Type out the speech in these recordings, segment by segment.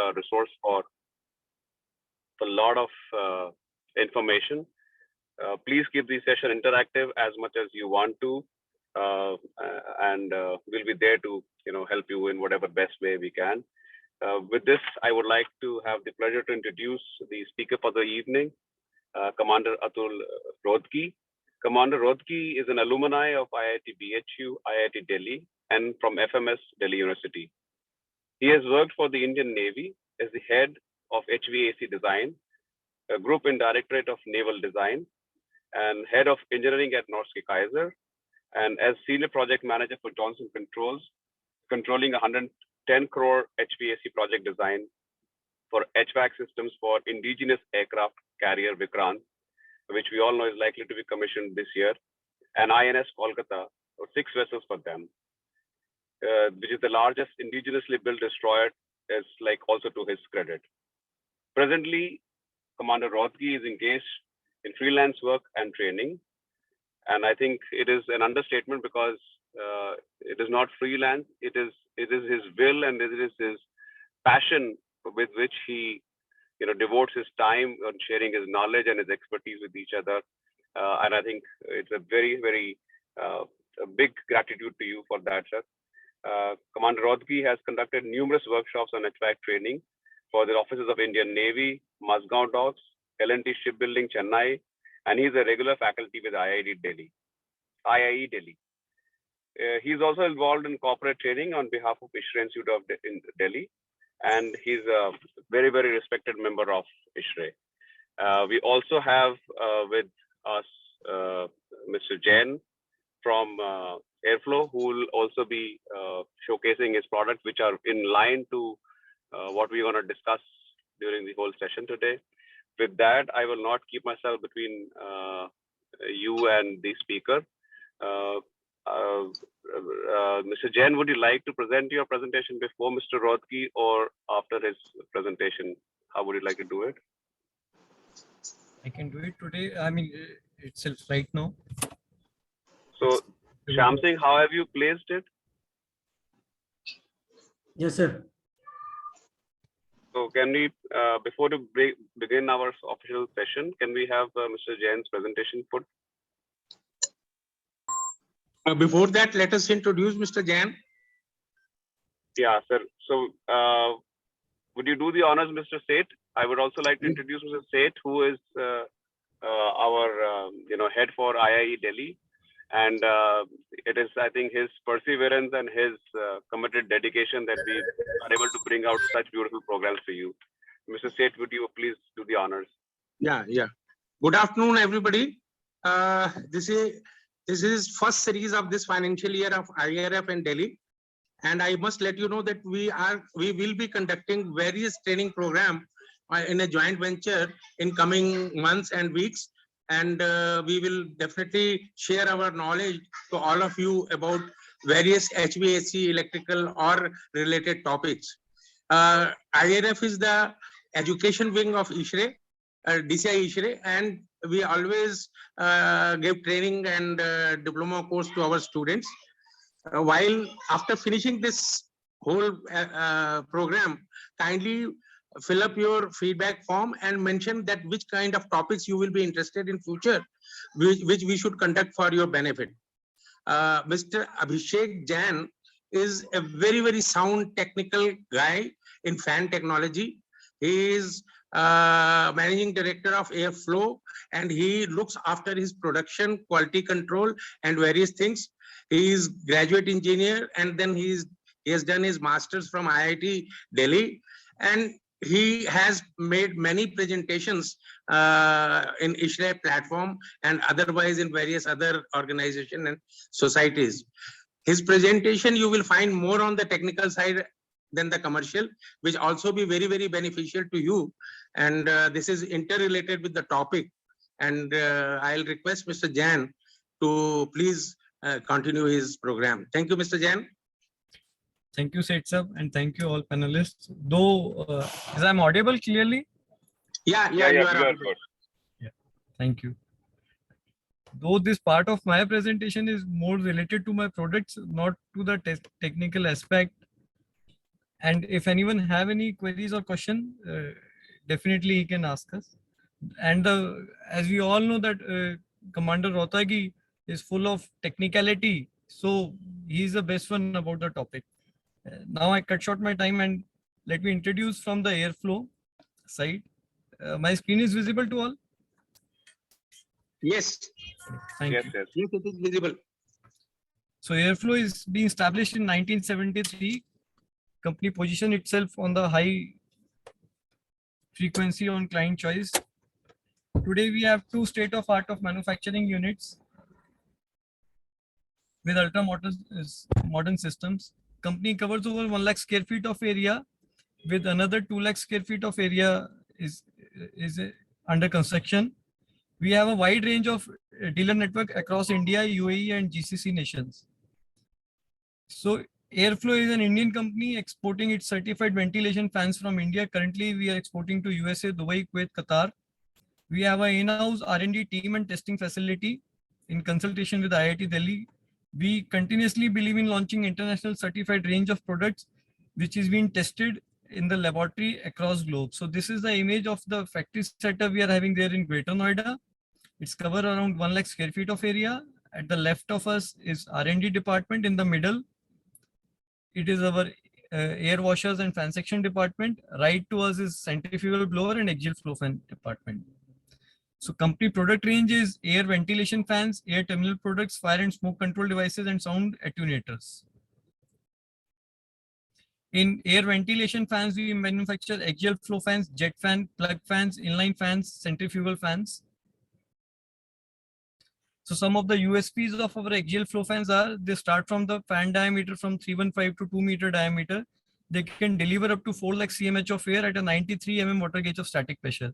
a resource for a lot of information. Please keep the session interactive as much as you want to, and we'll be there to help you in whatever best way we can. With this, I would like to have the pleasure to introduce the speaker for the evening, Commander Atul Rodki. Commander Rodki is an alumni of IIT BHU, IIT Delhi, and from FMS Delhi University. He has worked for the Indian Navy as the head of HVAC design, a group in Directorate of Naval Design, and head of engineering at Norske Kaiser, and as senior project manager for Johnson Controls, controlling 110 crore HVAC project design for HVAC systems for indigenous aircraft carrier Vikrant, which we all know is likely to be commissioned this year, and INS Kolkata, or 6 vessels for them, which is the largest indigenously built destroyer, is like also to his credit. Presently, Commander Rodki is engaged in freelance work and training. And I think it is an understatement because it is not freelance. It is his will and it is his passion with which he devotes his time on sharing his knowledge and his expertise with each other. And I think it's a very, very a big gratitude to you for that, sir. Commander Rodki has conducted numerous workshops on HVAC training for the officers of Indian Navy, Mazgaon Docks, L&T Shipbuilding, Chennai, and he's a regular faculty with IIE Delhi. He's also involved in corporate training on behalf of ISHRAE Institute of in Delhi, and he's a very, very respected member of ISHRAE. We also have with us Mr. Jain from Airflow, who will also be showcasing his products, which are in line to what we're going to discuss during the whole session today. With that, I will not keep myself between you and the speaker. Mr. Jain, would you like to present your presentation before Mr. Rodki or after his presentation? How would you like to do it? I can do it today. I mean, itself right now. So, Shyam Singh, how have you placed it? Yes, sir. So can we, before we begin our official session, can we have Mr. Jain's presentation put? Before that, let us introduce Mr. Jain. Yeah, sir. So would you do the honors, Mr. Seth? I would also like to introduce Mr. Seth, who is our head for IIE Delhi. And it is, I think, his perseverance and his committed dedication that we are able to bring out such beautiful programs for you. Mr. Seth, would you please do the honors? Yeah. Good afternoon, everybody. This is first series of this financial year of IRF in Delhi, and I must let you know that we will be conducting various training program in a joint venture in coming months and weeks. And we will definitely share our knowledge to all of you about various HVAC, electrical or related topics. IRF is the education wing of ISHRAE, DCI ISHRAE, and we always give training and diploma course to our students. While after finishing this whole program, kindly fill up your feedback form and mention that which kind of topics you will be interested in future, which we should conduct for your benefit. Mr. Abhishek Jain is a very, very sound technical guy in fan technology. He is managing director of Airflow, and he looks after his production, quality control, and various things. He is graduate engineer, and then he has done his masters from IIT Delhi, and he has made many presentations in ISHRAE platform and otherwise in various other organizations and societies. His presentation you will find more on the technical side than the commercial, which also be very, very beneficial to you. And this is interrelated with the topic. And I'll request Mr. Jain to please continue his program. Thank you, Mr. Jain. Thank you, Seth sir, and thank you all panelists. Though, is I'm audible clearly? Yeah, you are audible. Yeah, thank you. Though this part of my presentation is more related to my products, not to the technical aspect, And if anyone have any queries or question, definitely he can ask us. And as we all know that Commander Rotagi is full of technicality, so he is the best one about the topic. Now I cut short my time and let me introduce from the airflow side. My screen is visible to all? Yes, Thank Yes, you. yes. yes, it is visible. So airflow is being established in 1973. Company position itself on the high frequency on client choice. Today we have two state-of-art of manufacturing units with ultra modern systems. Company covers over 1 lakh square feet of area with another 2 lakh square feet of area is under construction. We have a wide range of dealer network across India, UAE and GCC nations. So Airflow is an Indian company exporting its certified ventilation fans from India. Currently, we are exporting to USA, Dubai, Kuwait, Qatar. We have an in-house R&D team and testing facility in consultation with IIT Delhi. We continuously believe in launching international certified range of products, which is being tested in the laboratory across globe. So this is the image of the factory setup we are having there in Greater Noida. It's covered around 1 lakh square feet of area. At the left of us is R&D department. In the middle, it is our air washers and fan section department. Right to us is centrifugal blower and axial flow fan department. So company product range is air ventilation fans, air terminal products, fire and smoke control devices, and sound attenuators. In air ventilation fans, we manufacture axial flow fans, jet fan, plug fans, inline fans, centrifugal fans. So some of the USPs of our axial flow fans are they start from the fan diameter from 315 to 2 meter diameter. They can deliver up to 4 lakh cmh of air at a 93 mm water gauge of static pressure.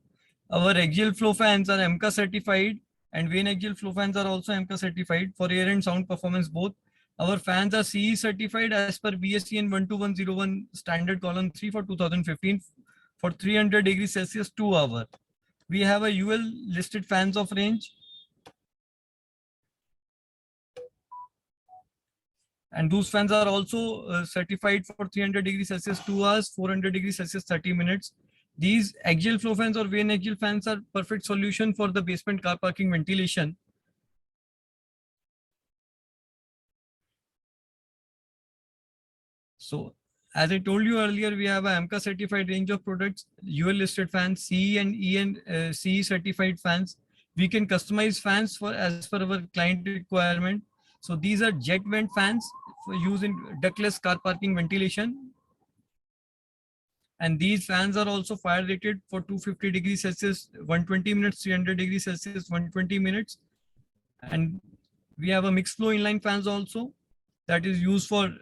Our axial flow fans are MCA certified and vane axial flow fans are also MCA certified for air and sound performance both. Our fans are CE certified as per BSCN 12101 standard column 3 for 2015 for 300 degrees Celsius 2 hour. We have a UL listed fans of range. And those fans are also certified for 300 degrees Celsius 2 hours, 400 degrees Celsius 30 minutes. These axial flow fans or vane axial fans are perfect solution for the basement car parking ventilation. So as I told you earlier, we have a AMCA certified range of products, UL listed fans, CE and E and CE certified fans. We can customize fans for as per our client requirement. So these are jet vent fans for use in ductless car parking ventilation. And these fans are also fire rated for 250 degrees Celsius, 120 minutes, 300 degrees Celsius, 120 minutes. And we have a mixed flow inline fans also that is used for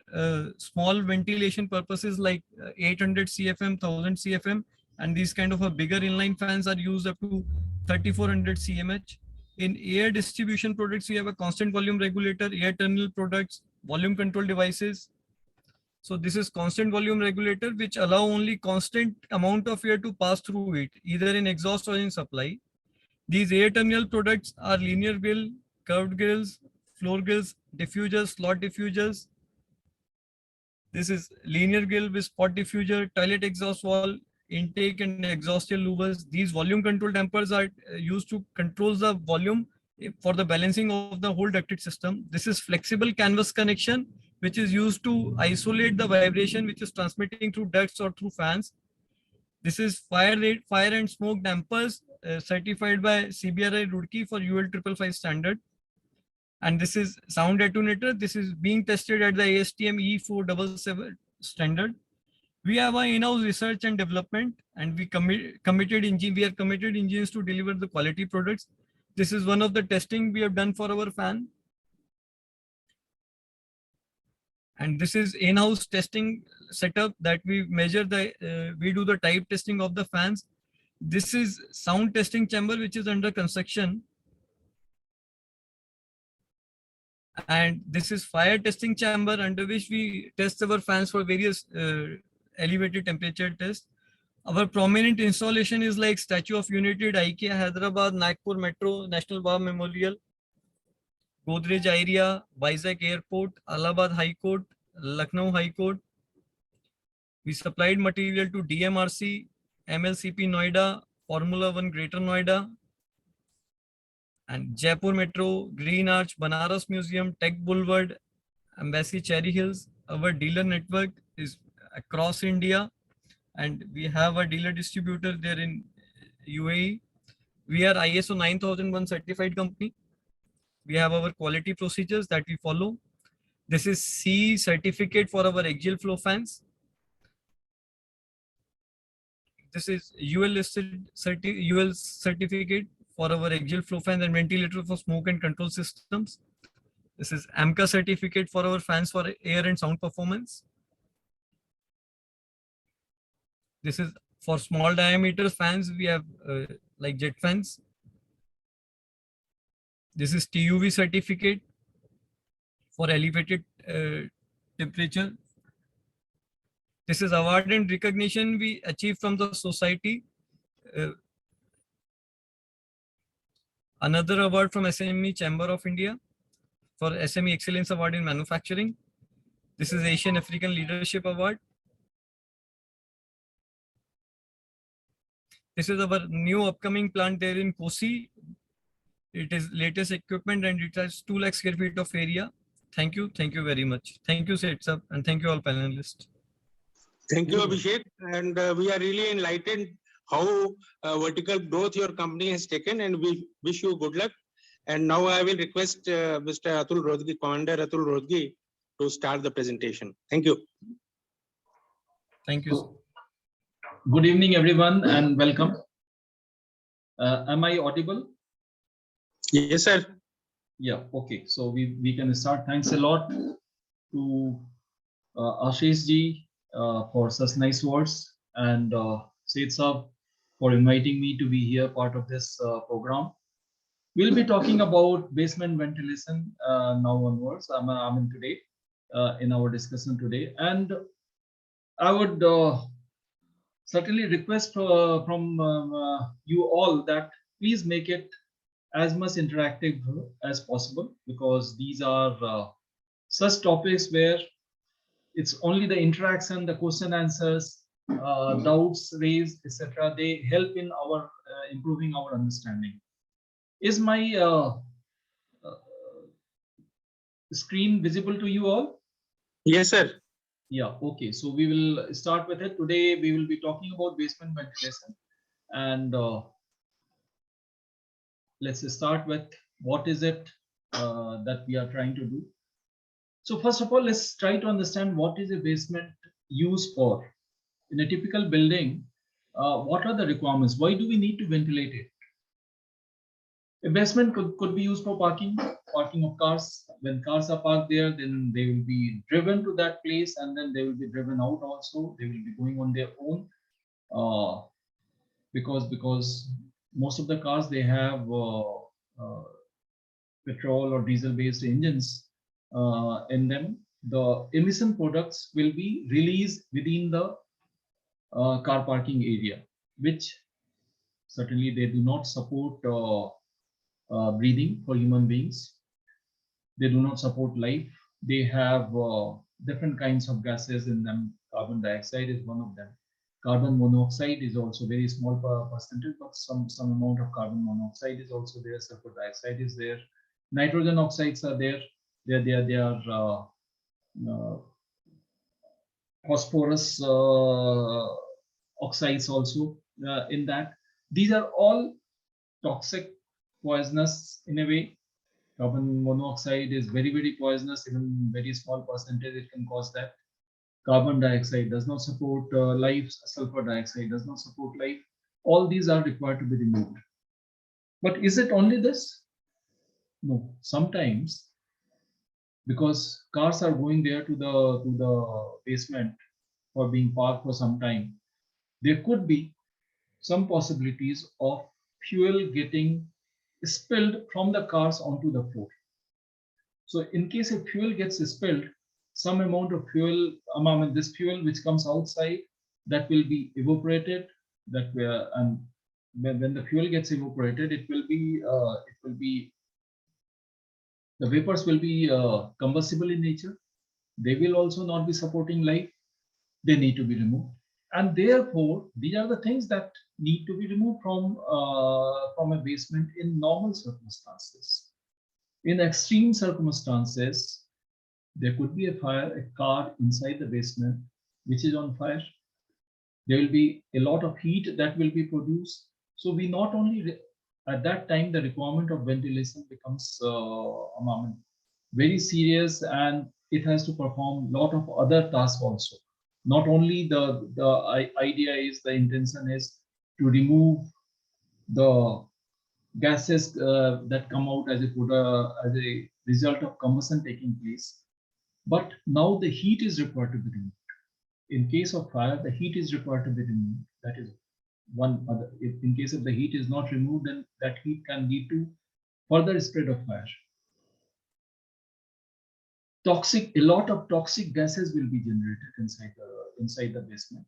small ventilation purposes like 800 CFM, 1000 CFM. And these kind of a bigger inline fans are used up to 3400 CMH. In air distribution products, we have a constant volume regulator, air tunnel products, volume control devices. So this is constant volume regulator, which allow only constant amount of air to pass through it, either in exhaust or in supply. These air terminal products are linear grill, curved grills, floor grills, diffusers, slot diffusers. This is linear grill with spot diffuser, toilet exhaust wall, intake and exhaust air louvers. These volume control dampers are used to control the volume for the balancing of the whole ducted system. This is flexible canvas connection, which is used to isolate the vibration which is transmitting through ducts or through fans. This is fire and smoke dampers certified by CBRI Roorkee for UL 555 standard. And this is sound attenuator. This is being tested at the ASTM E477 standard. We have our in-house research and development, and we are committed engineers to deliver the quality products. This is one of the testing we have done for our fan. And this is in-house testing setup that we measure we do the type testing of the fans. This is sound testing chamber, which is under construction. And this is fire testing chamber under which we test our fans for various elevated temperature tests. Our prominent installation is like Statue of Unity, IKEA, Hyderabad, Nagpur Metro, National War Memorial, Godrej area, Vizag Airport, Allahabad High Court, Lucknow High Court. We supplied material to DMRC, MLCP Noida, Formula One Greater Noida, and Jaipur Metro, Green Arch, Banaras Museum, Tech Boulevard, Embassy Cherry Hills. Our dealer network is across India, and we have a dealer distributor there in UAE. We are ISO 9001 certified company. We have our quality procedures that we follow. This is C certificate for our axial flow fans. This is UL listed UL certificate for our axial flow fans and ventilator for smoke and control systems. This is AMCA certificate for our fans for air and sound performance. This is for small diameter fans. We have like jet fans. This is TUV certificate for elevated temperature. This is award and recognition we achieved from the society. Another award from SME Chamber of India for SME Excellence Award in Manufacturing. This is Asian African Leadership Award. This is our new upcoming plant there in Kosi. It is latest equipment and it has 2 lakh square feet of area. Thank you very much. Thank you, Seth sir, and thank you all panelists. Thank you, Abhishek. And we are really enlightened how vertical growth your company has taken, and we wish you good luck. And now I will request Mr. Atul Rodgi, Commander Atul Rodgi, to start the presentation. Thank you. Thank you. Sir. Good evening, everyone, and welcome. Am I audible? Yes, sir. Yeah, okay. So we can start. Thanks a lot to Ashish ji for such nice words, and Seth sir for inviting me to be here part of this program. We'll be talking about basement ventilation now onwards. I mean today in our discussion today, and I would certainly request from you all that please make it as much interactive as possible, because these are such topics where it's only the interaction, the question answers, doubts raised, etc. They help in our improving our understanding. Is my screen visible to you all? Yes, sir. Yeah, okay. So we will start with it. Today we will be talking about basement ventilation, and let's start with what is it that we are trying to do. So first of all, let's try to understand what is a basement used for. In a typical building, what are the requirements? Why do we need to ventilate it? A basement could be used for parking of cars. When cars are parked there, then they will be driven to that place, and then they will be driven out also. They will be going on their own because most of the cars, they have petrol or diesel based engines in them. The emission products will be released within the car parking area, which certainly they do not support breathing for human beings. They do not support life. They have different kinds of gases in them. Carbon dioxide is one of them. Carbon monoxide is also very small percentage, but some amount of carbon monoxide is also there. Sulfur dioxide is there. Nitrogen oxides are there. They are phosphorus oxides also in that. These are all toxic, poisonous in a way. Carbon monoxide is very poisonous. Even very small percentage it can cause that. Carbon dioxide does not support life. Sulfur dioxide does not support life. All these are required to be removed. But is it only this? No. Sometimes, because cars are going there to the basement for being parked for some time, there could be some possibilities of fuel getting spilled from the cars onto the floor. So in case if fuel gets spilled, some amount of fuel, this fuel which comes outside, that will be evaporated. And when the fuel gets evaporated, the vapors will be combustible in nature. They will also not be supporting life. they need to be removed. And therefore, these are the things that need to be removed from a basement in normal circumstances. In extreme circumstances, there could be a fire, a car inside the basement, which is on fire. There will be a lot of heat that will be produced. So we not only, at that time, the requirement of ventilation becomes very serious, and it has to perform a lot of other tasks also. Not only the idea is, the intention is to remove the gases that come out as a result of combustion taking place, but now the heat is required to be removed. In case of fire, the heat is required to be removed. That is one other. If in case of the heat is not removed, then that heat can lead to further spread of fire. A lot of toxic gases will be generated inside the basement,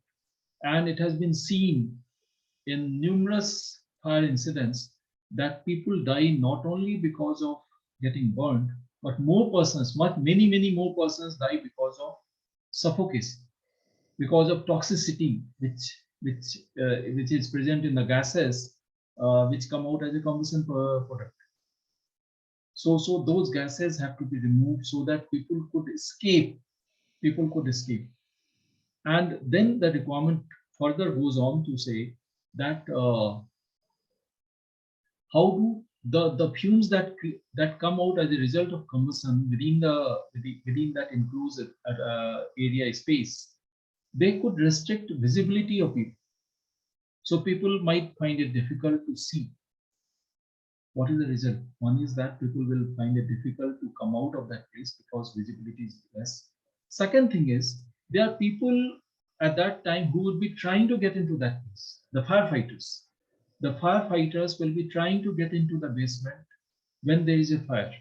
and it has been seen in numerous fire incidents that people die not only because of getting burned, but many more persons die because of suffocation, because of toxicity, which is present in the gases which come out as a combustion product. So those gases have to be removed so that people could escape. And then the requirement further goes on to say that how do the fumes that come out as a result of combustion within that enclosed area space, they could restrict visibility of people. So people might find it difficult to see. What is the result? One is that people will find it difficult to come out of that place because visibility is less. Second thing is, there are people at that time who would be trying to get into that place. The firefighters will be trying to get into the basement when there is a fire,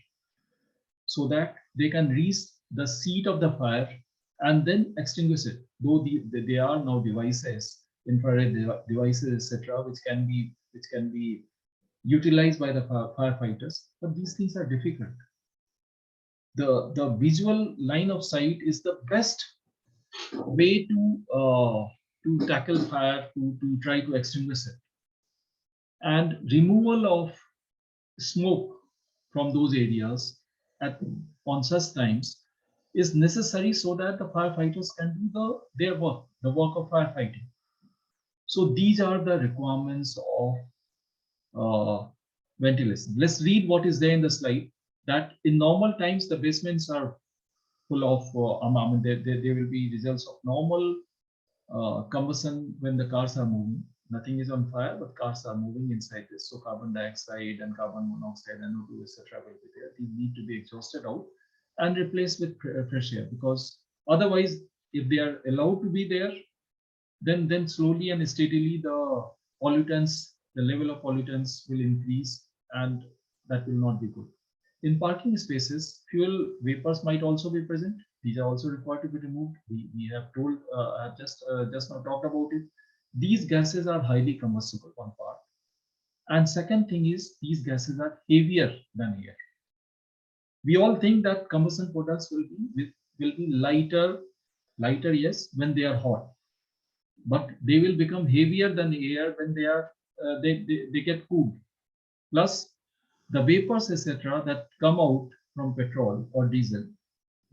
so that they can reach the seat of the fire and then extinguish it. Though there are now devices, infrared devices, etc., which can be utilized by the firefighters, but these things are difficult. The visual line of sight is the best way to tackle fire, to try to extinguish it. And removal of smoke from those areas on such times is necessary so that the firefighters can do their work, the work of firefighting. So these are the requirements of ventilation. Let's read what is there in the slide. That in normal times, the basements are full of, there will be results of normal combustion when the cars are moving. Nothing is on fire, but cars are moving inside this. So carbon dioxide and carbon monoxide and NO2, etc. will be there. These need to be exhausted out and replaced with fresh air, because otherwise, if they are allowed to be there, then slowly and steadily the level of pollutants will increase, and that will not be good. In parking spaces, fuel vapors might also be present. These are also required to be removed. We have told, I have just now talked about it. These gases are highly combustible, one part. And second thing is, these gases are heavier than air. We all think that combustion products will be lighter, yes, when they are hot, but they will become heavier than air when they get cooled. Plus, the vapors, etc., that come out from petrol or diesel,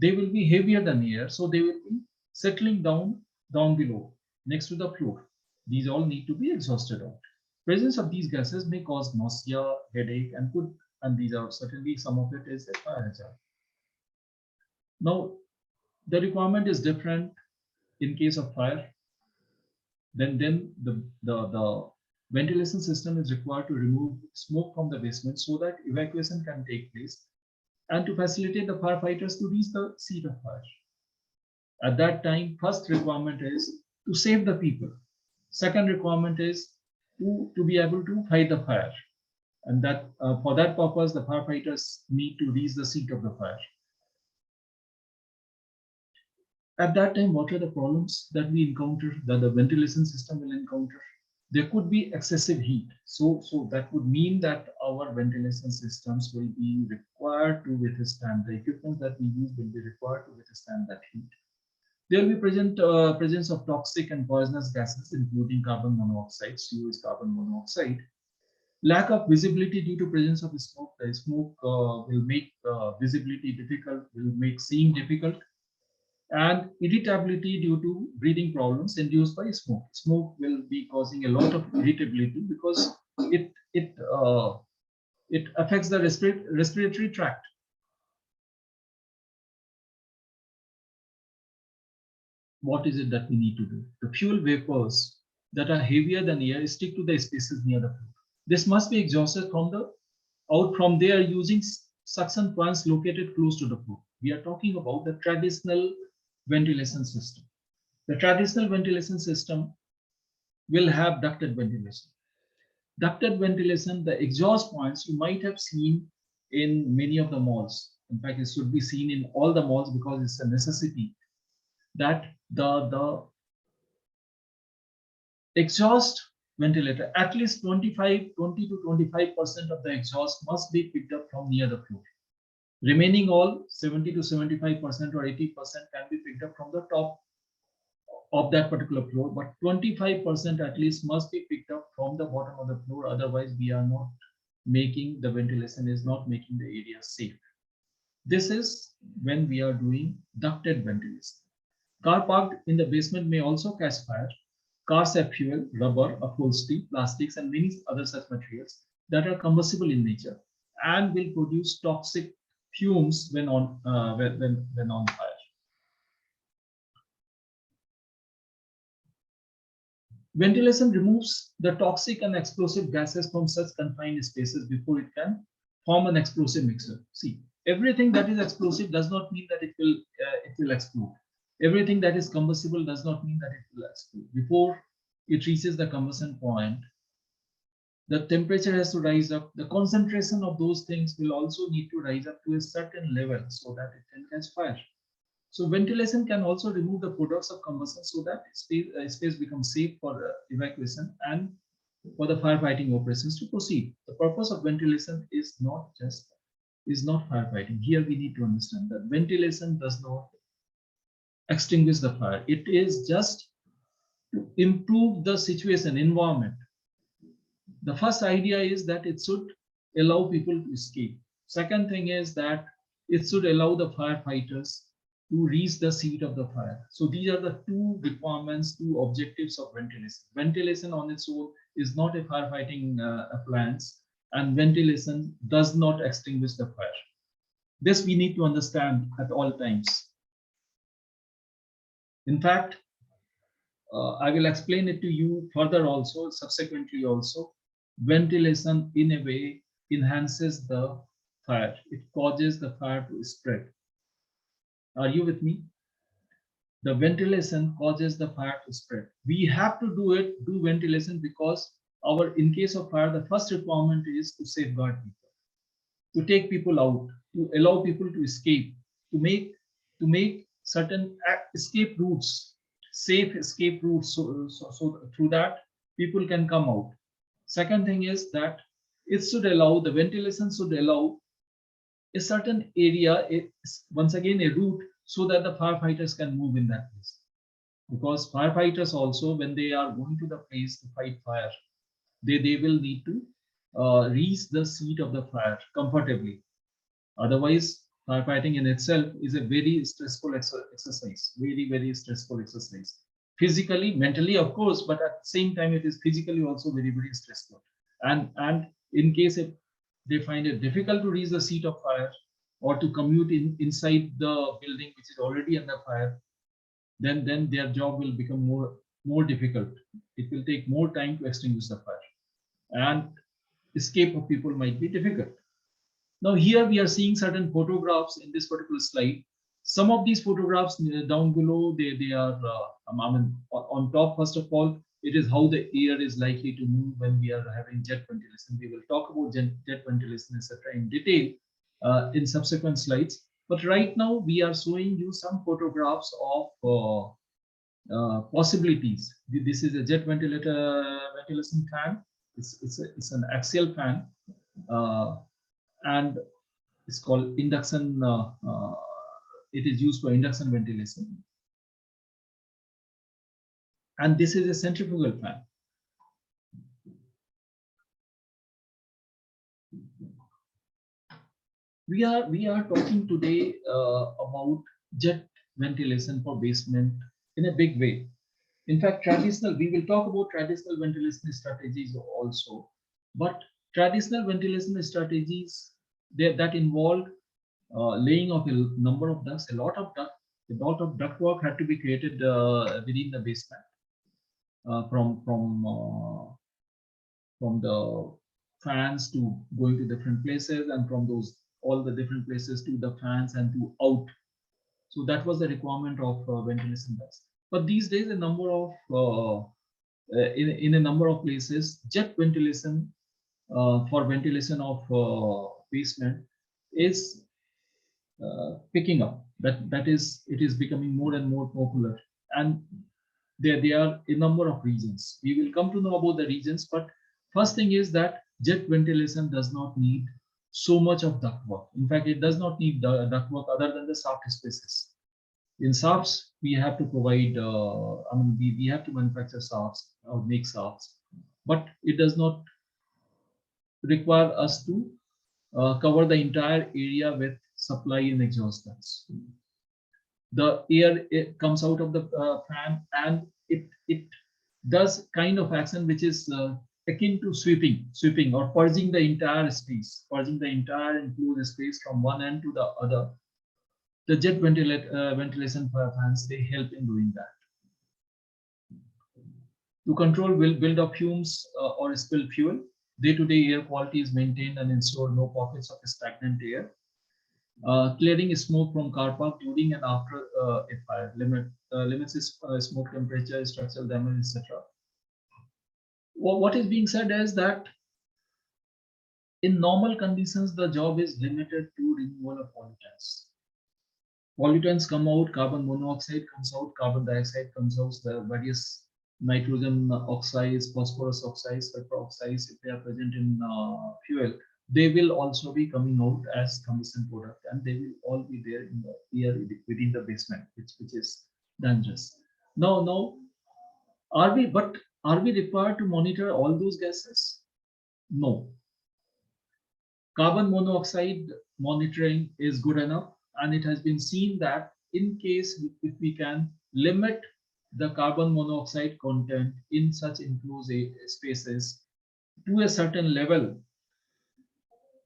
they will be heavier than air, so they will be settling down below, next to the floor. These all need to be exhausted out. Presence of these gases may cause nausea, headache, and these are certainly, some of it is a fire hazard. Now, the requirement is different in case of fire. Then the ventilation system is required to remove smoke from the basement so that evacuation can take place, and to facilitate the firefighters to reach the seat of fire. At that time, first requirement is to save the people. Second requirement is to be able to fight the fire. And that for that purpose, the firefighters need to reach the seat of the fire. At that time, what are the problems that we encounter, that the ventilation system will encounter? There could be excessive heat. So that would mean that our ventilation systems will be required to withstand, the equipment that we use will be required to withstand that heat. There will be presence of toxic and poisonous gases, including carbon monoxide. CO is carbon monoxide. Lack of visibility due to presence of smoke. The smoke will make visibility difficult, will make seeing difficult, and irritability due to breathing problems induced by smoke. Smoke will be causing a lot of irritability because it affects the respiratory tract. What is it that we need to do? The fuel vapors that are heavier than air stick to the spaces near the floor. This must be exhausted out from there using suction points located close to the floor. We are talking about the traditional ventilation system. The traditional ventilation system will have ducted ventilation. Ducted ventilation, the exhaust points you might have seen in many of the malls. In fact, it should be seen in all the malls because it's a necessity that the exhaust ventilator, at least 20 to 25% of the exhaust must be picked up from near the floor. Remaining all 70 to 75% or 80% can be picked up from the top of that particular floor, but 25% at least must be picked up from the bottom of the floor. Otherwise, we are not making the ventilation is not making the area safe. This is when we are doing ducted ventilation. Car parked in the basement may also catch fire. Cars have fuel, rubber, upholstery, plastics, and many other such materials that are combustible in nature and will produce toxic fumes when on fire. Ventilation removes the toxic and explosive gases from such confined spaces before it can form an explosive mixture. See, everything that is explosive does not mean that it will explode. Everything that is combustible does not mean that it will explode. Before it reaches the combustion point, the temperature has to rise up. The concentration of those things will also need to rise up to a certain level so that it can catch fire. So ventilation can also remove the products of combustion so that space becomes safe for evacuation and for the firefighting operations to proceed. The purpose of ventilation is not firefighting. Here we need to understand that ventilation does not extinguish the fire. It is just to improve the situation, environment. The first idea is that it should allow people to escape. Second thing is that it should allow the firefighters to reach the seat of the fire. So these are the two requirements, two objectives of ventilation. Ventilation on its own is not a firefighting appliance, and ventilation does not extinguish the fire. This we need to understand at all times. In fact, I will explain it to you further also, subsequently also. Ventilation in a way enhances the fire. It causes the fire to spread. Are you with me? The ventilation causes the fire to spread. We have to do ventilation because in case of fire, the first requirement is to safeguard people, to take people out, to allow people to escape, to make certain escape routes, safe escape routes, so through that people can come out. Second thing is that the ventilation should allow a certain area, once again a route, so that the firefighters can move in that place. Because firefighters also, when they are going to the place to fight fire, they will need to reach the seat of the fire comfortably. Otherwise, firefighting in itself is a very stressful exercise, very stressful exercise. Physically, mentally, of course, but at the same time, it is physically also very stressful. And in case if they find it difficult to reach the seat of fire or to commute inside the building which is already under fire, then their job will become more difficult. It will take more time to extinguish the fire, and escape of people might be difficult. Now here we are seeing certain photographs in this particular slide. Some of these photographs down below, they are on top. First of all, it is how the air is likely to move when we are having jet ventilation. We will talk about jet ventilation, etc., in detail in subsequent slides. But right now we are showing you some photographs of possibilities. This is a jet ventilation fan. It's an axial fan, and it's called induction. It is used for induction ventilation. And this is a centrifugal fan. We are talking today about jet ventilation for basement in a big way. In fact, we will talk about traditional ventilation strategies also, but traditional ventilation strategies that involve laying of a number of ducts, a lot of ductwork had to be created within the basement from the fans to going to different places, and from those all the different places to the fans and to out. So that was the requirement of ventilation ducts. But these days, a number of in a number of places, jet ventilation for ventilation of basement is picking up. That is, it is becoming more and more popular, and there are a number of reasons. We will come to know about the reasons, but first thing is that jet ventilation does not need so much of ductwork. In fact, it does not need the ductwork other than the shaft spaces. In shafts, we have to provide, we have to manufacture shafts or make shafts, but it does not require us to cover the entire area with supply and exhaust ducts. The air comes out of the fan, and it does kind of action which is akin to sweeping or purging the entire space, purging the entire enclosed space from one end to the other. The jet ventilation fans, they help in doing that. To control build of fumes or spill fuel, day-to-day air quality is maintained and ensure no pockets of stagnant air. Clearing smoke from car park during and after a fire, limits smoke temperature, structural damage, etc. What is being said is that in normal conditions, the job is limited to removal of pollutants. Pollutants come out, carbon monoxide comes out, carbon dioxide comes out, the various nitrogen oxides, phosphorus oxides, sulfur oxides, if they are present in fuel, they will also be coming out as combustion product, and they will all be there in the air within the basement, which is dangerous. Now, are we required to monitor all those gases? No. Carbon monoxide monitoring is good enough, and it has been seen that in case if we can limit the carbon monoxide content in such enclosed spaces to a certain level,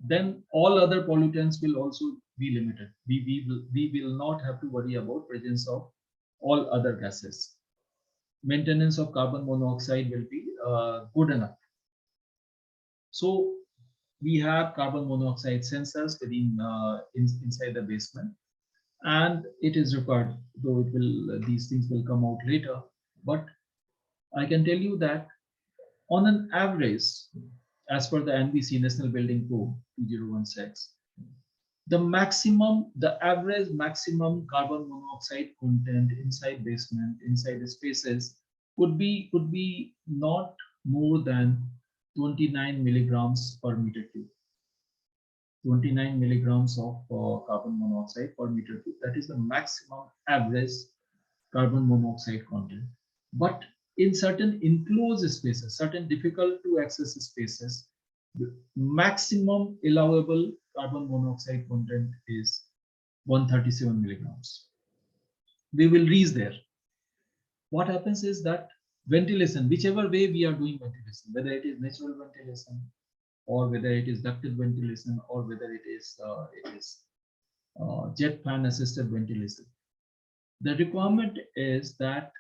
then all other pollutants will also be limited. We will not have to worry about presence of all other gases. Maintenance of carbon monoxide will be good enough. So we have carbon monoxide sensors within inside the basement, and it is required, though it will these things will come out later. But I can tell you that on an average, as per the NBC National Building Code 2016, the average maximum carbon monoxide content inside basement, inside the spaces could be not more than 29 milligrams per meter cube. 29 milligrams of carbon monoxide per meter cube. That is the maximum average carbon monoxide content. But in certain enclosed spaces, certain difficult to access spaces, the maximum allowable carbon monoxide content is 137 milligrams. We will reach there. What happens is that ventilation, whichever way we are doing ventilation, whether it is natural ventilation, or whether it is ducted ventilation, or whether it is jet fan assisted ventilation, the requirement is that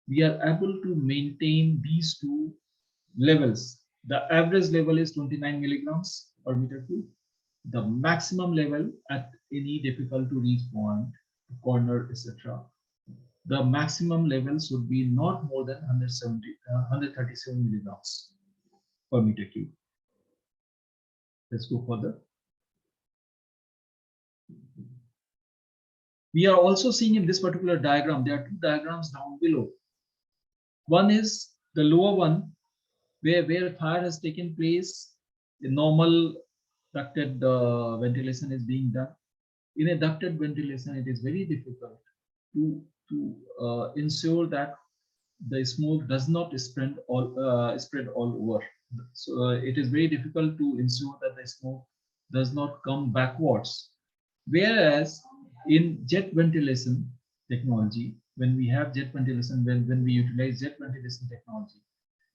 we are able to maintain these two levels. The average level is 29 milligrams per meter cube. The maximum level at any difficult to reach point, corner, etc., the maximum level should be not more than 137 milligrams per meter cube. Let's go further. We are also seeing in this particular diagram, there are two diagrams down below. One is the lower one, where fire has taken place. The normal ducted ventilation is being done. In a ducted ventilation, it is very difficult to ensure that the smoke does not spread all over. So it is very difficult to ensure that the smoke does not come backwards. Whereas in jet ventilation technology, when we have jet ventilation, when we utilize jet ventilation technology,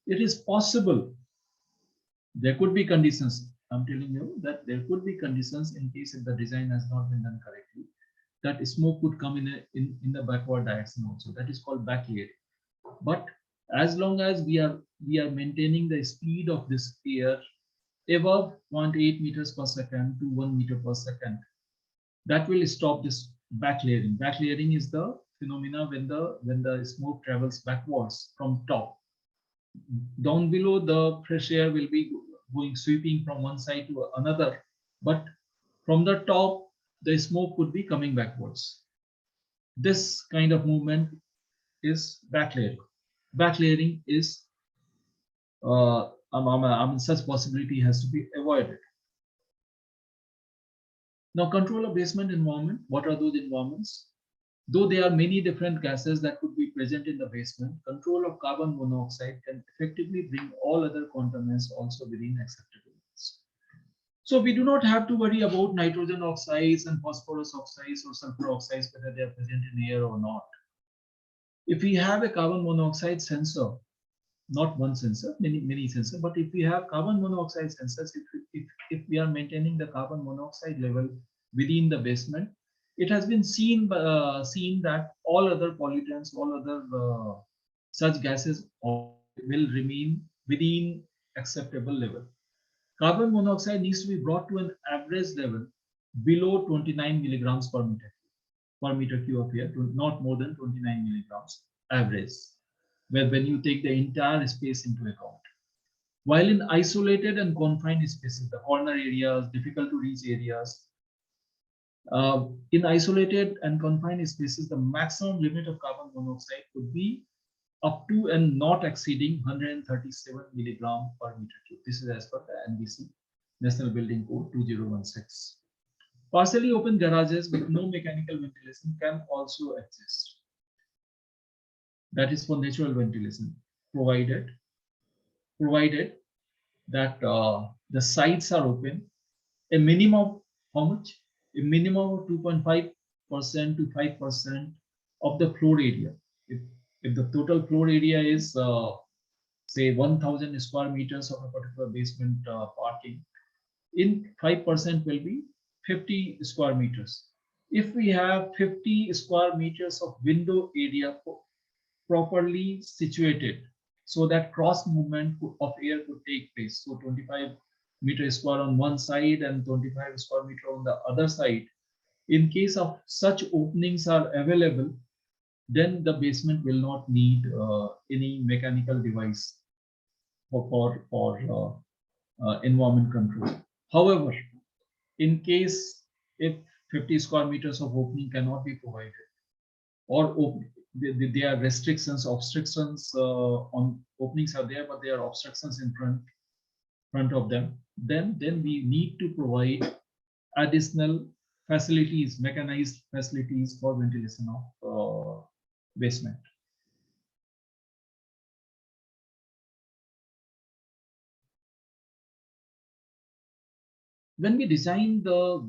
it is possible. There could be conditions. I'm telling you that there could be conditions in case if the design has not been done correctly, that smoke could come in the backward direction also. That is called back layering. But as long as we are maintaining the speed of this air above 0.8 meters per second to 1 meter per second, that will stop this back layering. Back layering is the phenomena when the smoke travels backwards from top. Down below, the fresh air will be going sweeping from one side to another, but from the top, the smoke could be coming backwards. This kind of movement is back layering. Back layering is such possibility has to be avoided. Now, control of basement environment. What are those environments? Though there are many different gases that could be present in the basement, control of carbon monoxide can effectively bring all other contaminants also within acceptable limits. So we do not have to worry about nitrogen oxides and phosphorus oxides or sulfur oxides, whether they are present in air or not. If we have a carbon monoxide sensor, not one sensor, many sensors, but if we have carbon monoxide sensors, if we are maintaining the carbon monoxide level within the basement, it has been seen that all other pollutants, all other such gases will remain within acceptable level. Carbon monoxide needs to be brought to an average level below 29 milligrams per meter cube of air, to not more than 29 milligrams average, when you take the entire space into account. While in isolated and confined spaces, the corner areas, difficult to reach areas, in isolated and confined spaces, the maximum limit of carbon monoxide could be up to and not exceeding 137 milligram per meter cube. This is as per the NBC, National Building Code 2016. Partially open garages with no mechanical ventilation can also exist. That is for natural ventilation, provided that the sides are open. A minimum, how much? A minimum of 2.5% to 5% of the floor area. If the total floor area is say 1,000 square meters of a particular basement parking, in 5% will be 50 square meters. If we have 50 square meters of window area properly situated, so that cross movement of air could take place. So 25 meter square on one side and 25 square meter on the other side. In case of such openings are available, then the basement will not need any mechanical device for environment control. However, in case if 50 square meters of opening cannot be provided, or there are restrictions, obstructions on openings are there, but there are obstructions in front of them, then we need to provide additional facilities, mechanized facilities for ventilation of basement. When we design the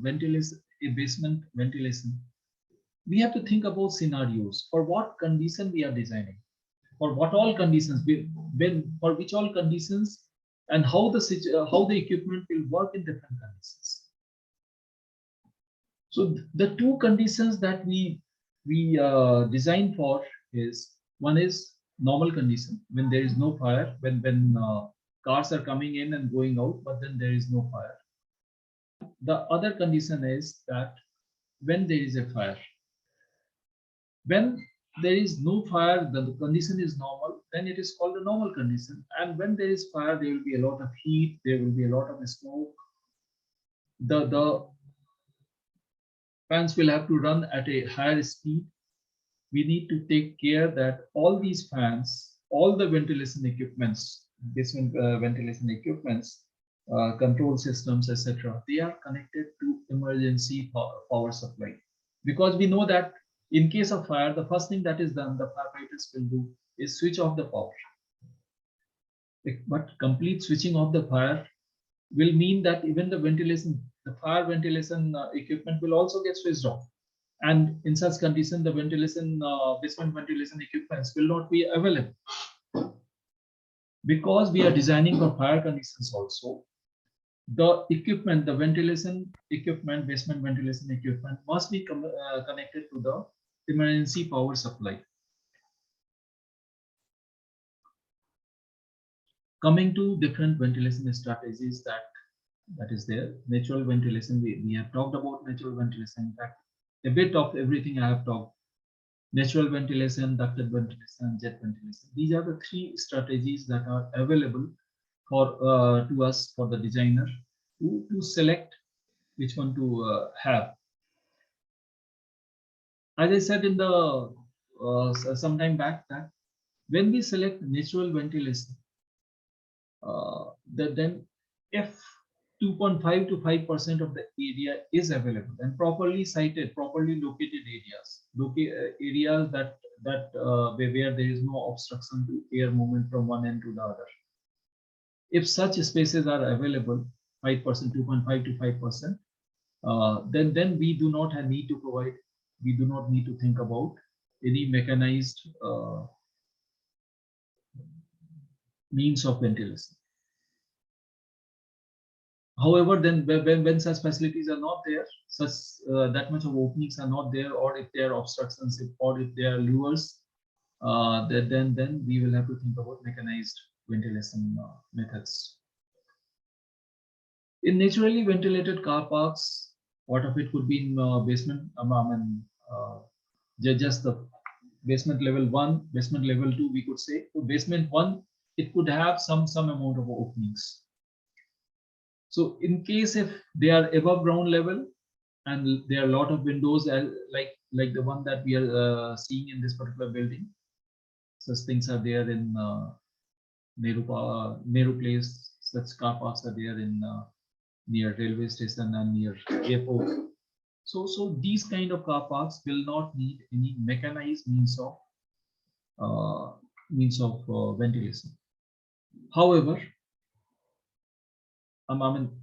basement ventilation, we have to think about scenarios. For what condition we are designing, for what all conditions, for which all conditions, and how the equipment will work in different conditions. So the two conditions that we design for is, one is normal condition, when there is no fire, when cars are coming in and going out, but then there is no fire. The other condition is that when there is a fire. When there is no fire, the condition is normal, then it is called a normal condition. And when there is fire, there will be a lot of heat, there will be a lot of smoke. The fans will have to run at a higher speed. We need to take care that all these fans, all the ventilation equipments, basement ventilation equipments, control systems, etc., they are connected to emergency power supply. Because we know that in case of fire, the first thing that is done, the firefighters will do, is switch off the power. But complete switching off the fire will mean that even the ventilation, the fire ventilation equipment will also get switched off. And in such condition, the ventilation, basement ventilation equipments will not be available. Because we are designing for fire conditions also, the equipment, the ventilation equipment, basement ventilation equipment must be connected to the emergency power supply. Coming to different ventilation strategies that is there. Natural ventilation, we have talked about natural ventilation. In fact, a bit of everything I have talked. Natural ventilation, ducted ventilation, jet ventilation. These are the three strategies that are available for to us, for the designer, to select which one to have. As I said in the some time back, that when we select natural ventilation, then if 2.5 to 5% of the area is available and properly sited, properly located areas, areas that where there is no obstruction to air movement from one end to the other. If such spaces are available, 5%, 2.5 to 5%, then we do not need to provide. We do not need to think about any mechanized means of ventilation. However, then when such facilities are not there, such that much of openings are not there, or if there are obstructions, or if there are lures, then we will have to think about mechanized ventilation methods. In naturally ventilated car parks, what of it could be in basement? Just the basement level 1, basement level 2, we could say. So basement 1, it could have some amount of openings. So in case if they are above ground level and there are a lot of windows, like the one that we are seeing in this particular building, such things are there in Nehru Place. Such car parks are there in near railway station and near airport. So these kind of car parks will not need any mechanized means of ventilation. However,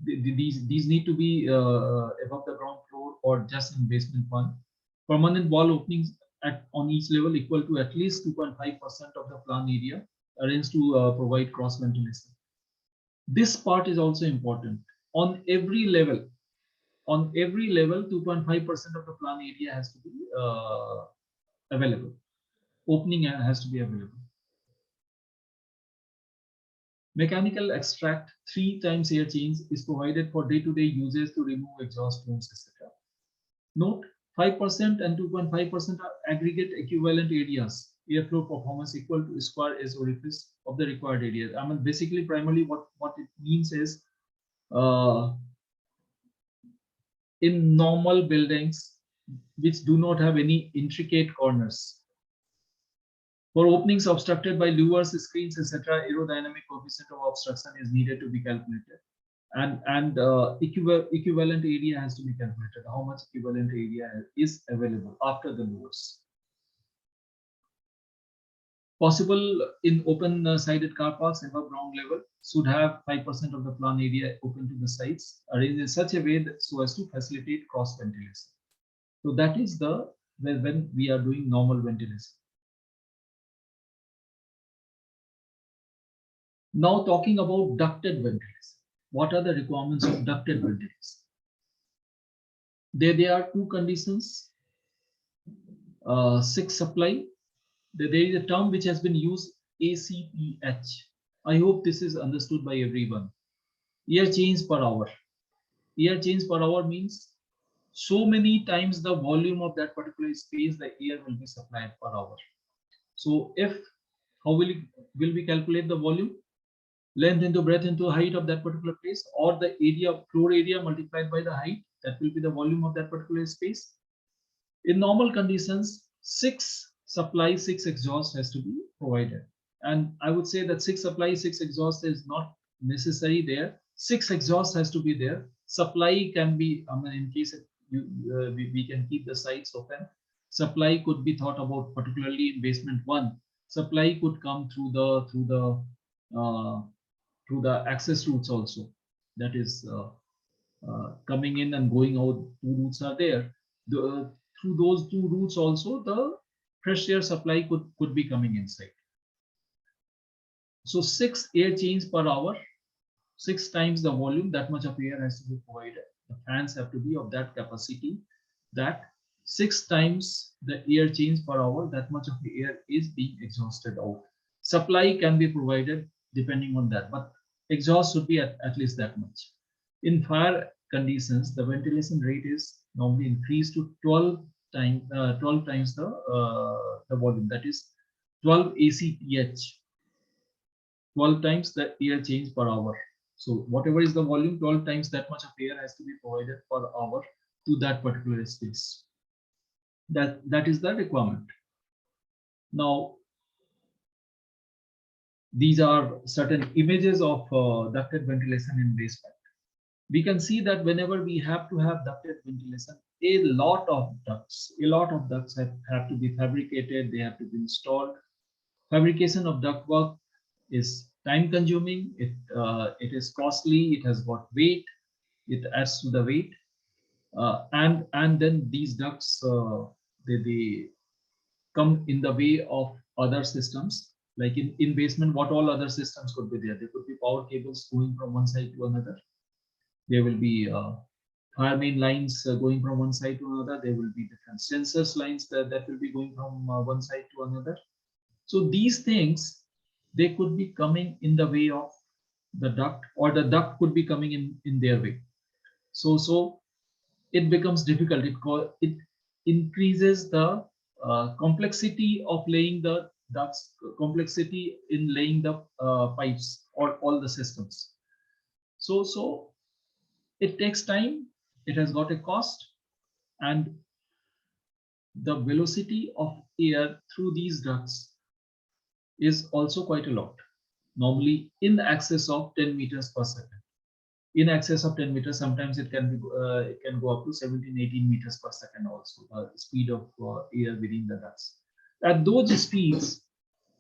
these need to be above the ground floor or just in basement 1. Permanent wall openings on each level equal to at least 2.5% of the plan area arranged to provide cross ventilation. This part is also important. On every level, 2.5% of the plan area has to be available. Opening has to be available. Mechanical extract 3 times air change is provided for day-to-day uses to remove exhaust fumes, etc. Note, 5% and 2.5% are aggregate equivalent areas. Airflow performance equal to square S orifice of the required area. Basically, primarily what it means is, in normal buildings which do not have any intricate corners, for openings obstructed by louvers, screens, etc., aerodynamic coefficient of obstruction is needed to be calculated, and equivalent area has to be calculated. How much equivalent area is available after the louvers? Possible in open-sided car parks above ground level should have 5% of the plan area open to the sides, arranged in such a way that so as to facilitate cross ventilation. So that is the when we are doing normal ventilation. Now talking about ducted ventilation. What are the requirements of ducted ventilation? There are 2 conditions. 6 supply. There is a term which has been used, ACPH. I hope this is understood by everyone. Air change per hour. Air change per hour means so many times the volume of that particular space the air will be supplied per hour. So how will we calculate the volume? Length into breadth into height of that particular place, or the area, floor area multiplied by the height, that will be the volume of that particular space. In normal conditions, 6 supply, 6 exhaust has to be provided. And I would say that 6 supply, 6 exhaust is not necessary there. 6 exhaust has to be there. Supply can be, in case we can keep the sides open. Supply could be thought about, particularly in basement 1. supply could come through the access routes also. That is coming in and going out. Two routes are there. Through those two routes also, the fresh air supply could be coming inside. So 6 air changes per hour, 6 times the volume, that much of air has to be provided. The fans have to be of that capacity, that 6 times the air change per hour, that much of the air is being exhausted out. Supply can be provided depending on that, but exhaust should be at least that much. In fire conditions, the ventilation rate is normally increased to 12 times the volume, that is 12 ACTH, 12 times the air change per hour. So whatever is the volume, 12 times that much of air has to be provided per hour to that particular space. That is the requirement. Now, these are certain images of ducted ventilation in basement. We can see that whenever we have to have ducted ventilation, a lot of ducts have to be fabricated, they have to be installed. Fabrication of ductwork is time consuming, it is costly, it has got weight, it adds to the weight, and then these ducts they come in the way of other systems. Like in basement, what all other systems could be there? There could be power cables going from one side to another. There will be fire main lines going from one side to another. There will be different sensors lines that will be going from one side to another. So these things, they could be coming in the way of the duct, or the duct could be coming in their way. So it becomes difficult. It increases the complexity of laying the ducts, complexity in laying the pipes or all the systems. So it takes time, it has got a cost, and the velocity of air through these ducts is also quite a lot, normally in excess of 10 meters per second. In excess of 10 meters, sometimes it can go up to 17-18 meters per second also, the speed of air within the ducts. At those speeds,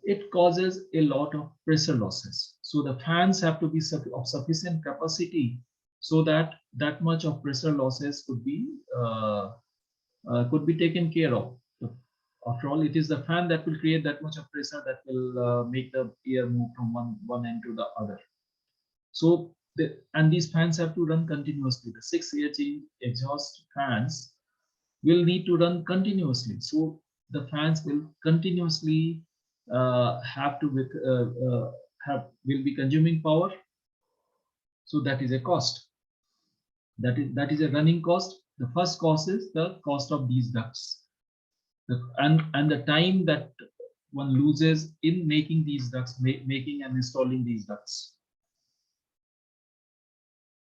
it causes a lot of pressure losses. So the fans have to be of sufficient capacity so that that much of pressure losses could be taken care of. After all, it is the fan that will create that much of pressure that will make the air move from one end to the other. So and these fans have to run continuously. The 6 air change exhaust fans will need to run continuously. So the fans will continuously will be consuming power. So that is a cost. That is a running cost. The first cost is the cost of these ducts, and the time that one loses in making these ducts, making and installing these ducts.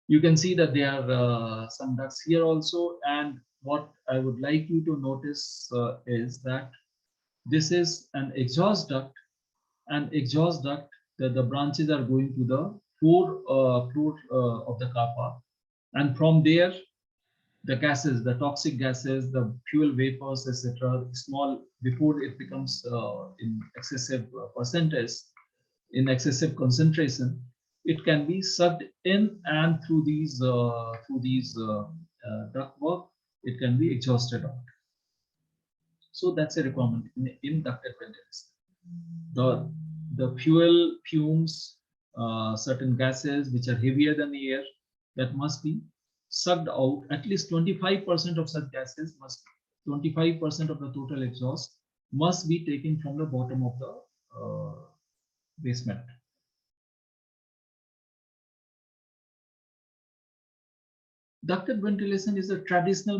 You can see that there are some ducts here also, and what I would like you to notice is that this is an exhaust duct, and exhaust duct, the branches are going to the floor of the car park, and from there the gases, the toxic gases, the fuel vapors, etc., small, before it becomes in excessive percentage, in excessive concentration, it can be sucked in, and through these ductwork, it can be exhausted out. So that's a requirement in ducted ventilation. The fuel fumes, certain gases which are heavier than the air, that must be sucked out. At least 25% of such gases 25% of the total exhaust must be taken from the bottom of the basement. Ducted ventilation is a traditional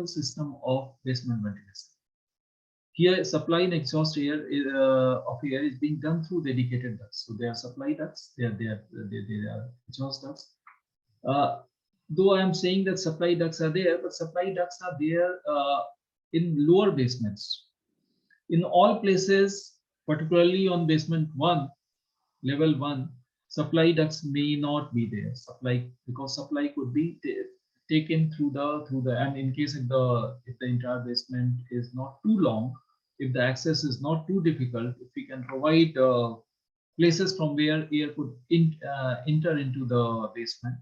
system of basement ventilation. Here, supply and exhaust air of air is being done through dedicated ducts. So they are supply ducts, they are exhaust ducts. Though I am saying that supply ducts are there, but supply ducts are there in lower basements. In all places, particularly on basement 1, level 1, supply ducts may not be there. Because supply could be taken through the, and in case if the entire basement is not too long, if the access is not too difficult, if we can provide places from where air could enter into the basement,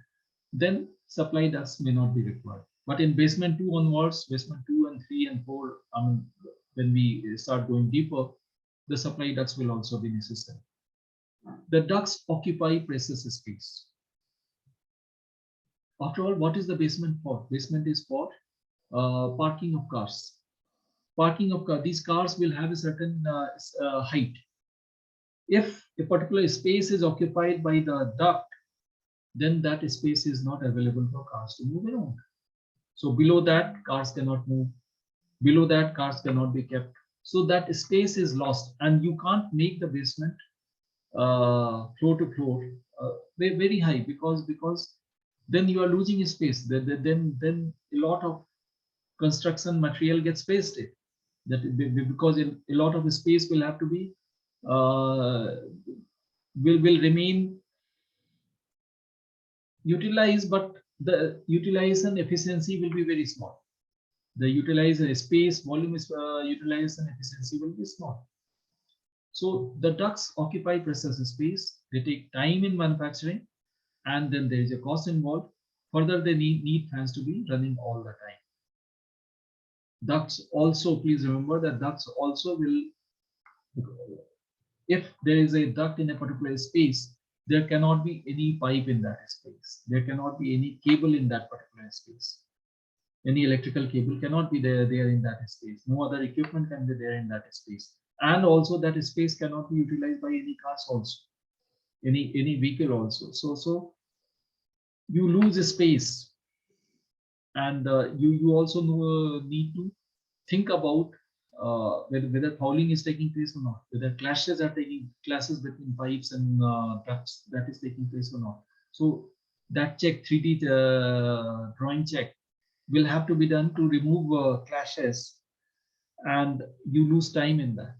then supply ducts may not be required. But in basement 2 onwards, basement 2 and 3 and 4, when we start going deeper, the supply ducts will also be necessary. The ducts occupy precious space. After all, what is the basement for? Basement is for parking of cars. Parking of cars. These cars will have a certain height. If a particular space is occupied by the duct, then that space is not available for cars to move around. So below that, cars cannot move. Below that, cars cannot be kept. So that space is lost, and you can't make the basement floor to floor very high, because then you are losing space. Then a lot of construction material gets wasted. Because a lot of space will have to be will remain utilized, but the utilization efficiency will be very small. The utilized space volume is utilization efficiency will be small. So the ducts occupy precious space. They take time in manufacturing, and then there is a cost involved. Further, they need fans to be running all the time. Ducts also, please remember that ducts also will, if there is a duct in a particular space, there cannot be any pipe in that space. There cannot be any cable in that particular space. Any electrical cable cannot be there in that space. No other equipment can be there in that space. And also that space cannot be utilized by any cars also, any vehicle also. So you lose space, and you also need to think about whether fouling is taking place or not, whether clashes between pipes and ducts that is taking place or not. So that check, 3D drawing check, will have to be done to remove clashes, and you lose time in that.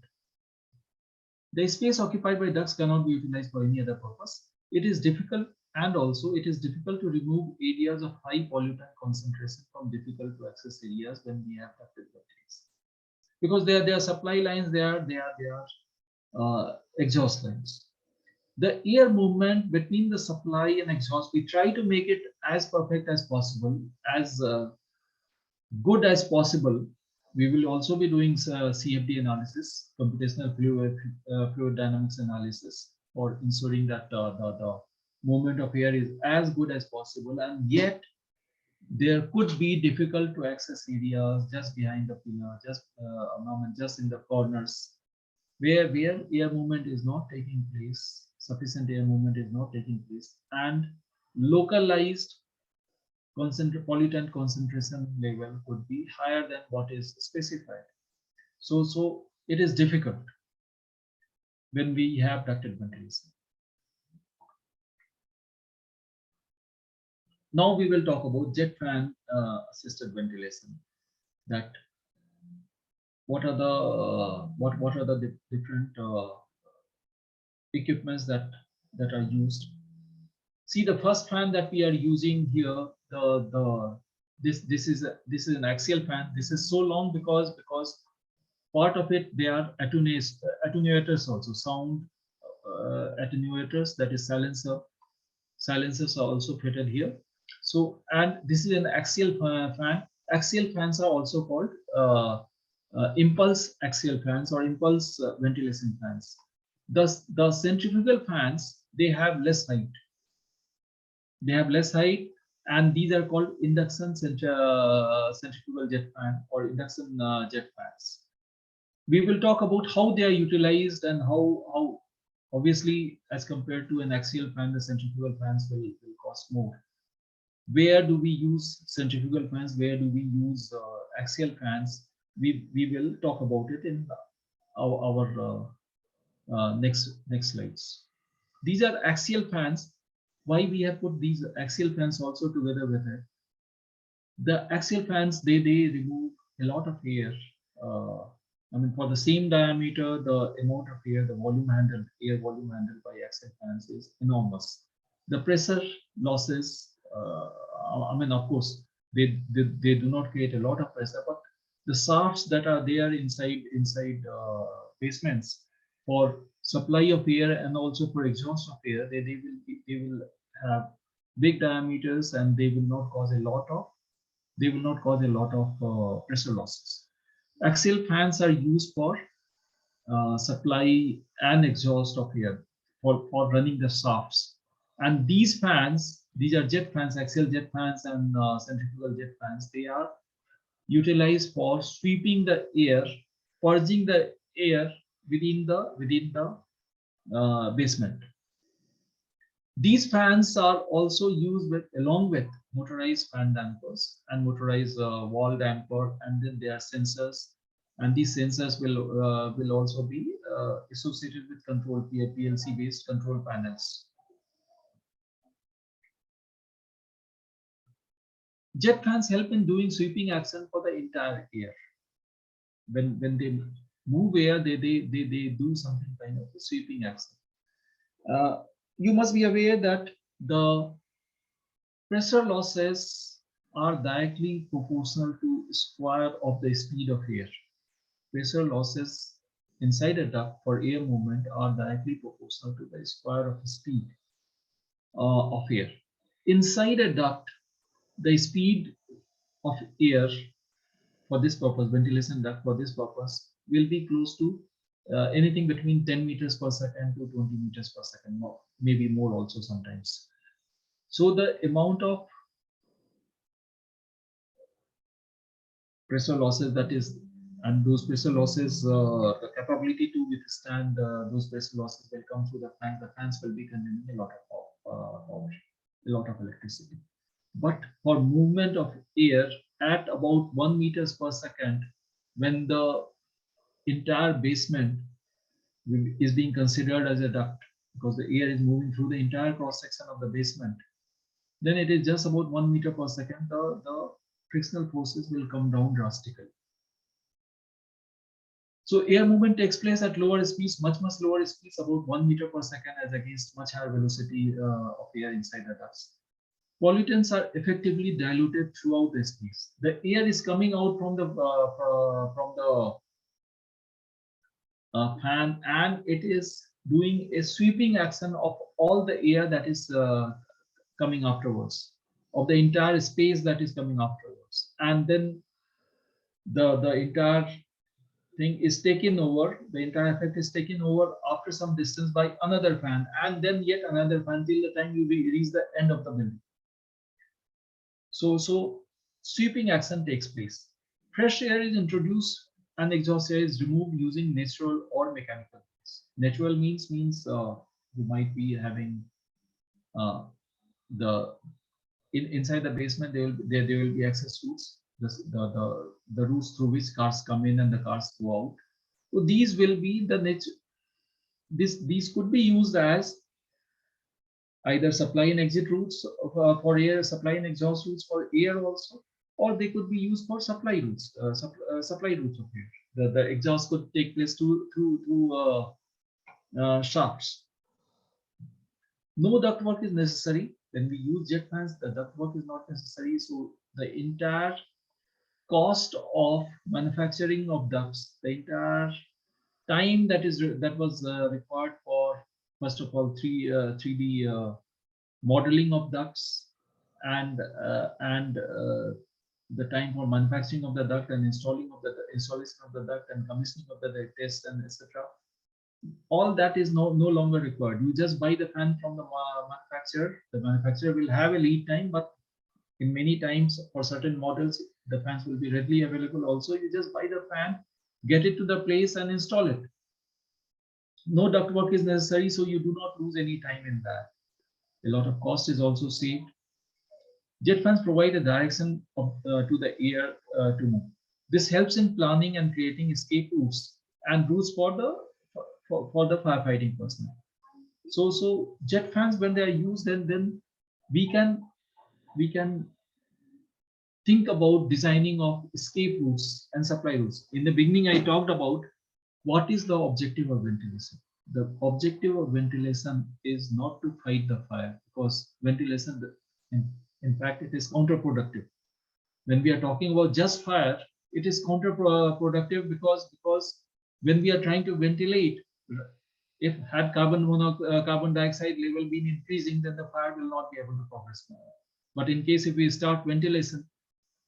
The space occupied by ducts cannot be utilized for any other purpose. It is difficult, and also it is difficult to remove areas of high pollutant concentration from difficult to access areas when we have ducted batteries, because there are supply lines, there are exhaust lines. The air movement between the supply and exhaust, we try to make it as perfect as possible, as good as possible. We will also be doing CFD analysis, computational fluid dynamics analysis, for ensuring that the movement of air is as good as possible. And yet there could be difficult to access areas just behind the pillar, just in the corners, where air movement is not taking place, sufficient air movement is not taking place, and localized pollutant concentration level could be higher than what is specified. So it is difficult when we have ducted ventilation. Now we will talk about jet fan assisted ventilation. That what are the different equipments that are used. See, the first fan that we are using here, this is an axial fan. This is so long because part of it, they are attenuators also, sound attenuators, that is silencers are also fitted here. So, and this is an axial fan. Axial fans are also called impulse axial fans or impulse ventilation fans. The centrifugal fans, they have less height. They have less height, and these are called induction centrifugal jet fan or induction jet fans. We will talk about how they are utilized and how obviously, as compared to an axial fan, the centrifugal fans will cost more. Where do we use centrifugal fans? Where do we use axial fans? We will talk about it in our next slides. These are axial fans. Why we have put these axial fans also together with it? The axial fans, they remove a lot of air. I mean, for the same diameter, the amount of air, air volume handled by axial fans is enormous. The pressure losses, I mean, of course, they do not create a lot of pressure, but the shafts that are there inside basements for supply of air and also for exhaust of air, they will have big diameters and they will not cause a lot of pressure losses. Axial fans are used for supply and exhaust of air for running the shafts. And these fans, these are jet fans, axial jet fans and centrifugal jet fans. They are utilized for sweeping the air, purging the air within the basement. These fans are also used along with motorized fan dampers and motorized wall damper, and then there are sensors, and these sensors will also be associated with control PLC based control panels. Jet fans help in doing sweeping action for the entire air. When they move air, they do something kind of a sweeping action. You must be aware that the pressure losses are directly proportional to square of the speed of air. Pressure losses inside a duct for air movement are directly proportional to the square of the speed of air. Inside a duct, the speed of air for this purpose, ventilation duct for this purpose, will be close to anything between 10 meters per second to 20 meters per second, more, maybe more also sometimes. So the amount of pressure losses that is, and those pressure losses, the capability to withstand those pressure losses will come through the fan. The fans will be consuming a lot of power, a lot of electricity. But for movement of air at about 1 meters per second, when the entire basement is being considered as a duct, because the air is moving through the entire cross section of the basement, then it is just about 1 meter per second. The frictional forces will come down drastically. So air movement takes place at lower speeds, much lower speeds, about 1 meter per second, as against much higher velocity of air inside the ducts. Pollutants are effectively diluted throughout the space. The air is coming out from the fan, and it is doing a sweeping action of all the air that is coming afterwards, of the entire space that is coming afterwards, and then the entire thing is taken over, the entire effect is taken over after some distance by another fan, and then yet another fan, till the time you reach the end of the building. So sweeping action takes place. Fresh air is introduced and exhaust air is removed using natural or mechanical means. Natural means you might be having inside the basement there will be access routes, the routes through which cars come in and the cars go out. So these will be the nature. These could be used as either supply and exit routes for air, supply and exhaust routes for air also, or they could be used for supply routes, supply routes of air. The exhaust could take place through shafts. No ductwork is necessary. When we use jet fans, the ductwork is not necessary. So the entire cost of manufacturing of ducts, the entire time that was required for, first of all, 3D modeling of ducts, and the time for manufacturing of the duct and installation of the duct and commissioning of the test and etc. All that is no longer required. You just buy the fan from the manufacturer. The manufacturer will have a lead time, but in many times for certain models, the fans will be readily available also. You just buy the fan, get it to the place and install it. No ductwork is necessary, so you do not lose any time in that. A lot of cost is also saved. Jet fans provide a direction to the air to move. This helps in planning and creating escape routes and routes for the firefighting personnel. So jet fans, when they are used, then we can think about designing of escape routes and supply routes. In the beginning, I talked about what is the objective of ventilation. The objective of ventilation is not to fight the fire, because ventilation, in fact, it is counterproductive. When we are talking about just fire, it is counterproductive because when we are trying to ventilate, if had carbon dioxide level been increasing, then the fire will not be able to progress more. But in case if we start ventilation,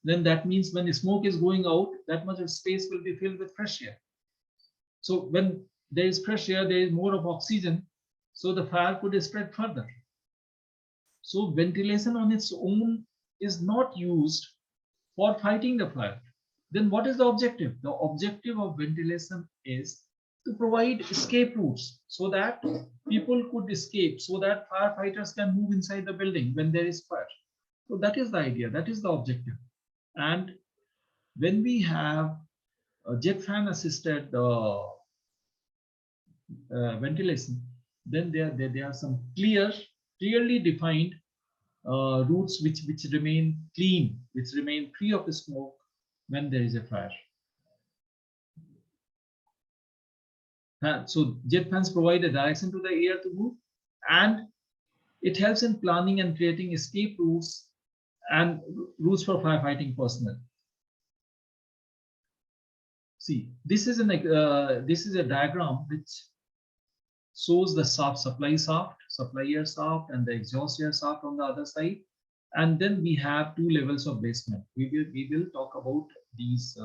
then that means when the smoke is going out, that much of space will be filled with fresh air. So when there is fresh air, there is more of oxygen, so the fire could spread further. So ventilation on its own is not used for fighting the fire. Then what is the objective? The objective of ventilation is to provide escape routes so that people could escape, so that firefighters can move inside the building when there is fire. So that is the idea, that is the objective. And when we have a jet fan assisted ventilation, then there are some clearly defined routes which remain clean, which remain free of the smoke when there is a fire. So jet fans provide a direction to the air to move, and it helps in planning and creating escape routes and routes for firefighting personnel. See, this is a diagram which shows the supply air shaft, and the exhaust air shaft on the other side. And then we have two levels of basement. We will talk about these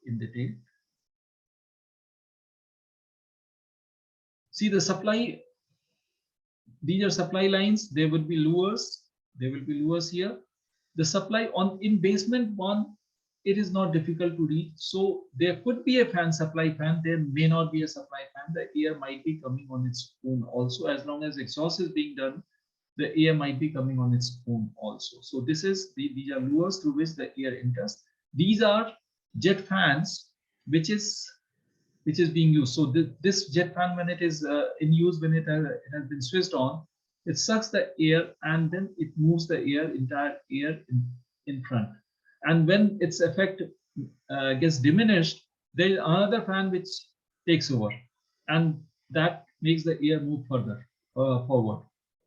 in detail. See the supply. These are supply lines. There will be lowers. There will be lowers here. The supply in basement one, it is not difficult to reach. So there could be a supply fan. There may not be a supply fan. The air might be coming on its own also. As long as exhaust is being done, the air might be coming on its own also. So these are lowers through which the air enters. These are jet fans, which is being used. So this jet fan, when it is in use, when it has been switched on, it sucks the air and then it moves the entire air in front. And when its effect gets diminished, there is another fan which takes over, and that makes the air move further forward.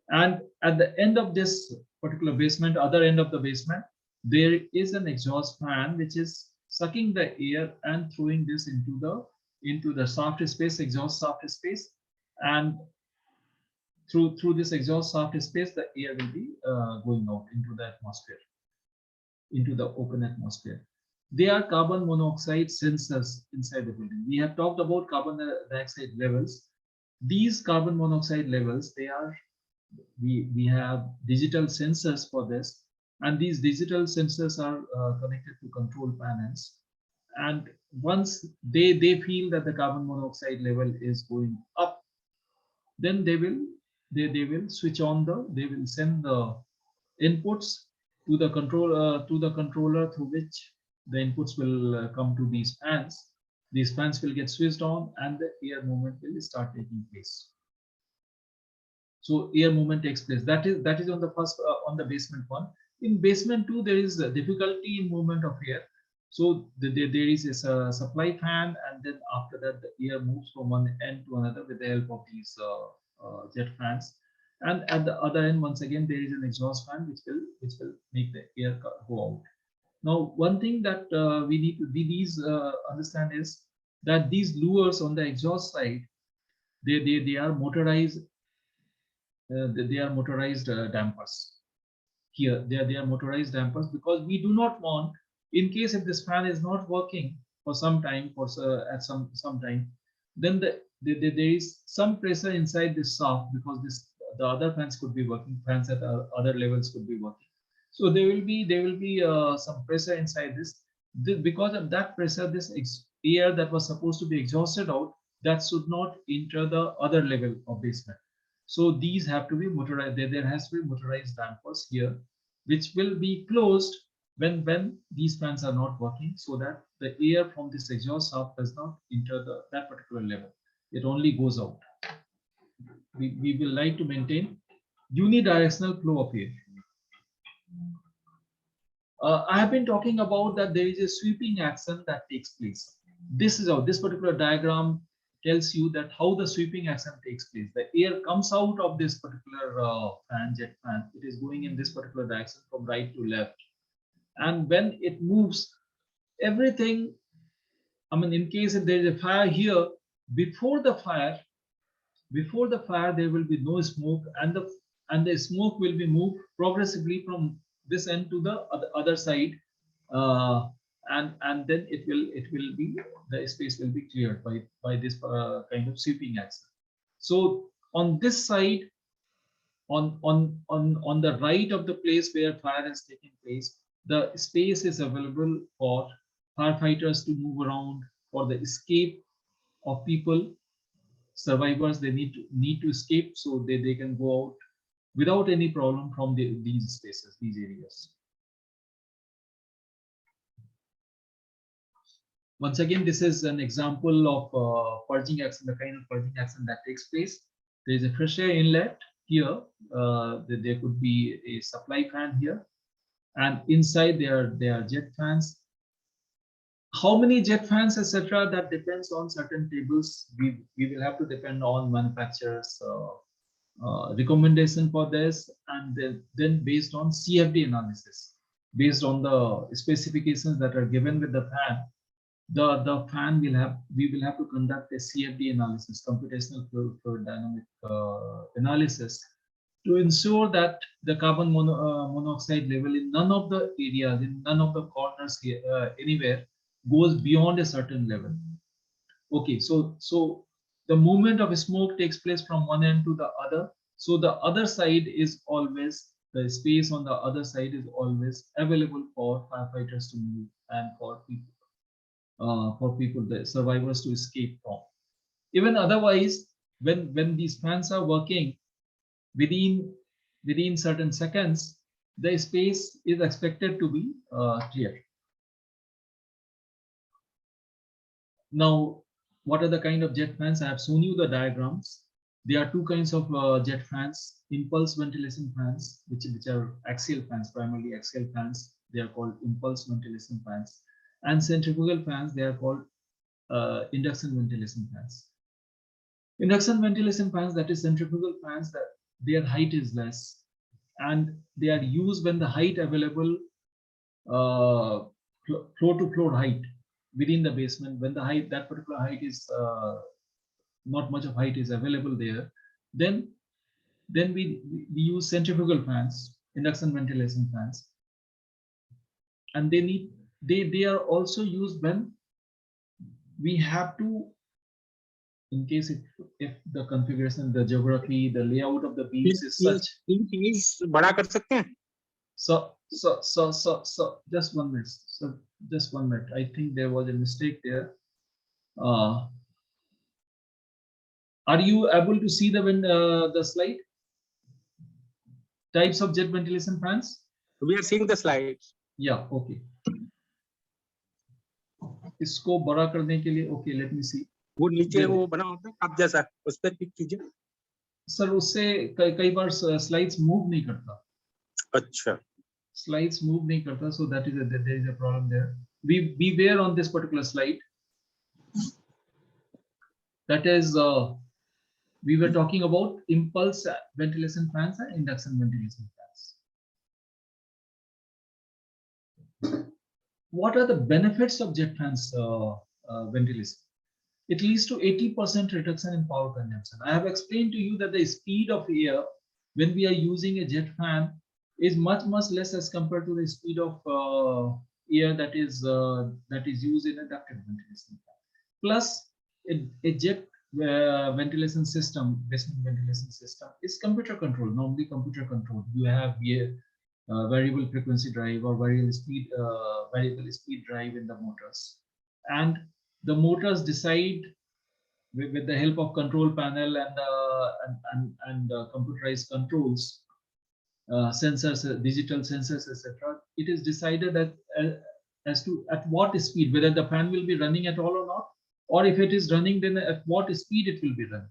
And at the end of this particular basement, other end of the basement, there is an exhaust fan which is sucking the air and throwing this into the shaft space, exhaust shaft space, and through this exhaust shaft space, the air will be going out into the atmosphere, into the open atmosphere. They are carbon monoxide sensors inside the building. We have talked about carbon dioxide levels. These carbon monoxide levels, we have digital sensors for this, and these digital sensors are connected to control panels. And once they feel that the carbon monoxide level is going up, then they will switch on they will send the inputs to the controller through which the inputs will come to these fans. These fans will get switched on and the air movement will start taking place. So air movement takes place. That is on the first on the basement one. In basement two, there is a difficulty in movement of air. So there is a supply fan, and then after that the air moves from one end to another with the help of these jet fans. And at the other end, once again, there is an exhaust fan which will make the air go out. Now, one thing that we need to understand is that these lures on the exhaust side, they are motorized. They are motorized dampers. Here, they are motorized dampers, because we do not want, in case if this fan is not working for some time, at some time, then there is some pressure inside this shaft, because the other fans could be working, fans at other levels could be working. So there will be some pressure inside this. Because of that pressure, this air that was supposed to be exhausted out, that should not enter the other level of basement. So these have to be motorized. There has to be motorized dampers here, which will be closed when these fans are not working, so that the air from this exhaust shaft does not enter that particular level. It only goes out. We will like to maintain unidirectional flow of air. I have been talking about that there is a sweeping action that takes place. This particular diagram tells you that how the sweeping action takes place. The air comes out of this particular jet fan. It is going in this particular direction from right to left. And when it moves everything, I mean, in case if there is a fire here, before the fire, there will be no smoke, and the smoke will be moved progressively from this end to the other side, and then it will be, the space will be cleared by this kind of sweeping action. So on this side, on the right of the place where fire is taking place, the space is available for firefighters to move around, for the escape of people, survivors. They need to escape, so they can go out without any problem from these spaces, these areas. Once again, this is an example of purging action, the kind of purging action that takes place. There is a fresh air inlet here. There could be a supply fan here, and inside there are jet fans. How many jet fans, etc., that depends on certain tables. We will have to depend on manufacturers' recommendation for this, and then based on CFD analysis, based on the specifications that are given with the fan, the fan we will have to conduct a CFD analysis, computational fluid dynamic analysis, to ensure that the carbon monoxide level in none of the areas, in none of the corners here, anywhere, goes beyond a certain level. Okay, so the movement of smoke takes place from one end to the other. So the other side is always, the space on the other side is always available for firefighters to move, and for people, the survivors, to escape from. Even otherwise, when these fans are working, within certain seconds, the space is expected to be clear. Now, what are the kind of jet fans? I have shown you the diagrams. There are two kinds of jet fans: impulse ventilation fans, which are axial fans, primarily axial fans. They are called impulse ventilation fans. And centrifugal fans, they are called induction ventilation fans. Induction ventilation fans, that is centrifugal fans, that their height is less, and they are used when the height available, floor to floor height within the basement, when the height, that particular height is not much of height is available there, then we use centrifugal fans, induction ventilation fans, and they are also used when we have to, in case if the configuration, the geography, the layout of the beams is such. Please बड़ा कर सकते हैं? So just 1 minute. So just 1 minute. I think there was a mistake there. Are you able to see the slide? Types of jet ventilation fans? We are seeing the slides. Yeah, okay. इसको बड़ा करने के लिए, okay, let me see. वो नीचे वो बना होता है कप जैसा, उस पर क्लिक कीजिए. सर उससे कई बार स्लाइड्स मूव नहीं करता. अच्छा. Slides move नहीं करता, so that is there is a problem there. We were on this particular slide. That is, we were talking about impulse ventilation fans and induction ventilation fans. What are the benefits of jet fans ventilation? It leads to 80% reduction in power consumption. I have explained to you that the speed of air when we are using a jet fan is much less as compared to the speed of air that is used in a ducted ventilation fan. Plus, a jet ventilation system, basement ventilation system, is computer controlled. Normally, computer controlled. You have variable frequency drive or variable speed drive in the motors, and the motors decide with the help of control panel and computerized controls. Sensors, digital sensors, etc. It is decided that as to at what speed, whether the fan will be running at all or not, or if it is running, then at what speed it will be running.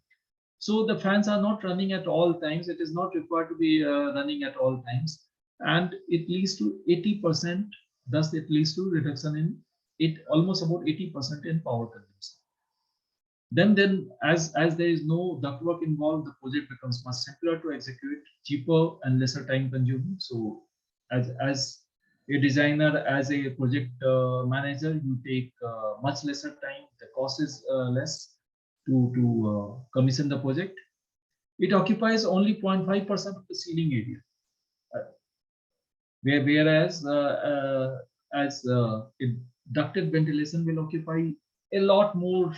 So the fans are not running at all times. It is not required to be running at all times, and it leads to 80%. Thus, it leads to reduction in it almost about 80% in power consumption. Then as there is no ductwork involved, the project becomes much simpler to execute, cheaper and lesser time consuming. So as A designer, as a project manager, you take much lesser time. The cost is less to commission the project. It occupies only 0.5% of the ceiling area, whereas ducted ventilation will occupy a lot more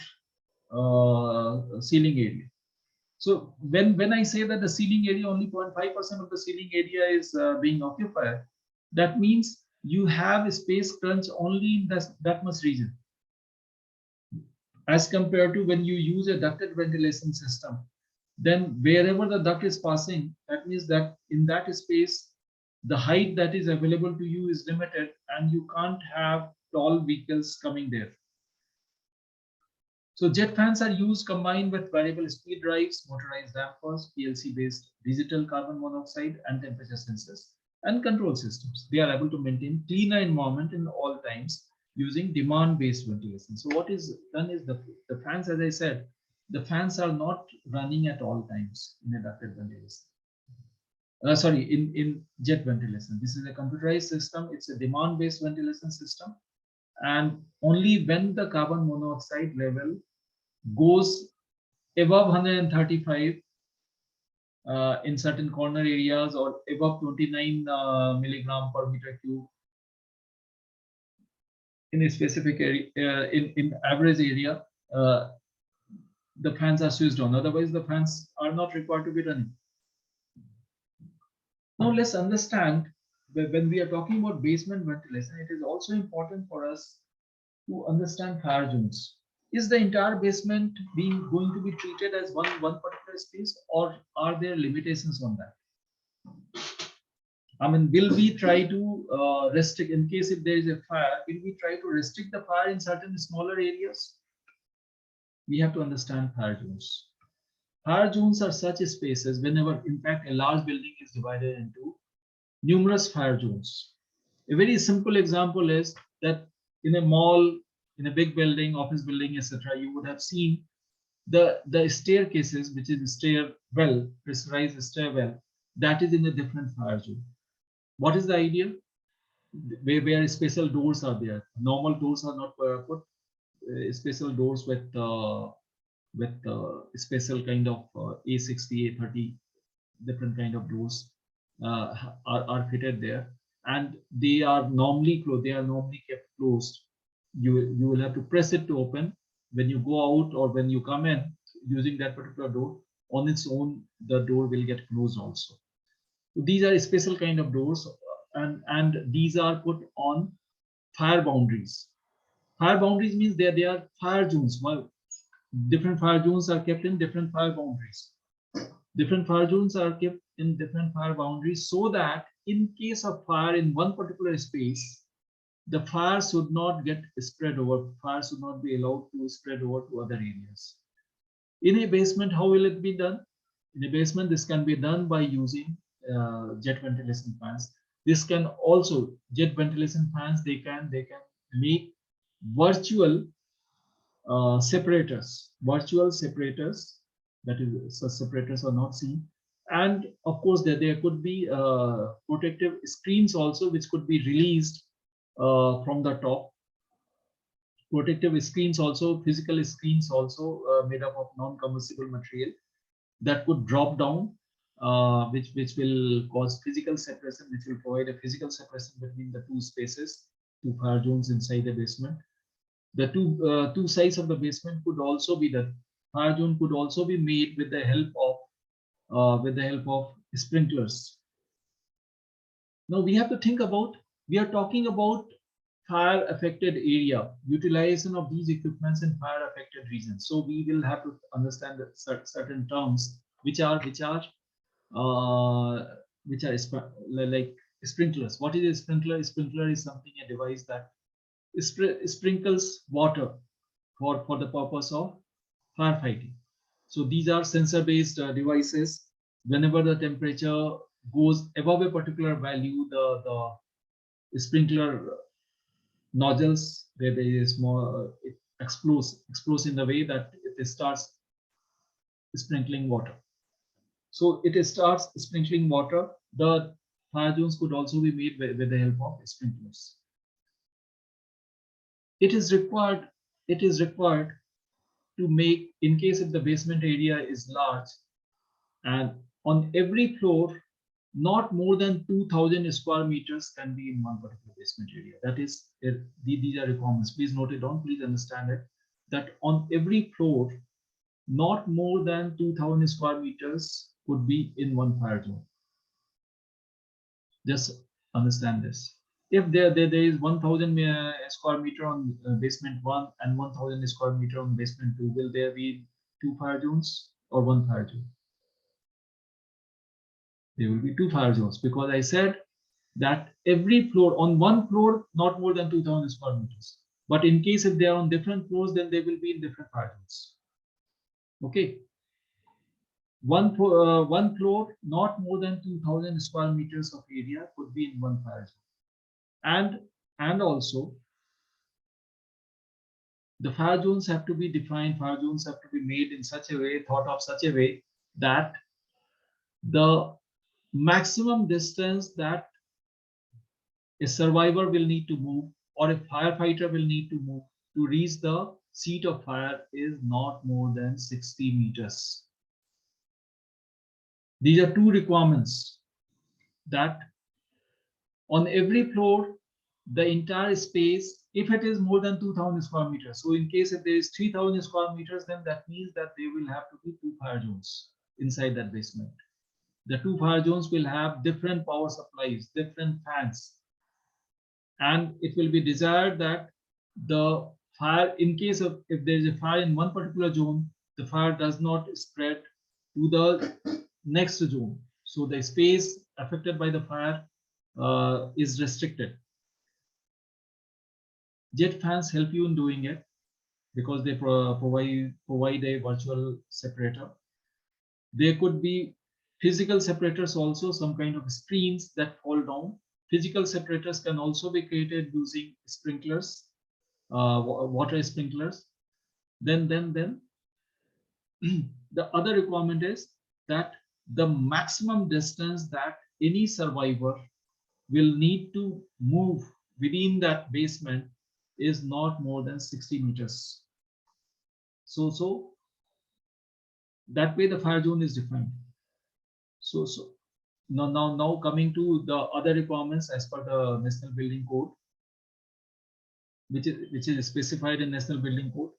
ceiling area. So when I say that the ceiling area, only 0.5% of the ceiling area is being occupied, that means you have a space crunch only in that much region, as compared to when you use a ducted ventilation system. Then wherever the duct is passing, that means that in that space, the height that is available to you is limited, and you can't have tall vehicles coming there. So jet fans are used combined with variable speed drives, motorized dampers, PLC-based digital carbon monoxide and temperature sensors, and control systems. They are able to maintain cleaner environment in all times using demand-based ventilation. So what is done is the fans, as I said, the fans are not running at all times in a ducted ventilation. In jet ventilation. This is a computerized system. It's a demand-based ventilation system. And only when the carbon monoxide level goes above 135 in certain corner areas, or above 29 milligram per meter cube in a specific area, in average area, the fans are switched on. Otherwise, the fans are not required to be running. Now let's understand that when we are talking about basement ventilation, it is also important for us to understand fire zones. Is the entire basement going to be treated as one particular space, or are there limitations on that? I mean, will we try to restrict, in case if there is a fire, will we try to restrict the fire in certain smaller areas? We have to understand fire zones. Fire zones are such spaces whenever, in fact, a large building is divided into numerous fire zones. A very simple example is that in a mall, in a big building, office building, etc., you would have seen the staircases, which is stairwell, pressurized stairwell, that is in a different fire zone. What is the idea? Where special doors are there. Normal doors are not put. Special doors with special kind of A60, A30, different kind of doors are fitted there, and they are normally closed. They are normally kept closed. You will have to press it to open. When you go out or when you come in using that particular door, on its own the door will get closed also. So these are special kind of doors, and these are put on fire boundaries. Fire boundaries means they are fire zones. Well, different fire zones are kept in different fire boundaries. Different fire zones are kept in different fire boundaries, so that in case of fire in one particular space, the fire should not get spread over. Fire should not be allowed to spread over to other areas. In a basement, how will it be done? In a basement, this can be done by using jet ventilation fans. This can also, jet ventilation fans, they can make virtual separators. Virtual separators, that is, such separators are not seen. And of course, there could be protective screens also, which could be released from the top. Protective screens also, physical screens also, made up of non-combustible material that could drop down, which will cause physical separation, which will provide a physical separation between the two spaces, two fire zones inside the basement. The two sides of the basement could also be, the fire zone could also be made with the help of sprinklers. Now we have to think about, we are talking about fire affected area, utilization of these equipments in fire affected regions. So we will have to understand that certain terms which are like sprinklers. What is a sprinkler? A sprinkler is something, a device that sprinkles water for the purpose of firefighting. So these are sensor-based devices. Whenever the temperature goes above a particular value, the sprinkler nozzles, where there is more, it explodes in the way that it starts sprinkling water. So it starts sprinkling water. The fire zones could also be made with the help of sprinklers. It is required to make, in case if the basement area is large, and on every floor, not more than 2,000 square meters can be in one particular basement area. That is, these are requirements. Please note it down. Please understand it. That on every floor, not more than 2,000 square meters could be in one fire zone. Just understand this. If there is 1,000 square meter on basement 1 and 1,000 square meter on basement 2, will there be 2 fire zones or 1 fire zone? There will be 2 fire zones, because I said that every floor, on one floor, not more than 2,000 square meters. But in case if they are on different floors, then they will be in different fire zones. Okay. One floor, not more than 2,000 square meters of area could be in one fire zone. And also, the fire zones have to be defined. Fire zones have to be made in such a way, thought of such a way that the maximum distance that a survivor will need to move, or a firefighter will need to move to reach the seat of fire, is not more than 60 meters. These are 2 requirements, that on every floor, the entire space, if it is more than 2,000 square meters. So in case if there is 3,000 square meters, then that means that there will have to be 2 fire zones inside that basement. The 2 fire zones will have different power supplies, different fans. And it will be desired that the fire, in case of, if there is a fire in one particular zone, the fire does not spread to the next zone. So the space affected by the fire is restricted. Jet fans help you in doing it, because they provide a virtual separator. There could be physical separators also, some kind of screens that fall down. Physical separators can also be created using sprinklers, water sprinklers. Then the other requirement is that the maximum distance that any survivor will need to move within that basement is not more than 60 meters. So that way the fire zone is defined. So now coming to the other requirements as per the National Building Code, which is specified in National Building Code.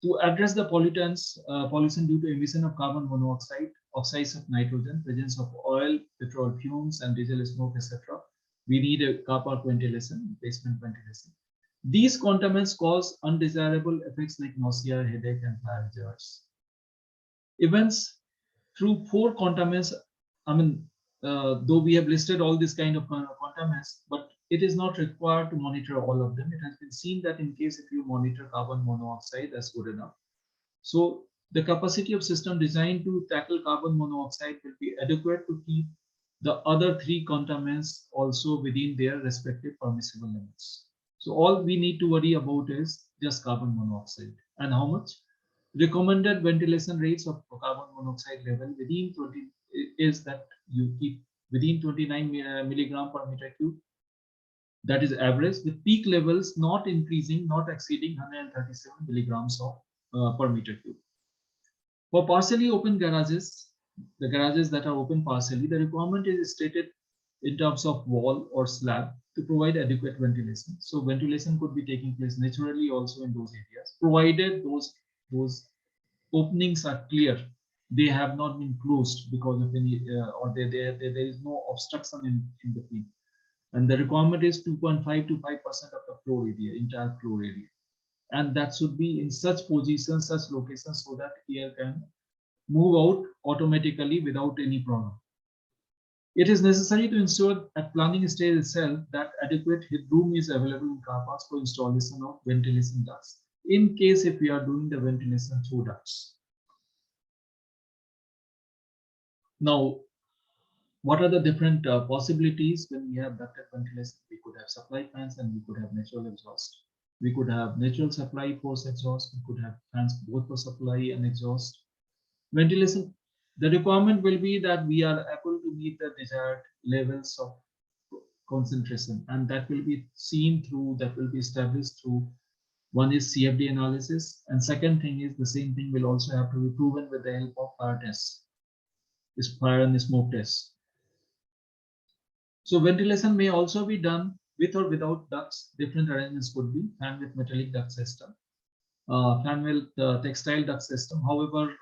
To address the pollutants, pollution due to emission of carbon monoxide, oxides of nitrogen, presence of oil, petrol fumes, and diesel smoke, etc., we need a car park ventilation, basement ventilation. These contaminants cause undesirable effects like nausea, headache, and fire hazards. Events through 4 contaminants, I mean, though we have listed all these kind of contaminants, but it is not required to monitor all of them. It has been seen that in case if you monitor carbon monoxide, that's good enough. So the capacity of system designed to tackle carbon monoxide will be adequate to keep the other 3 contaminants also within their respective permissible limits. So all we need to worry about is just carbon monoxide. And how much? Recommended ventilation rates of carbon monoxide level within 20 is that you keep within 29 milligram per meter cube. That is average, with peak levels not increasing, not exceeding 137 milligrams of per meter cube. For partially open garages, the garages that are open partially, the requirement is stated in terms of wall or slab to provide adequate ventilation. So ventilation could be taking place naturally also in those areas, provided those openings are clear. They have not been closed because of any, or there is no obstruction in between. And the requirement is 2.5 to 5% of the floor area, entire floor area. And that should be in such positions, such locations, so that air can move out automatically without any problem. It is necessary to ensure at planning stage itself that adequate headroom is available in car parks for installation of ventilation ducts, in case if we are doing the ventilation through ducts. Now, what are the different possibilities when we have ducted ventilation? We could have supply fans and we could have natural exhaust. We could have natural supply force exhaust. We could have fans both for supply and exhaust. Ventilation, the requirement will be that we are able to meet the desired levels of concentration, and that will be seen through, that will be established through, one is CFD analysis, and second thing is the same thing will also have to be proven with the help of fire tests, is fire and smoke tests. So ventilation may also be done with or without ducts. Different arrangements could be fan with metallic duct system, fan with textile duct system. However,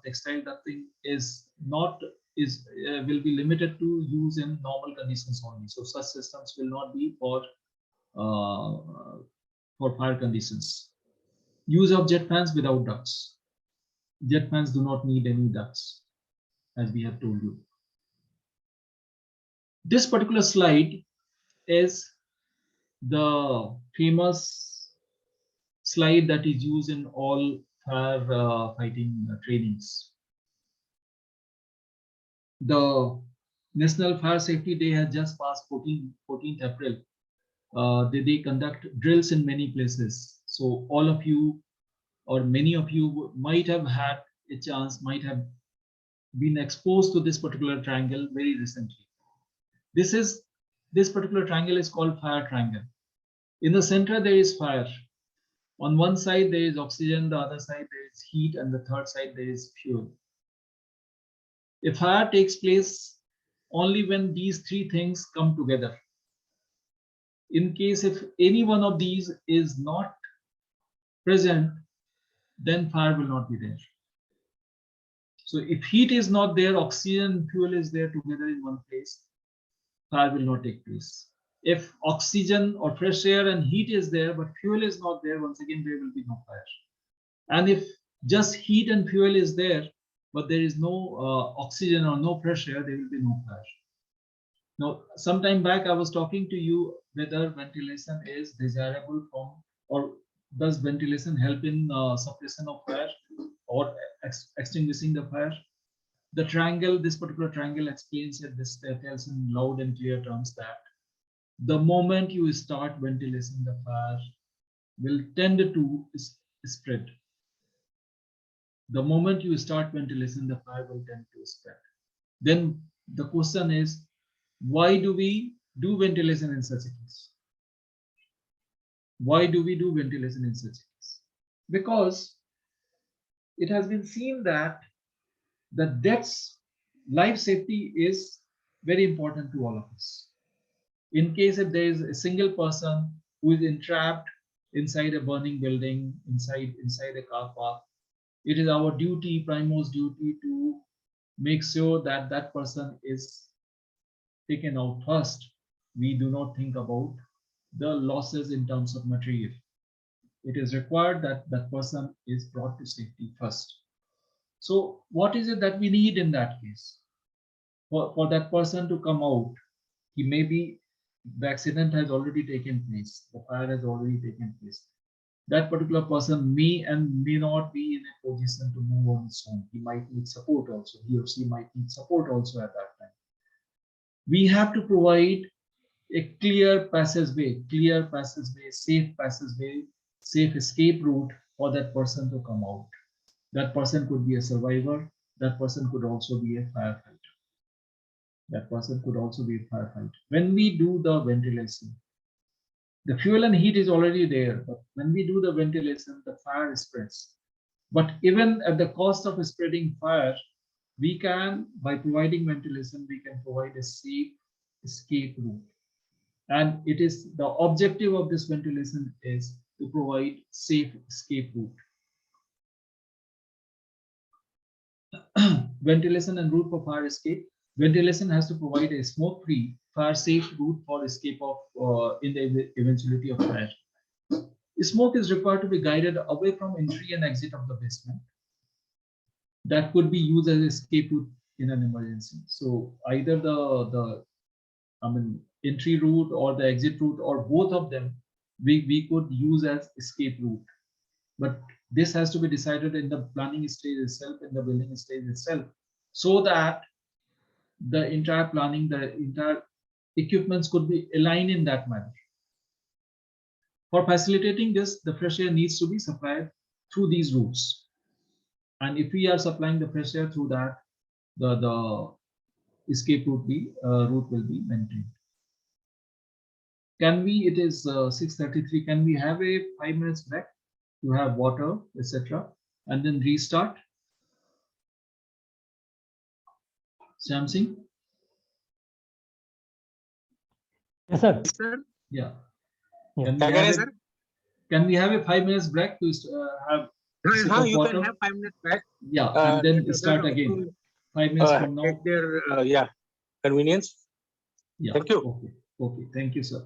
textile ducting is not will be limited to use in normal conditions only. So such systems will not be for fire conditions. Use of jet fans without ducts. Jet fans do not need any ducts, as we have told you. This particular slide is the famous slide that is used in all fire fighting trainings. The National Fire Safety Day has just passed 14th April. They conduct drills in many places. So all of you or many of you might have had a chance, might have been exposed to this particular triangle very recently. This particular triangle is called fire triangle. In the center there is fire. On one side there is oxygen, the other side there is heat, and the third side there is fuel. A fire takes place only when these three things come together. In case if any one of these is not present, then fire will not be there. So if heat is not there, oxygen and fuel is there together in one place, fire will not take place. If oxygen or fresh air and heat is there, but fuel is not there, once again, there will be no fire. And if just heat and fuel is there, but there is no oxygen or no fresh air, there will be no fire. Now, some time back, I was talking to you whether ventilation is desirable from, or does ventilation help in suppression of fire or extinguishing the fire? The triangle, this particular triangle explains it, this tells in loud and clear terms that the moment you start ventilation, the fire will tend to spread. The moment you start ventilation, the fire will tend to spread. Then the question is, why do we do ventilation in such a case? Why do we do ventilation in such a case? Because it has been seen that the deaths, life safety is very important to all of us. In case if there is a single person who is entrapped inside a burning building, inside a car park, it is our duty, primo's duty, to make sure that that person is taken out first. We do not think about the losses in terms of material. It is required that that person is brought to safety first. So what is it that we need in that case? For that person to come out, he may be, the accident has already taken place, the fire has already taken place. That particular person may and may not be in a position to move on his own. He might need support also. He or she might need support also at that time. We have to provide a clear passageway, safe passageway, safe escape route for that person to come out. That person could be a survivor. That person could also be a firefighter. When we do the ventilation, the fuel and heat is already there, but when we do the ventilation, the fire spreads. But even at the cost of spreading fire, we can, by providing ventilation, we can provide a safe escape route. And it is the objective of this ventilation is to provide safe escape route. Ventilation and route for fire escape. Ventilation has to provide a smoke-free, fire-safe route for escape of in the eventuality of fire. Smoke is required to be guided away from entry and exit of the basement. That could be used as escape route in an emergency. So either the entry route or the exit route, or both of them, we could use as escape route. But this has to be decided in the planning stage itself, in the building stage itself, so that the entire planning, the entire equipments could be aligned in that manner. For facilitating this, the fresh air needs to be supplied through these routes. And if we are supplying the fresh air through that, the escape route will be maintained. Can we, it is 6:33, can we have a 5 minutes break to have water, etc., and then restart? Samsung? Yes, sir. Sir, Yeah. Yeah. Can we क्या कह have रहे हैं, a, sir? can we have a 5 minutes break to have a sip हाँ, of you can water? have 5 minutes back. Yeah, and then Let start others again. also, 5 minutes from now. take their convenience. Yeah. Thank you. Okay. Okay. Thank you, sir.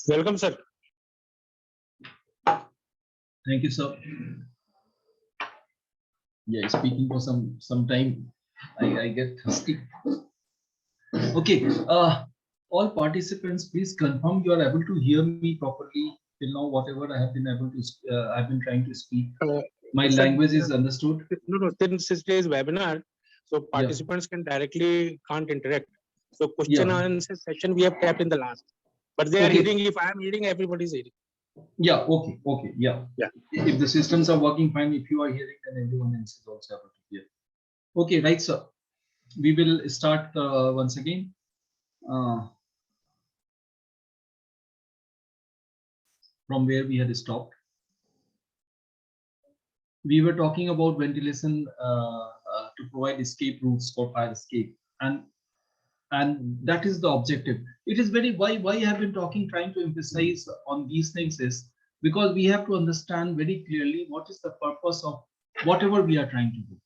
Welcome, sir. Thank you, sir. Yeah, speaking for some time, I get thirsty. Okay, all participants, please confirm you are able to hear me properly till now. Whatever I have been able to, I've been trying to speak. My Sir, language is understood. No, since it is webinar, so participants can directly can't interact. So question and answer session we have kept in the last, but they are Okay. hearing. If I am hearing, everybody is hearing. Yeah. Okay. Okay. Yeah. Yeah. If the systems are working fine, if you are hearing, then everyone else is also able to hear. Okay, right, sir. We will start once again. From where we had stopped. We were talking about ventilation to provide escape routes for fire escape. And And that is the objective. It is very, why I have been trying to emphasize on these things is because we have to understand very clearly what is the purpose of whatever we are trying to do.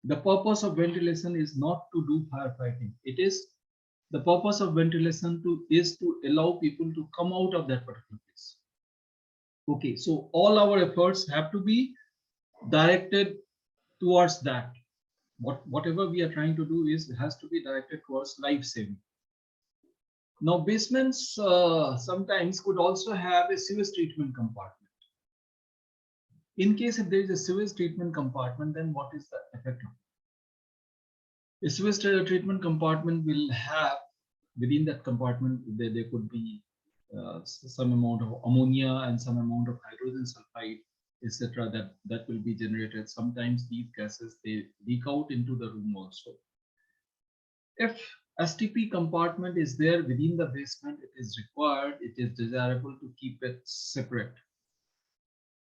The purpose of ventilation is not to do firefighting. It is the purpose of ventilation is to allow people to come out of that particular place. Okay, so all our efforts have to be directed towards that. Whatever we are trying to do has to be directed towards life saving. Now, basements sometimes could also have a sewage treatment compartment. In case if there is a sewage treatment compartment, then what is the effect of it? A sewage treatment compartment will have, within that compartment, there could be some amount of ammonia and some amount of hydrogen sulfide, etc. that will be generated. Sometimes these gases, they leak out into the room also. If STP compartment is there within the basement, it is required, it is desirable to keep it separate,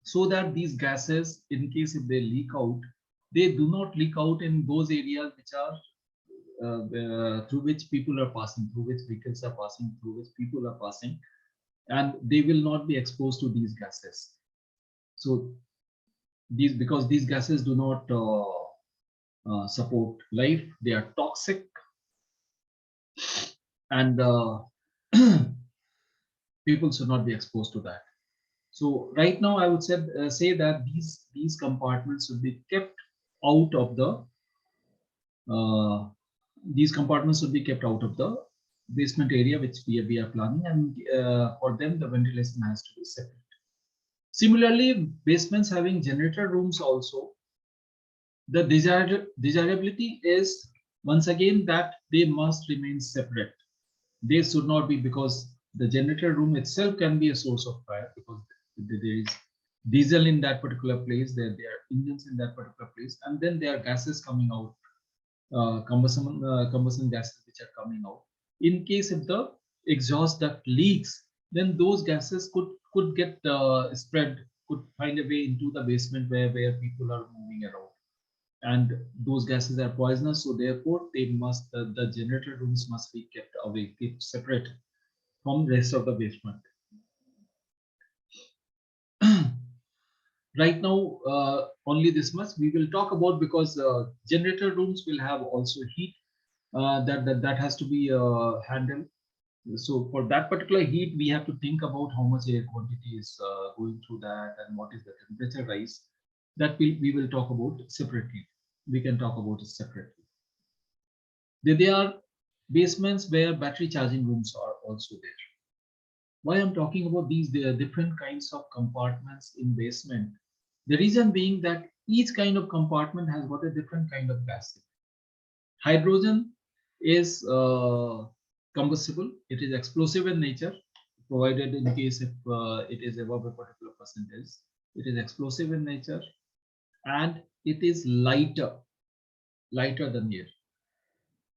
so that these gases, in case if they leak out, they do not leak out in those areas which are through which people are passing, through which vehicles are passing, through which people are passing, and they will not be exposed to these gases. So because these gases do not support life, they are toxic, and people should not be exposed to that. So right now, I would say that these compartments should be kept out of the basement area which we are planning, and for them the ventilation has to be separate. Similarly, basements having generator rooms also, the desirability is once again that they must remain separate. They should not be, because the generator room itself can be a source of fire, because there is diesel in that particular place, there are engines in that particular place, and then there are gases coming out, combustion gases which are coming out. In case if the exhaust duct leaks, then those gases could get spread, could find a way into the basement where people are moving around, and those gases are poisonous. So therefore, the generator rooms must be kept away, kept separate from the rest of the basement. Right now, only this much we will talk about, because generator rooms will have also heat that has to be handled. So for that particular heat, we have to think about how much air quantity is going through that, and what is the temperature rise. That we will talk about separately. We can talk about it separately. There are basements where battery charging rooms are also there. Why I'm talking about these, there are different kinds of compartments in basement. The reason being that each kind of compartment has got a different kind of gas. Hydrogen is combustible. It is explosive in nature, provided in case if it is above a particular percentage. It is explosive in nature, and it is lighter than air.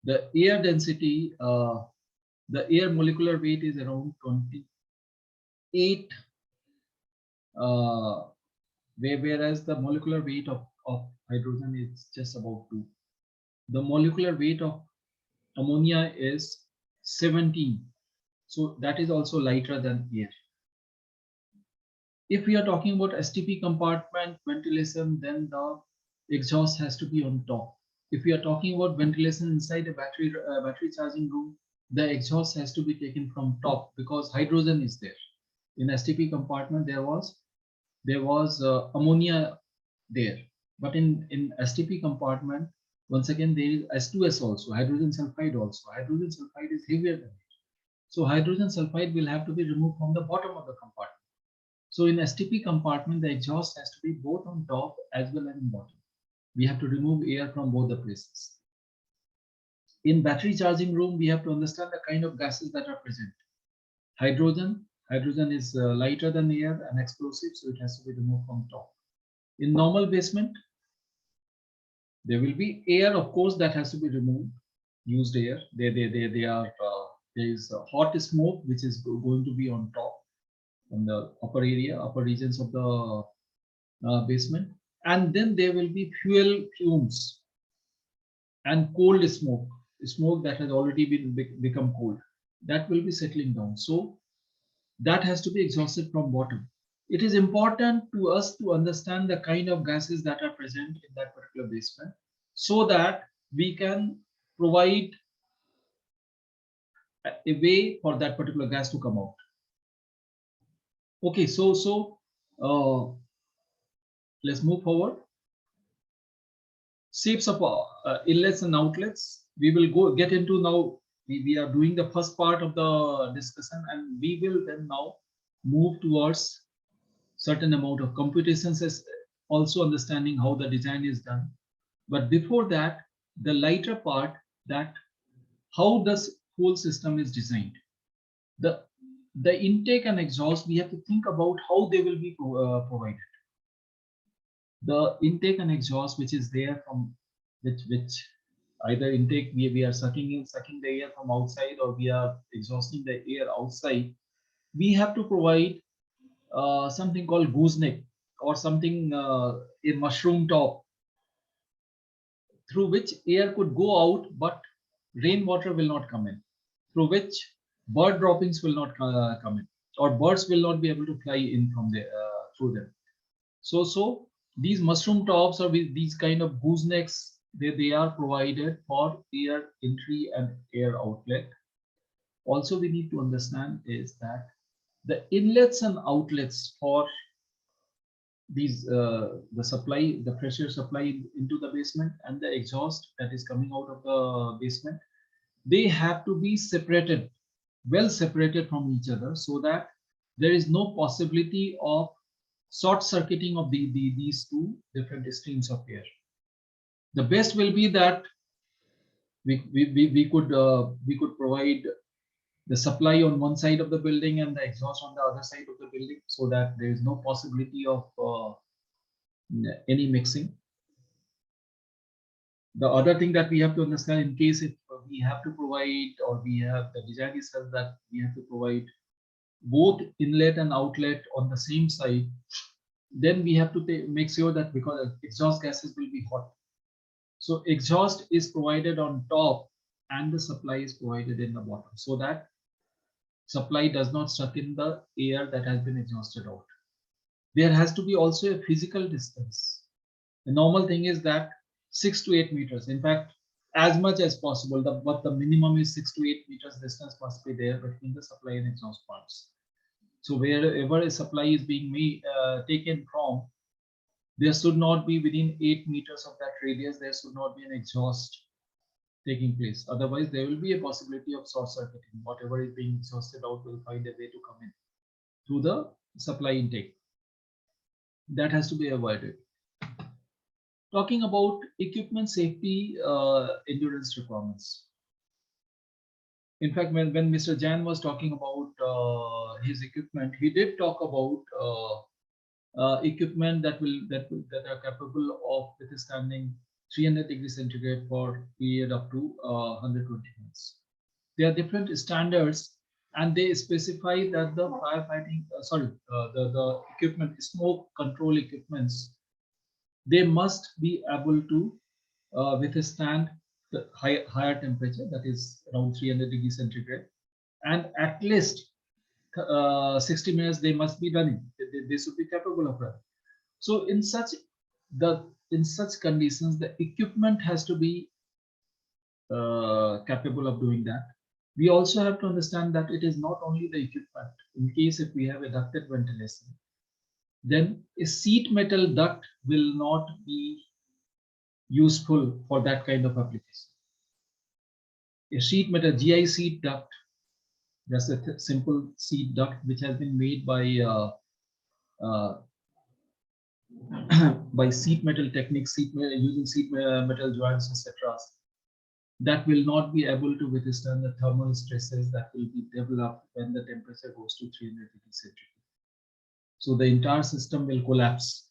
The air density, the air molecular weight is around 28, whereas the molecular weight of hydrogen is just about 2. The molecular weight of ammonia is 17. So that is also lighter than air. If we are talking about STP compartment ventilation, then the exhaust has to be on top. If we are talking about ventilation inside a battery charging room, the exhaust has to be taken from top, because hydrogen is there. In STP compartment, there was ammonia there, but in STP compartment, once again, there is H2S also, hydrogen sulfide also. Hydrogen sulfide is heavier than it. So hydrogen sulfide will have to be removed from the bottom of the compartment. So in STP compartment, the exhaust has to be both on top as well as in bottom. We have to remove air from both the places. In battery charging room, we have to understand the kind of gases that are present. Hydrogen is lighter than air and explosive, so it has to be removed from top. In normal basement, there will be air, of course, that has to be removed. Used air. There is hot smoke which is going to be on top, on the upper regions of the basement, and then there will be fuel fumes and cold smoke. smoke that has already become cold. That will be settling down. So that has to be exhausted from bottom. It is important to us to understand the kind of gases that are present in that particular basement so that we can provide a way for that particular gas to come out. Okay, so let's move forward. Shapes of inlets and outlets. We will get into now. We are doing the first part of the discussion, and we will then now move towards certain amount of computations, as also understanding how the design is done. But before that, the lighter part, that how this whole system is designed. The intake and exhaust, we have to think about how they will be provided. The intake and exhaust, which is there from which either intake we are sucking the air from outside, or we are exhausting the air outside. We have to provide something called gooseneck, or something a mushroom top, through which air could go out, but rainwater will not come in, through which bird droppings will not come in, or birds will not be able to fly in from there through them. So these mushroom tops, or these kind of goosenecks, they are provided for air entry and air outlet. Also, we need to understand is that the inlets and outlets for these the pressure supply into the basement and the exhaust that is coming out of the basement, they have to be separated, well separated from each other, so that there is no possibility of short circuiting of these two different streams of air. The best will be that we could provide the supply on one side of the building and the exhaust on the other side of the building, so that there is no possibility of any mixing. The other thing that we have to understand, in case if we have to provide, or we have the design says that we have to provide both inlet and outlet on the same side, then we have to make sure that, because exhaust gases will be hot, so exhaust is provided on top and the supply is provided in the bottom, so that supply does not suck in the air that has been exhausted out. There has to be also a physical distance. The normal thing is that 6 to 8 meters. In fact, as much as possible, but the minimum is 6 to 8 meters distance must be there between the supply and exhaust parts. So wherever a supply is being taken from, there should not be within 8 meters of that radius, there should not be an exhaust taking place. Otherwise, there will be a possibility of short circuiting. Whatever is being exhausted out will find a way to come in through the supply intake. That has to be avoided. Talking about equipment safety endurance requirements. In fact, when Mr. Jan was talking about his equipment, he did talk about equipment that are capable of withstanding 300 degrees centigrade for period up to 120 minutes. There are different standards, and they specify that the firefighting, the equipment, smoke control equipments, they must be able to withstand the higher temperature, that is around 300 degrees centigrade, and at least 60 minutes they must be running. They should be capable of running. So in such conditions, the equipment has to be capable of doing that. We also have to understand that it is not only the equipment. In case if we have a ducted ventilation, then a sheet metal duct will not be useful for that kind of application. A sheet metal GI sheet duct, that's a simple sheet duct which has been made by by sheet metal techniques, using sheet metal joints, etc. That will not be able to withstand the thermal stresses that will be developed when the temperature goes to 300 degrees centigrade. So the entire system will collapse.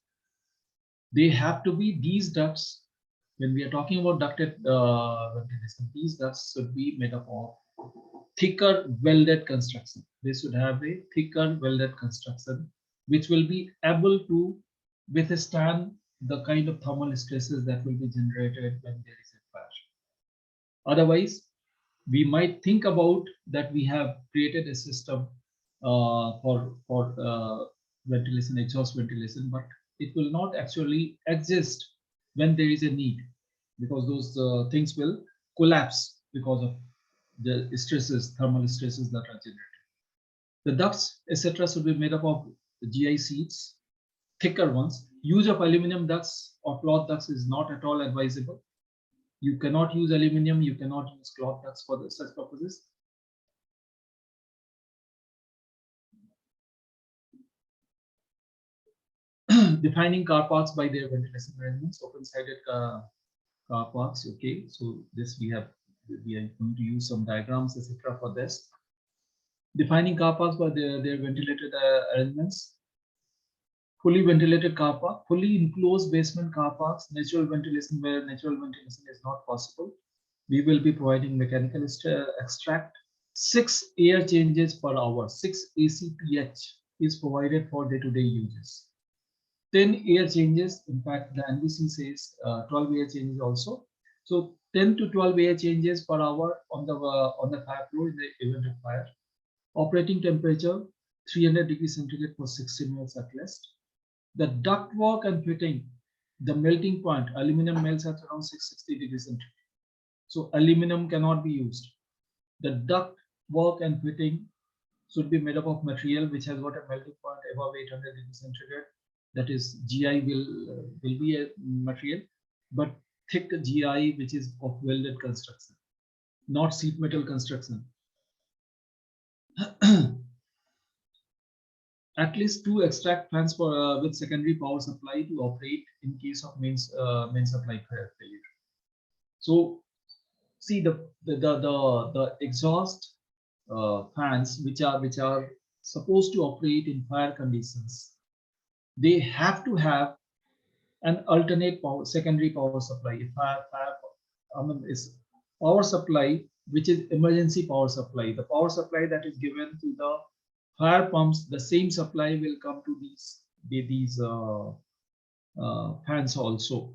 They have to be, these ducts, when we are talking about ducted ventilation, these ducts should be made up of thicker welded construction. They should have a thicker welded construction, which will be able to withstand the kind of thermal stresses that will be generated when there is a fire. Otherwise, we might think about that we have created a system for ventilation, exhaust ventilation, but it will not actually exist when there is a need, because those things will collapse because of the stresses, thermal stresses that are generated. The ducts, etc., should be made up of GI sheets, thicker ones. Use of aluminum ducts or cloth ducts is not at all advisable. You cannot use aluminum, you cannot use cloth ducts for such purposes. Defining car parks by their ventilation arrangements, open-sided car parks. Okay, so this we are going to use some diagrams, etc., for this. Defining car parks by their ventilated arrangements. Fully ventilated car park, fully enclosed basement car parks, natural ventilation where natural ventilation is not possible. We will be providing mechanical extract. 6 air changes per hour, 6 ACPH is provided for day-to-day uses. 10 air changes, in fact, the NVC says 12 air changes also. So 10 to 12 air changes per hour on the fire floor in the event of fire. Operating temperature 300 degrees centigrade for 60 minutes at least. The ductwork and fitting, the melting point, aluminum melts at around 660 degrees centigrade. So aluminum cannot be used. The duct work and fitting should be made up of material which has got a melting point above 800 degrees centigrade. That is, GI will be a material, but thick GI which is of welded construction, not sheet metal construction. At least 2 extract fans for with secondary power supply to operate in case of main supply failure. So see the exhaust fans which are supposed to operate in fire conditions, they have to have an alternate power, secondary power supply. Is power supply which is emergency power supply. The power supply that is given to the fire pumps, the same supply will come to these fans also.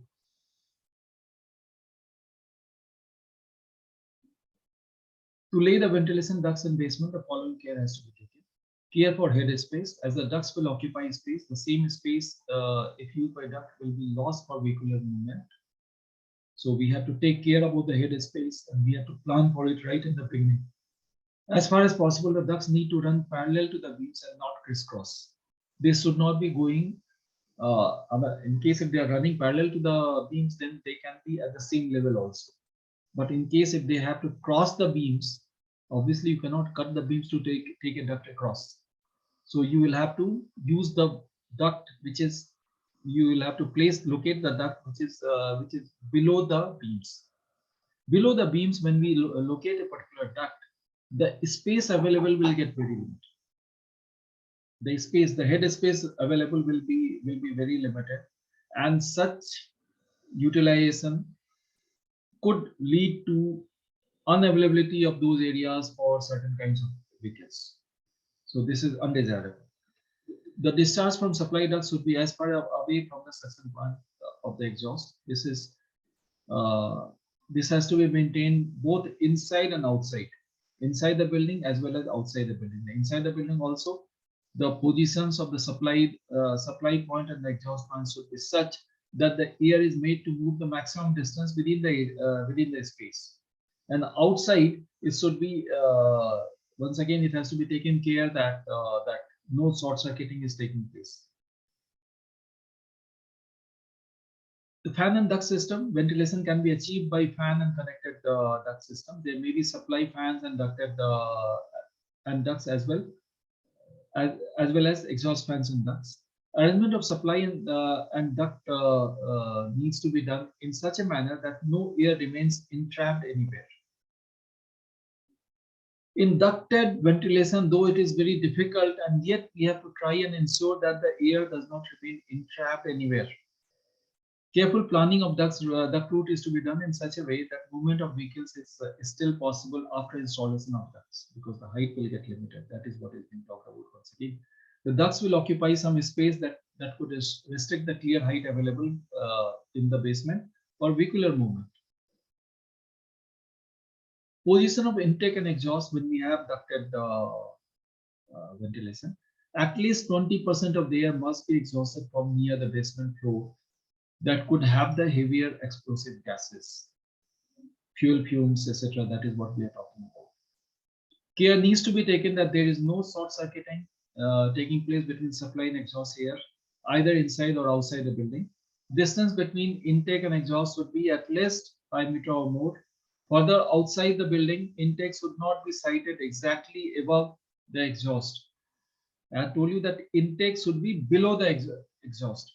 To lay the ventilation ducts in basement, the following care has to be taken. Care for head space, as the ducts will occupy space. The same space, if used by duct, will be lost for vehicular movement. So we have to take care about the head space, and we have to plan for it right in the beginning. As far as possible, the ducts need to run parallel to the beams and not crisscross. They should not be going. In case if they are running parallel to the beams, then they can be at the same level also. But in case if they have to cross the beams, obviously you cannot cut the beams to take a duct across. So you will have to use the duct which is, you will have to locate the duct which is below the beams. Below the beams, when we locate a particular duct, the space available will get very limited. The head space available will be very limited, and such utilization could lead to unavailability of those areas for certain kinds of vehicles. So this is undesirable. The discharge from supply ducts should be as far away from the suction point of the exhaust. This has to be maintained both inside and outside, inside the building as well as outside the building. Inside the building also, the positions of the supply point and the exhaust point should be such that the air is made to move the maximum distance within the space. And outside, it should be once again, it has to be taken care that no short circuiting is taking place. The fan and duct system, ventilation can be achieved by fan and connected duct system. There may be supply fans and ducted and ducts as well as exhaust fans and ducts. Arrangement of supply and duct needs to be done in such a manner that no air remains entrapped anywhere. In ducted ventilation, though it is very difficult, and yet we have to try and ensure that the air does not remain entrapped anywhere. Careful planning of duct route is to be done in such a way that movement of vehicles is still possible after installation of ducts, because the height will get limited. That is what is being talked about once again. The ducts will occupy some space that could restrict the clear height available in the basement for vehicular movement. Position of intake and exhaust when we have ducted ventilation. At least 20% of the air must be exhausted from near the basement floor that could have the heavier explosive gases, fuel fumes, etc. That is what we are talking about. Care needs to be taken that there is no short circuiting taking place between supply and exhaust air, either inside or outside the building. Distance between intake and exhaust would be at least 5 meters or more. Further outside the building, intake should not be sited exactly above the exhaust. I told you that intake should be below the exhaust,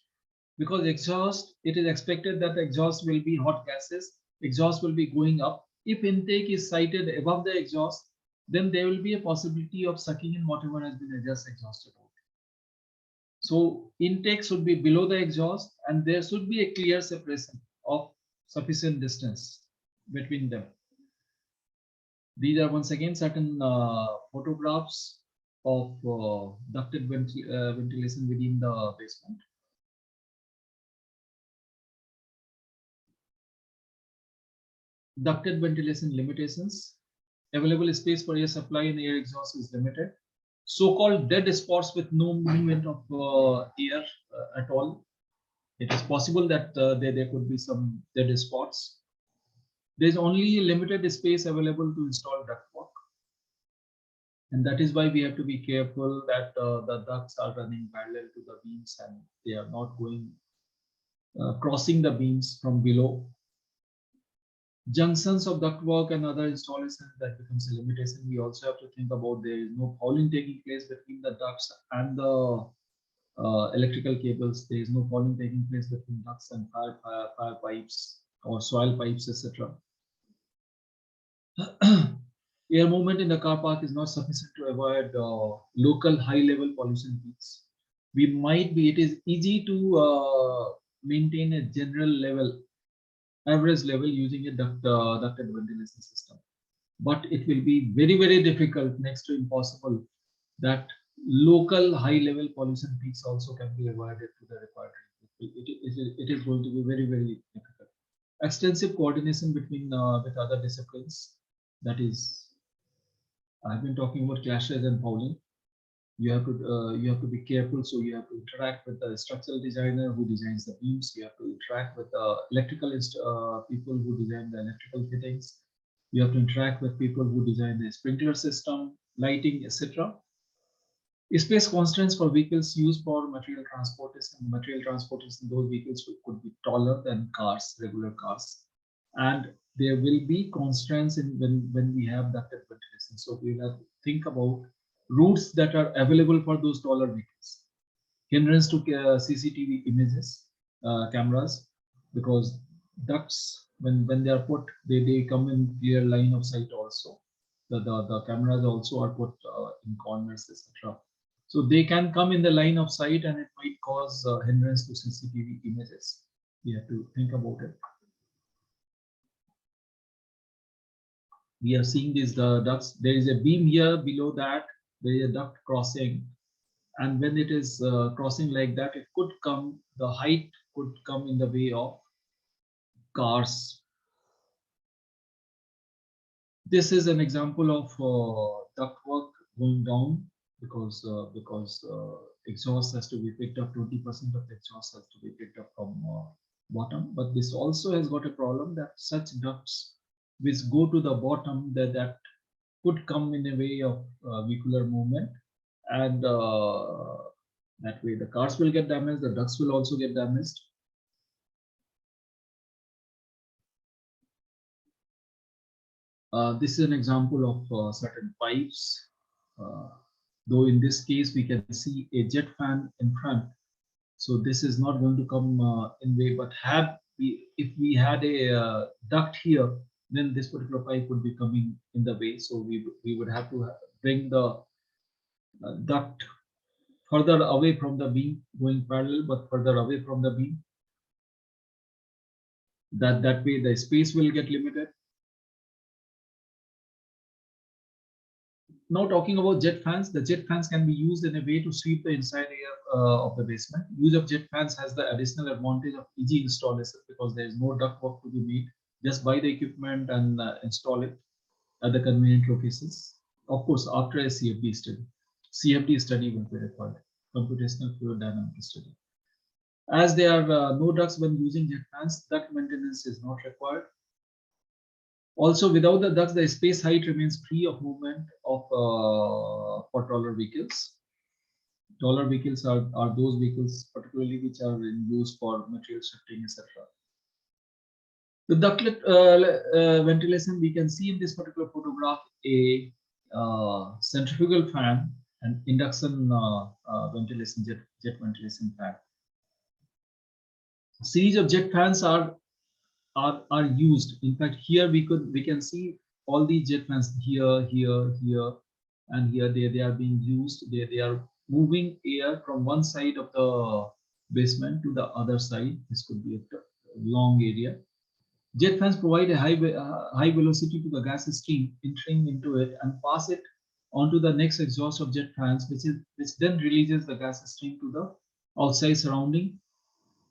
because exhaust, it is expected that the exhaust will be hot gases, exhaust will be going up. If intake is sited above the exhaust, then there will be a possibility of sucking in whatever has been just exhausted out. So intake should be below the exhaust, and there should be a clear separation of sufficient distance between them. These are once again certain photographs of ducted ventilation within the basement. Ducted ventilation limitations. Available space for air supply and air exhaust is limited. So-called dead spots with no movement of air at all. It is possible that there could be some dead spots. There is only limited space available to install ductwork. And that is why we have to be careful that the ducts are running parallel to the beams and they are not going crossing the beams from below. Junctions of ductwork and other installations, that becomes a limitation. We also have to think about there is no fouling taking place between the ducts and the electrical cables. There is no fouling taking place between ducts and fire pipes or soil pipes, etc. Air movement in the car park is not sufficient to avoid local high-level pollution peaks. It is easy to maintain a general level, average level using a ducted ventilation system. But it will be very, very difficult, next to impossible, that local high-level pollution peaks also can be avoided to the required. It is going to be very, very difficult. Extensive coordination between with other disciplines. That is, I've been talking about clashes and fouling. You have to be careful. So you have to interact with the structural designer who designs the beams. You have to interact with the electrical people who design the electrical fittings. You have to interact with people who design the sprinkler system, lighting, etc. Space constraints for vehicles used for material transportation. Material transportation, those vehicles could be taller than cars, regular cars, and there will be constraints in when we have ducted ventilation. So we have to think about routes that are available for those taller vehicles. Hindrance to CCTV images, cameras, because ducts, when they are put, they come in clear line of sight also. The cameras also are put in corners, etc. So they can come in the line of sight and it might cause hindrance to CCTV images. We have to think about it. We are seeing these ducts. There is a beam here, below that there is a duct crossing, and when it is crossing like that, it could come, the height could come in the way of cars. This is an example of ductwork going down because exhaust has to be picked up. 20% of the exhaust has to be picked up from bottom. But this also has got a problem that such ducts which go to the bottom, that could come in a way of vehicular movement, and that way the cars will get damaged, the ducts will also get damaged. This is an example of certain pipes. Though in this case we can see a jet fan in front, so this is not going to come in way. But if we had a duct here, then this particular pipe would be coming in the way. So we would have to bring the duct further away from the beam, going parallel but further away from the beam. That way the space will get limited. Now talking about jet fans, the jet fans can be used in a way to sweep the inside air of the basement. Use of jet fans has the additional advantage of easy installation because there is no duct work to be made. Just buy the equipment and install it. at the convenient locations. Of course, after a CFD study. CFD study will be required, computational fluid dynamic study. As there are no ducts when using jet fans, duct maintenance is not required. Also, without the ducts, the space height remains free of movement of for taller vehicles. Taller vehicles are those vehicles, particularly which are in use for material shifting, etc. The ductlet ventilation, we can see in this particular photograph a centrifugal fan and induction ventilation, jet ventilation fan. A series of jet fans are used. In fact, here we can see all these jet fans here, here, here, and here. They are being used. They are moving air from one side of the basement to the other side. This could be a long area. Jet fans provide a high velocity to the gas stream entering into it and pass it onto the next exhaust of jet fans, which then releases the gas stream to the outside surrounding,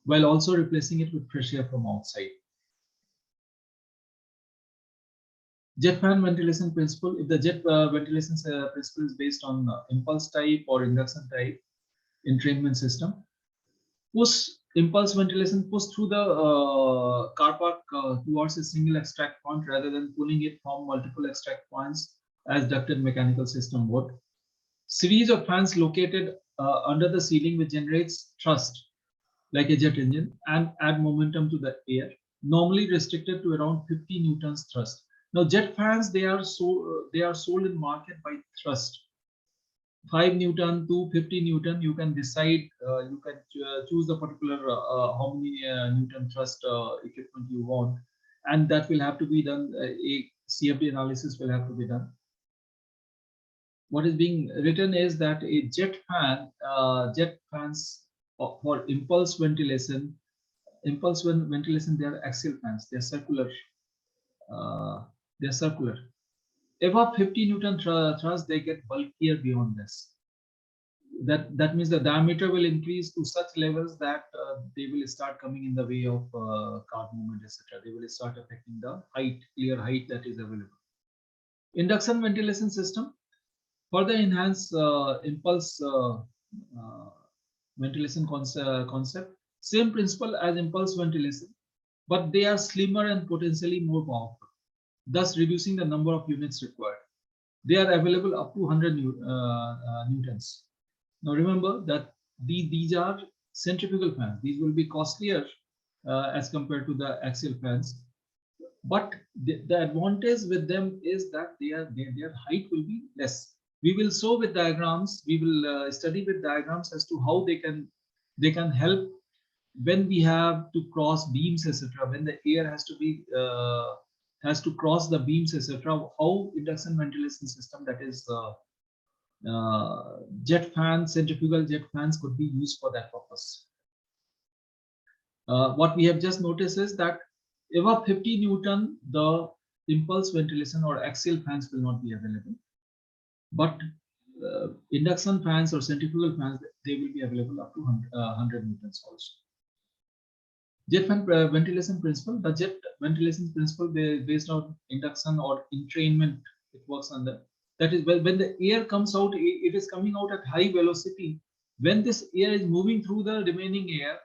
while also replacing it with fresh air from outside. Jet fan ventilation principle. If the jet ventilation principle is based on impulse type or induction type entrainment system, impulse ventilation push through the car park towards a single extract point rather than pulling it from multiple extract points as ducted mechanical system would. Series of fans located under the ceiling which generates thrust like a jet engine and add momentum to the air, normally restricted to around 50 newtons thrust. Now jet fans, they are sold in market by thrust. 5 Newton to 50 Newton, you can decide, you can choose the particular how many Newton thrust equipment you want, and that will have to be done. A CFD analysis will have to be done. What is being written is that a jet fans for impulse ventilation, they are axial fans, they are circular. Above 50 Newton thrust, they get bulkier beyond this. That means the diameter will increase to such levels that they will start coming in the way of cart movement, etc. They will start affecting the clear height that is available. Induction ventilation system further enhance impulse ventilation concept. Same principle as impulse ventilation, but they are slimmer and potentially more powerful, thus reducing the number of units required. They are available up to 100 newtons. Now remember that these are centrifugal fans. These will be costlier as compared to the axial fans, but the advantage with them is that their height will be less. We will show with diagrams. We will study with diagrams as to how they can help when we have to cross beams, etc. When the air has to cross the beams, etc. How induction ventilation system, that is jet fans, centrifugal jet fans, could be used for that purpose. What we have just noticed is that above 50 Newton, the impulse ventilation or axial fans will not be available, but induction fans or centrifugal fans, they will be available up to 100 Newtons also. Jet fan ventilation principle. The jet ventilation principle based on induction or entrainment, it works on that. That is, when the air comes out, it is coming out at high velocity. When this air is moving through the remaining air,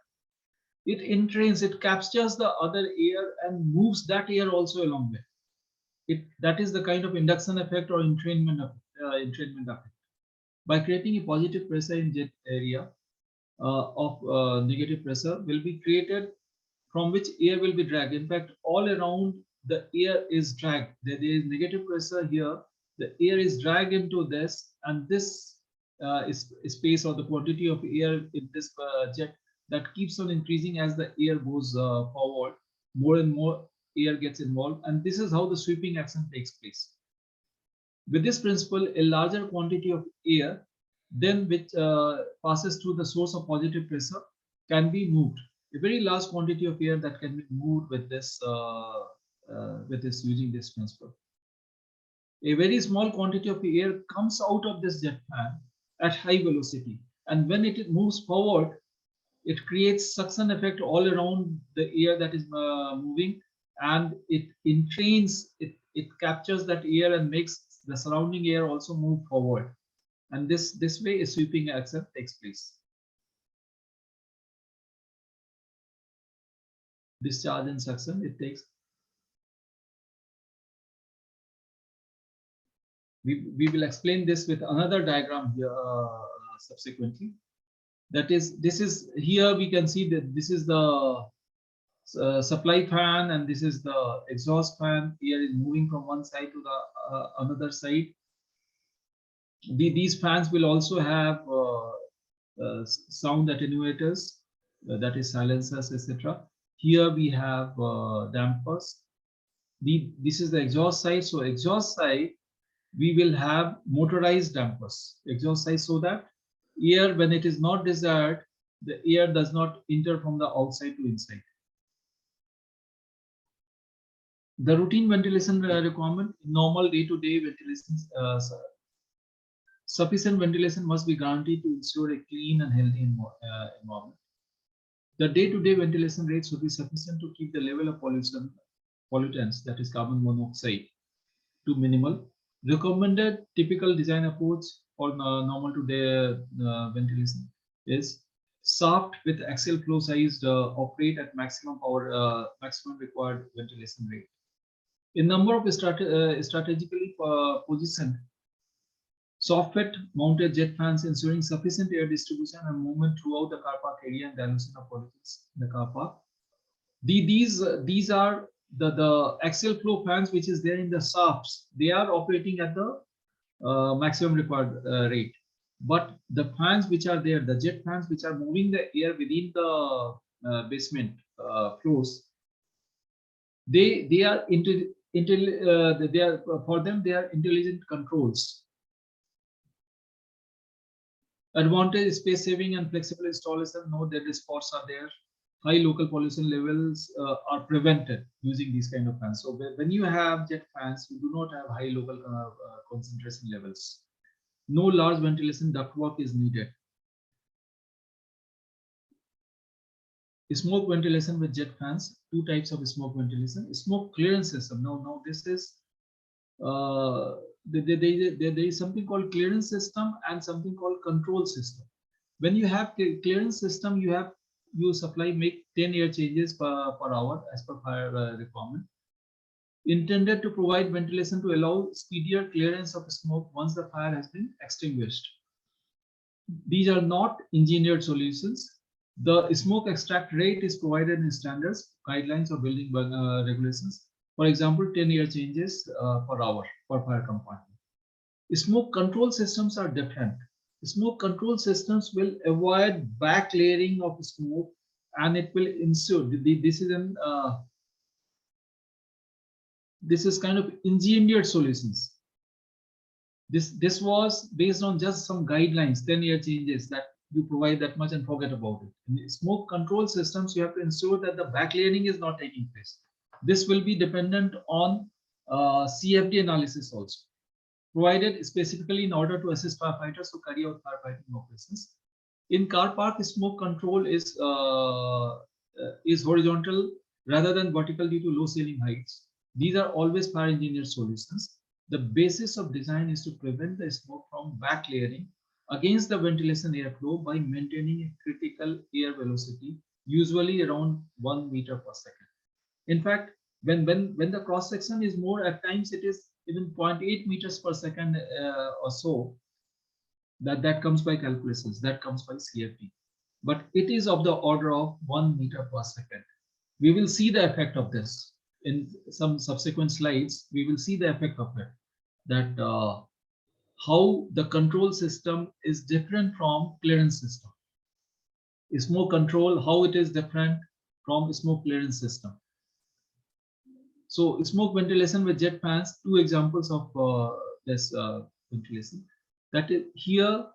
it entrains, it captures the other air and moves that air also along with it. That is the kind of induction effect or entrainment effect. By creating a positive pressure in jet area of negative pressure will be created, from which air will be dragged. In fact, all around the air is dragged. There is negative pressure here. The air is dragged into this, and this is space or the quantity of air in this jet that keeps on increasing as the air goes forward. More and more air gets involved, and this is how the sweeping action takes place. With this principle, a larger quantity of air then which passes through the source of positive pressure can be moved. A very large quantity of air that can be moved with this using this principle. A very small quantity of air comes out of this jet fan at high velocity, and when it moves forward, it creates suction effect all around the air that is moving, and it entrains, it it captures that air and makes the surrounding air also move forward. And this way a sweeping action takes place. Discharge and suction, it takes. We will explain this with another diagram here subsequently. That is, this is here we can see that this is the supply fan and this is the exhaust fan. Air is moving from one side to the another side. These fans will also have sound attenuators, that is silencers, etc. Here we have dampers. This is the exhaust side. So exhaust side, we will have motorized dampers. Exhaust side, so that air, when it is not desired, the air does not enter from the outside to inside. The routine ventilation requirement, normal day-to-day ventilation, sufficient ventilation must be guaranteed to ensure a clean and healthy environment. The day-to-day ventilation rate should be sufficient to keep the level of pollutants, that is carbon monoxide, to minimal. Recommended typical design approach for normal to-day ventilation is shaft with axial flow sized operate at maximum power, maximum required ventilation rate. A number of strategically positioned soffit mounted jet fans ensuring sufficient air distribution and movement throughout the car park area and dilution of pollutants in the car park. These are the axial flow fans which is there in the shafts. They are operating at the maximum required rate. But the fans which are there, the jet fans which are moving the air within the basement floors, they are for them they are intelligent controls. Advantage: space saving and flexible installation. Note that the spots are there. High local pollution levels are prevented using these kind of fans. So when you have jet fans, you do not have high local concentration levels. No large ventilation ductwork is needed. Smoke ventilation with jet fans. Two types of smoke ventilation. Smoke clearance system. Now this is there is something called clearance system and something called control system. When you have clearance system, you supply make 10 air changes per hour as per fire requirement, intended to provide ventilation to allow speedier clearance of smoke once the fire has been extinguished. These are not engineered solutions. The smoke extract rate is provided in standards, guidelines, or building regulations. For example, 10 air changes per hour for fire compartment. Smoke control systems are different. Smoke control systems will avoid back layering of smoke, and it will ensure this is kind of engineered solutions. This was based on just some guidelines, 10 air changes, that you provide that much and forget about it. In smoke control systems, you have to ensure that the back layering is not taking place. This will be dependent on CFD analysis also, provided specifically in order to assist firefighters to carry out firefighting operations. In car park, smoke control is horizontal rather than vertical due to low ceiling heights. These are always fire engineered solutions. The basis of design is to prevent the smoke from back layering against the ventilation airflow by maintaining a critical air velocity, usually around 1 meter per second. In fact, when the cross section is more, at times it is even 0.8 meters per second or so. That comes by calculations, that comes by CFD. But it is of the order of 1 meter per second. We will see the effect of this in some subsequent slides. We will see the effect of it, that how the control system is different from clearance system. Smoke control, how it is different from smoke clearance system. So smoke ventilation with jet fans, two examples of this ventilation. That is here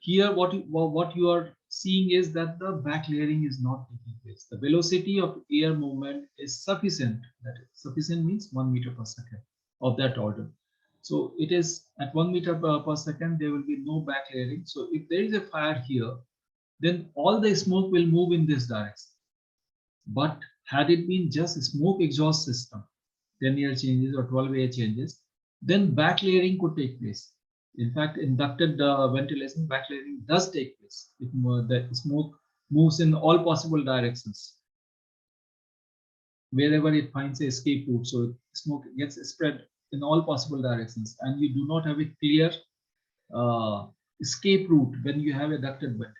what you are seeing is that the back layering is not taking place. The velocity of air movement is sufficient. That is, sufficient means 1 meter per second of that order. So it is at 1 meter per second, there will be no back layering. So if there is a fire here, then all the smoke will move in this direction. But had it been just a smoke exhaust system, 10-year changes or 12-year changes, then back layering could take place. In fact, in ducted ventilation, back layering does take place. The smoke moves in all possible directions wherever it finds a escape route. So smoke gets spread in all possible directions, and you do not have a clear escape route when you have a ducted ventilation.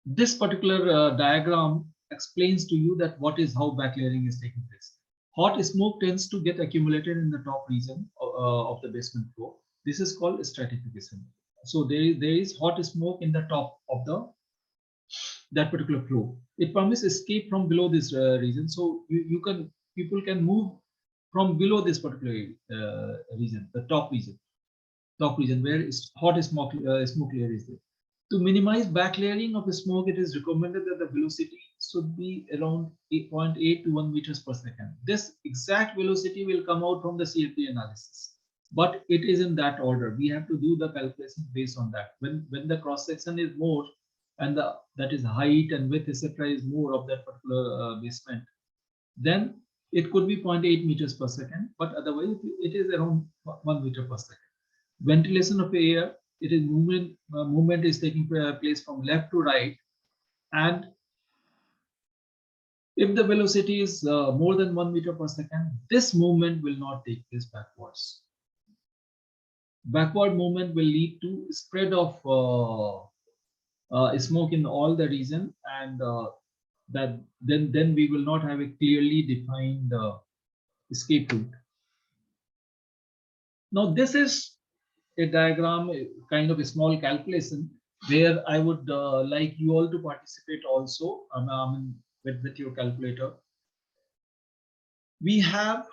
This particular diagram explains to you that how back layering is taking place. Hot smoke tends to get accumulated in the top region of the basement floor. This is called stratification. So there is hot smoke in the top of that particular floor. It permits escape from below this region. So people can move from below this particular region, the top region where hot smoke layer is there. To minimize back layering of the smoke, it is recommended that the velocity should be around 8.8 to 1 meters per second. This exact velocity will come out from the CFD analysis, but it is in that order. We have to do the calculation based on that. When the cross section is more, and that is height and width, etc., is more of that particular basement, then it could be 0.8 meters per second, but otherwise it is around 1 meter per second. Ventilation of air, it is movement is taking place from left to right, and if the velocity is more than 1 meter per second, this movement will not take place backwards. Backward movement will lead to spread of smoke in all the region, and then we will not have a clearly defined escape route. Now this is a diagram, kind of a small calculation, where I would like you all to participate also with your calculator. We have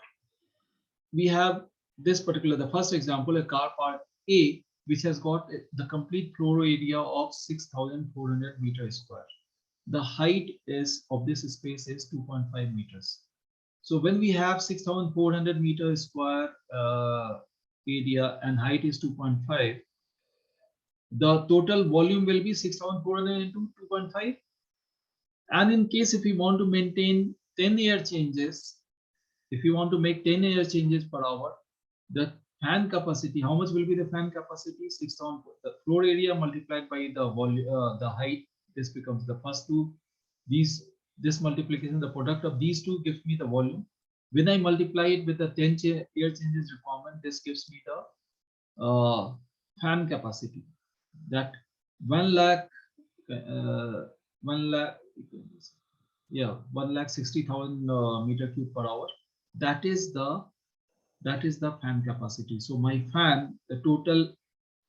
this particular, the first example, a car park A, which has got the complete floor area of 6,400 meters square. The height of this space is 2.5 meters. So when we have 6,400 meters square area and height is 2.5, the total volume will be 6,400 into 2.5. And in case if we want to maintain 10-year changes, if you want to make 10 air changes per hour, the fan capacity, how much will be the fan capacity? 6,000, the floor area multiplied by the volume, the height. This becomes the first two. This multiplication, the product of these two gives me the volume. When I multiply it with the 10 air changes requirement, this gives me the fan capacity. That 1,60,000 meter cube per hour. That is the fan capacity. So my fan, the total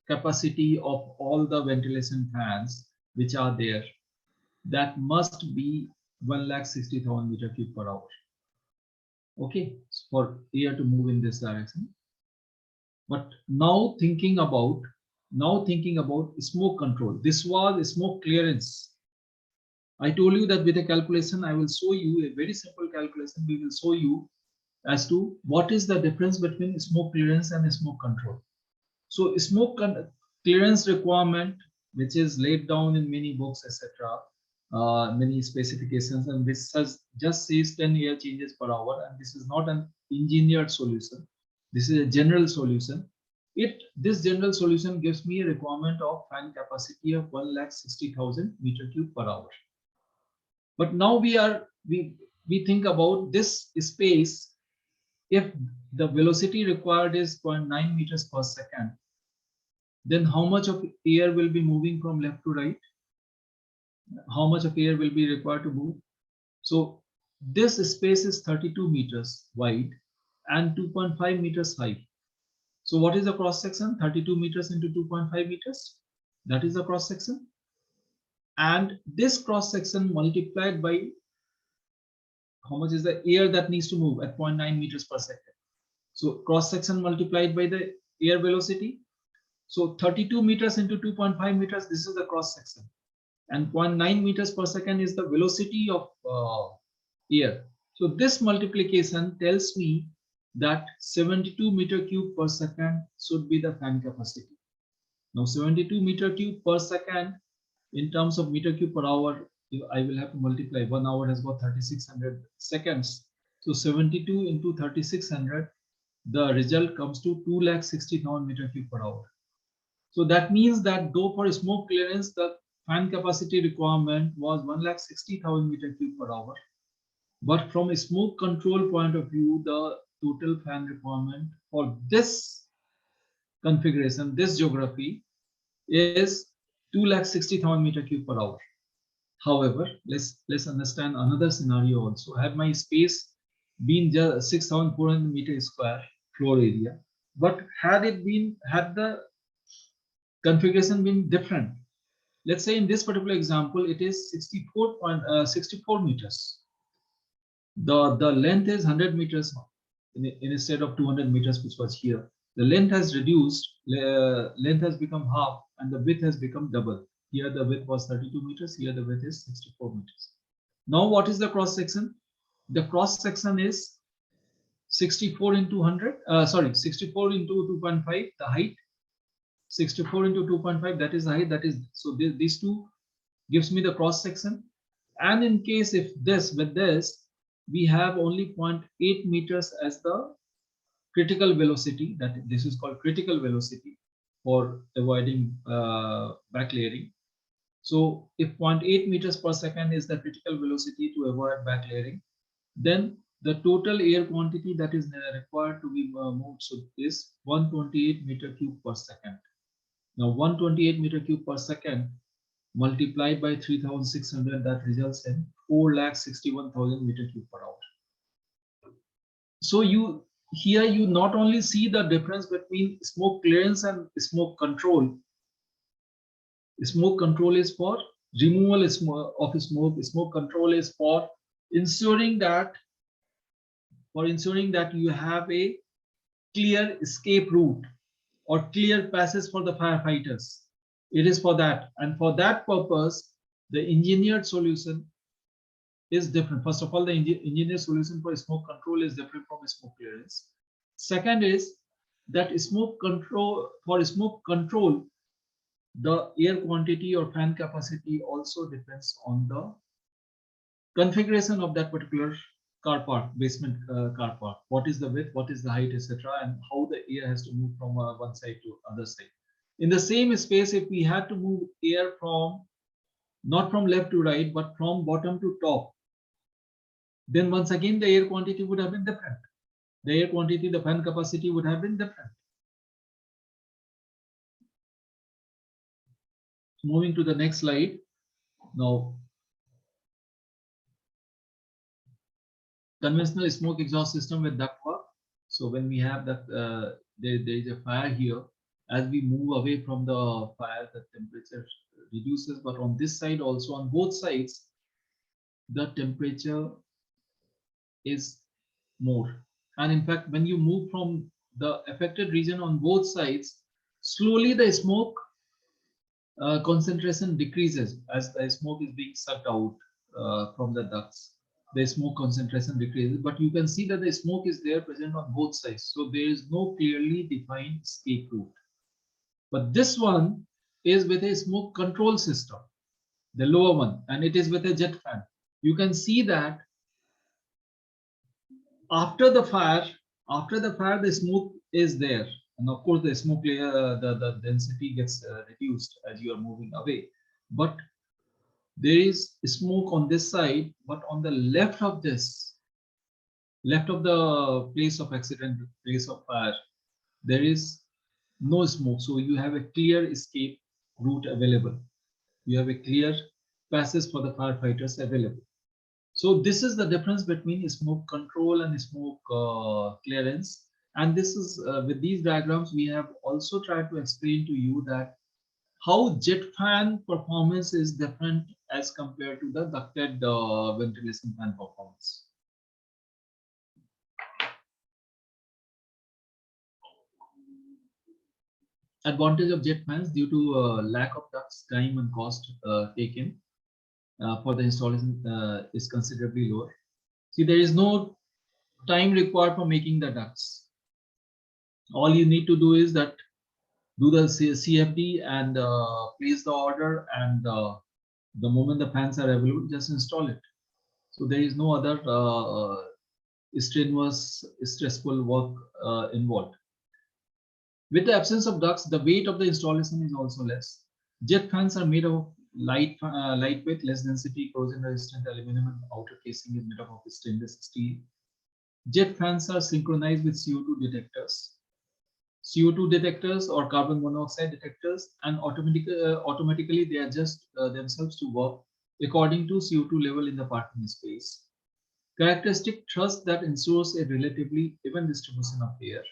capacity of all the ventilation fans which are there, that must be 1,60,000 meter cube per hour. Okay, for air to move in this direction. But now thinking about smoke control. This was smoke clearance. I told you that with a calculation, I will show you a very simple calculation. We will show you as to what is the difference between smoke clearance and smoke control. So smoke clearance requirement, which is laid down in many books, etc., many specifications, and this just says 10 air changes per hour, and this is not an engineered solution. This is a general solution. This general solution gives me a requirement of fan capacity of 1,60,000 meter cube per hour. But now we think about this space. If the velocity required is 0.9 meters per second, then how much of air will be moving from left to right? How much of air will be required to move? So this space is 32 meters wide and 2.5 meters high. So what is the cross section? 32 meters into 2.5 meters. That is the cross section. And this cross section multiplied by how much is the air that needs to move at 0.9 meters per second. So cross section multiplied by the air velocity. So 32 meters into 2.5 meters, this is the cross section. And 0.9 meters per second is the velocity of air. So this multiplication tells me that 72 meter cube per second should be the fan capacity. Now 72 meter cube per second in terms of meter cube per hour, I will have to multiply. 1 hour has got 3600 seconds. So 72 into 3600, the result comes to 2,60,000 meter cube per hour. So that means that though for smoke clearance, the fan capacity requirement was 1,60,000 meter cube per hour. But from a smoke control point of view, the total fan requirement for this configuration, this geography, is 2,60,000 meter cube per hour. However, let's understand another scenario also. Had my space been just 6,400 meters square floor area, but had the configuration been different, let's say in this particular example, it is 64 meters. The length is 100 meters instead of 200 meters, which was here. The length has reduced, length has become half, and the width has become double. Here the width was 32 meters, here the width is 64 meters. Now what is the cross section? The cross section is 64 into 100, 64 into 2.5, the height. 64 into 2.5, that is the height, that is, so these two gives me the cross section. And in case if with this, we have only 0.8 meters as the critical velocity, that this is called critical velocity for avoiding back layering. So if 0.8 meters per second is the critical velocity to avoid back layering, then the total air quantity that is required to be moved is 128 meter cube per second. Now 128 meter cube per second multiplied by 3,600, that results in 4,61,000 meter cube per hour. So here you not only see the difference between smoke clearance and smoke control. Smoke control is for removal of smoke. Smoke control is for ensuring that you have a clear escape route or clear passes for the firefighters. It is for that, and for that purpose, the engineered solution is different. First of all, the engineered solution for smoke control is different from smoke clearance. Second is that smoke control, the air quantity or fan capacity also depends on the configuration of that particular car park, basement car park. What is the width, what is the height, etc., and how the air has to move from one side to other side. In the same space, if we had to move air from not from left to right, but from bottom to top, then once again the air quantity would have been different. The air quantity, the fan capacity would have been different. Moving to the next slide. Now, conventional smoke exhaust system with ductwork. So when we have that, there is a fire here. As we move away from the fire, the temperature reduces. But on this side also, on both sides, the temperature is more. And in fact, when you move from the affected region on both sides, slowly the smoke concentration decreases as the smoke is being sucked out from the ducts. The smoke concentration decreases, but you can see that the smoke is there present on both sides. So there is no clearly defined escape route. But this one is with a smoke control system, the lower one, and it is with a jet fan. You can see that after the fire, the smoke is there. And of course, the smoke layer, the density gets reduced as you are moving away. But there is smoke on this side, but on the left of the place of accident, place of fire, there is no smoke. So you have a clear escape route available. You have a clear passage for the firefighters available. So this is the difference between smoke control and smoke clearance. And this is with these diagrams, we have also tried to explain to you that how jet fan performance is different as compared to the ducted ventilation fan performance. Advantage of jet fans: due to lack of ducts, time and cost taken for the installation is considerably lower. See, there is no time required for making the ducts. All you need to do is that do the CFD and place the order and The moment the fans are available, just install it. So there is no other strenuous, stressful work involved. With the absence of ducts, the weight of the installation is also less. Jet fans are made of lightweight, less density, corrosion-resistant aluminum, and outer casing is made up of stainless steel. Jet fans are synchronized with CO2 detectors. CO2 detectors or carbon monoxide detectors, and automatically they adjust themselves to work according to CO2 level in the parking space. Characteristic thrust that ensures a relatively even distribution of air,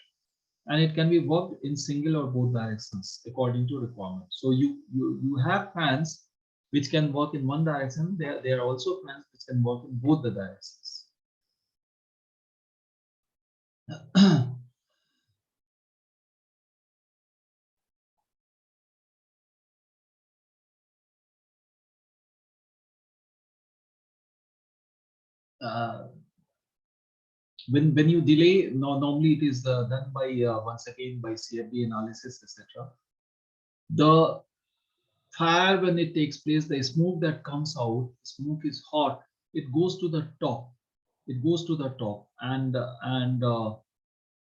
and it can be worked in single or both directions according to requirement. So you have fans which can work in one direction. There are also fans which can work in both the directions. When you delay, normally it is done by once again by CFD analysis, etc. The fire, when it takes place, the smoke that comes out, smoke is hot. It goes to the top. It goes to the top, and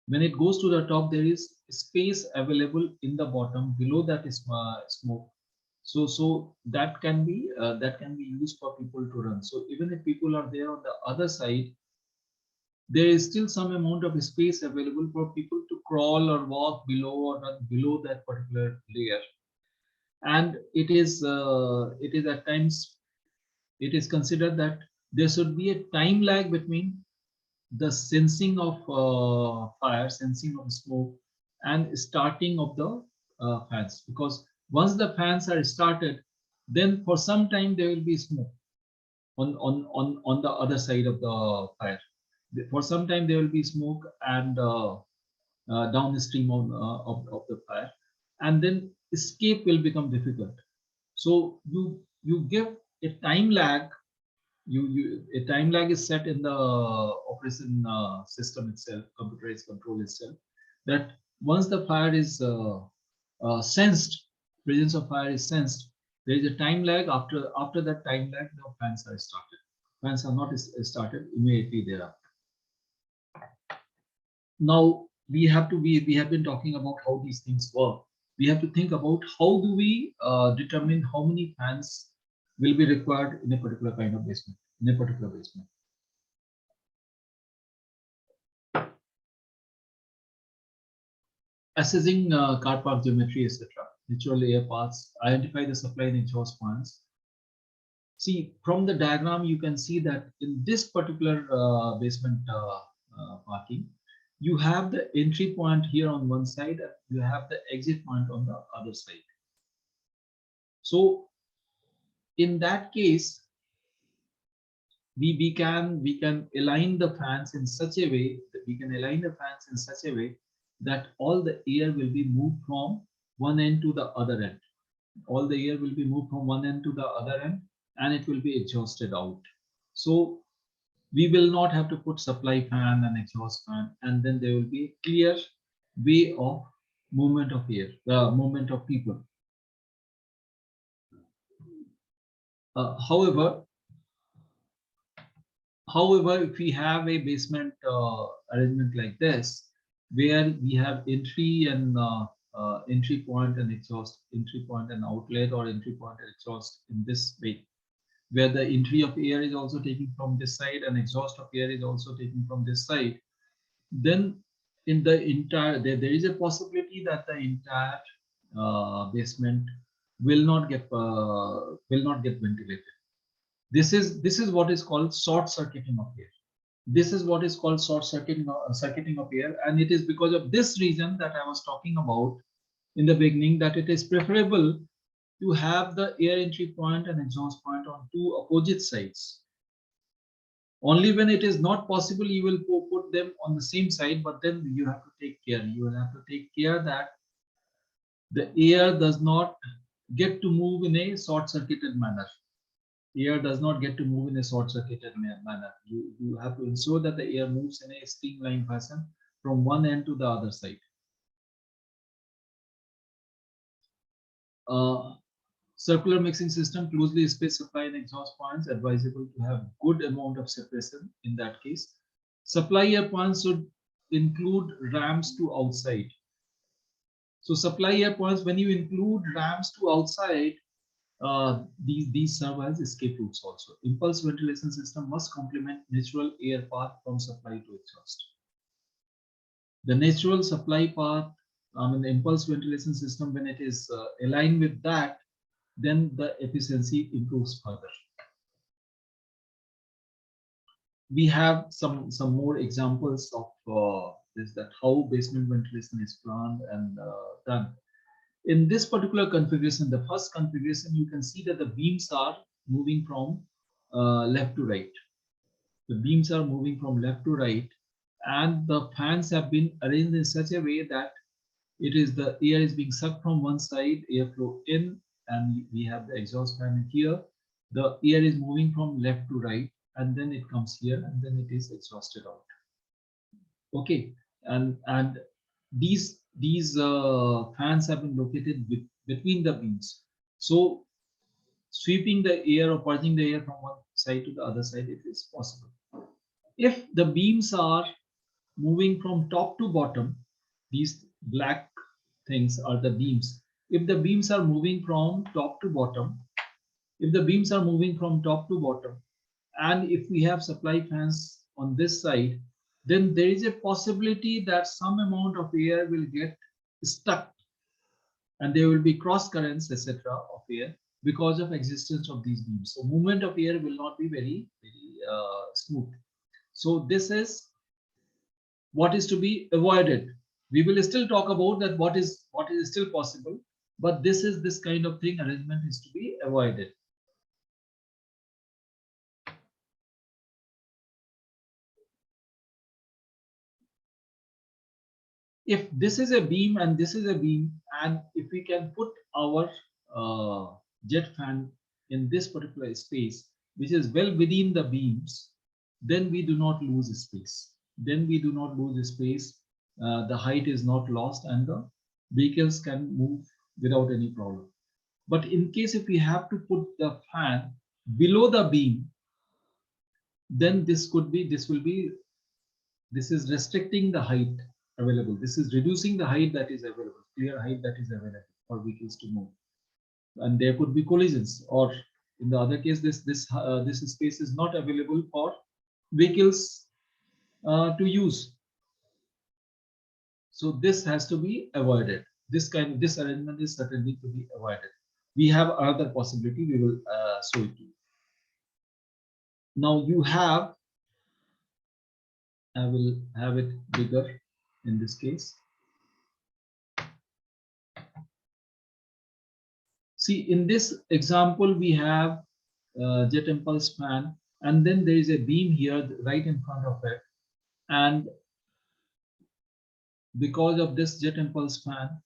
when it goes to the top, there is space available in the bottom below that is smoke. So that can be used for people to run. So even if people are there on the other side, there is still some amount of space available for people to crawl or walk below or run below that particular layer. And it is at times it is considered that there should be a time lag between the sensing of fire, sensing of smoke, and starting of the fans. Because once the fans are started, then for some time there will be smoke on the other side of the fire. For some time there will be smoke and downstream of the fire, and then escape will become difficult. So you give a time lag. A time lag is set in the operation system itself, computerized control itself, that once the fire is sensed, presence of fire is sensed, there is a time lag. After that time lag, the fans are started. Fans are not started immediately thereafter. Now we have been talking about how these things work. We have to think about how do we determine how many fans will be required in a particular kind of basement, in a particular basement. Assessing car park geometry, etc., natural air paths, identify the supply and exhaust points. See, from the diagram, you can see that in this particular basement parking, you have the entry point here on one side, and you have the exit point on the other side. So in that case, we can align the fans in such a way that all the air will be moved from one end to the other end. All the air will be moved from one end to the other end, and it will be exhausted out. So we will not have to put supply fan and exhaust fan, and then there will be a clear way of movement of air, the movement of people. However, if we have a basement arrangement like this, where we have entry and entry point and exhaust, entry point and outlet, or entry point and exhaust in this way, where the entry of air is also taken from this side and exhaust of air is also taken from this side, then in the entire there is a possibility that the entire basement will not get ventilated. This is what is called short circuiting of air. This is what is called short circuiting of air, and it is because of this reason that I was talking about in the beginning, that it is preferable to have the air entry point and exhaust point on two opposite sides. Only when it is not possible, you will put them on the same side, but then you have to take care. You will have to take care that the air does not get to move in a short-circuited manner. Air does not get to move in a short-circuited manner. You have to ensure that the air moves in a streamlined fashion from one end to the other side. Circular mixing system, closely spaced supply and exhaust points, advisable to have good amount of separation in that case. Supply air points should include ramps to outside. So supply air points, when you include ramps to outside, these serve as escape routes also. Impulse ventilation system must complement natural air path from supply to exhaust. The natural supply path, the impulse ventilation system, when it is aligned with that, then the efficiency improves further. We have some more examples of this, that how basement ventilation is planned and done. In this particular configuration, the first configuration, you can see that the beams are moving from left to right. The beams are moving from left to right, and the fans have been arranged in such a way that it is the air is being sucked from one side, airflow in, and we have the exhaust fan here. The air is moving from left to right, and then it comes here, and then it is exhausted out. Okay, and these fans have been located between the beams. So sweeping the air or purging the air from one side to the other side, it is possible. If the beams are moving from top to bottom, these black things are the beams. If the beams are moving from top to bottom, and if we have supply fans on this side, then there is a possibility that some amount of air will get stuck, and there will be cross currents, etc., of air because of existence of these beams. So movement of air will not be very smooth. So this is what is to be avoided. We will still talk about that what is still possible, but this kind of thing, arrangement is to be avoided. If this is a beam and this is a beam, and if we can put our jet fan in this particular space, which is well within the beams, then we do not lose space. The height is not lost, and the vehicles can move without any problem. But in case if we have to put the fan below the beam, then this is restricting the height available. This is reducing the height that is available, clear height that is available for vehicles to move, and there could be collisions. Or in the other case, this space is not available for vehicles to use. So this has to be avoided. This arrangement is certainly to be avoided. We have another possibility. We will show it to you. Now you have. I will have it bigger in this case. See, in this example, we have jet impulse fan, and then there is a beam here right in front of it. And because of this jet impulse fan,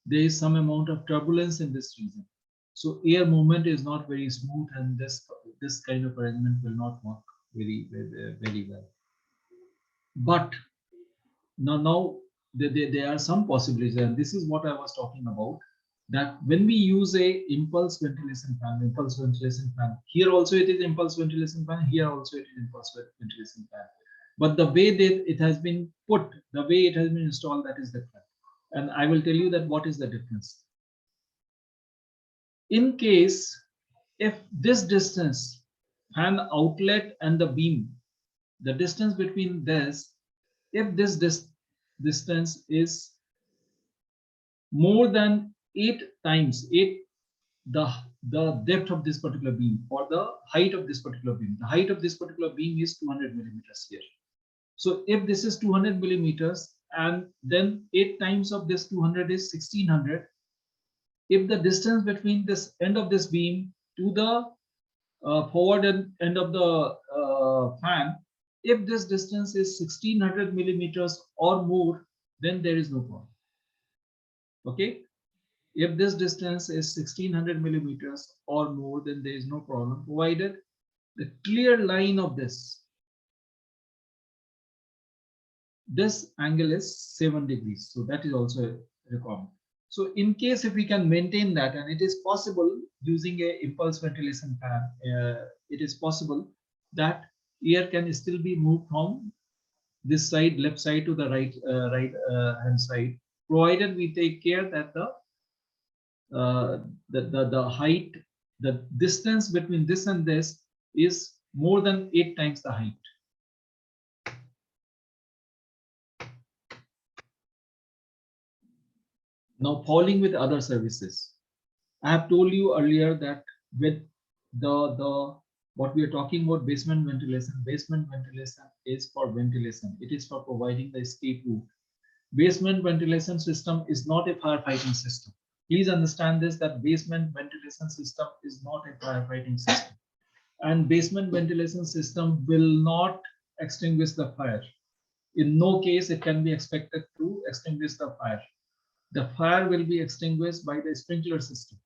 there is some amount of turbulence in this region. So air movement is not very smooth, and this kind of arrangement will not work very well. But now there are some possibilities, and this is what I was talking about, that when we use a impulse ventilation fan, here also it is impulse ventilation fan, here also it is impulse ventilation fan. But the way that it has been put, the way it has been installed, that is different. And I will tell you that what is the difference. In case if this distance, fan outlet and the beam, the distance between this, if this distance is more than 8 times the depth of this particular beam, or the height of this particular beam. The height of this particular beam is 200 millimeters here. So if this is 200 millimeters, and then 8 times of this 200 is 1600. If the distance between this end of this beam to the forward end of the fan, if this distance is 1600 millimeters or more, then there is no problem. Okay, if this distance is 1600 millimeters or more, then there is no problem, provided the clear line of this angle is 7 degrees. So that is also a requirement. So in case if we can maintain that, and it is possible using a impulse ventilation fan, it is possible that air can still be moved from this side, left side, to the right hand side, provided we take care that the height, the distance between this and this is more than 8 times the height. Now, falling with other services. I have told you earlier that with the what we are talking about, basement ventilation is for ventilation. It is for providing the escape route. Basement ventilation system is not a firefighting system. Please understand this, that basement ventilation system is not a firefighting system. And basement ventilation system will not extinguish the fire. In no case it can be expected to extinguish the fire. The fire will be extinguished by the sprinkler system,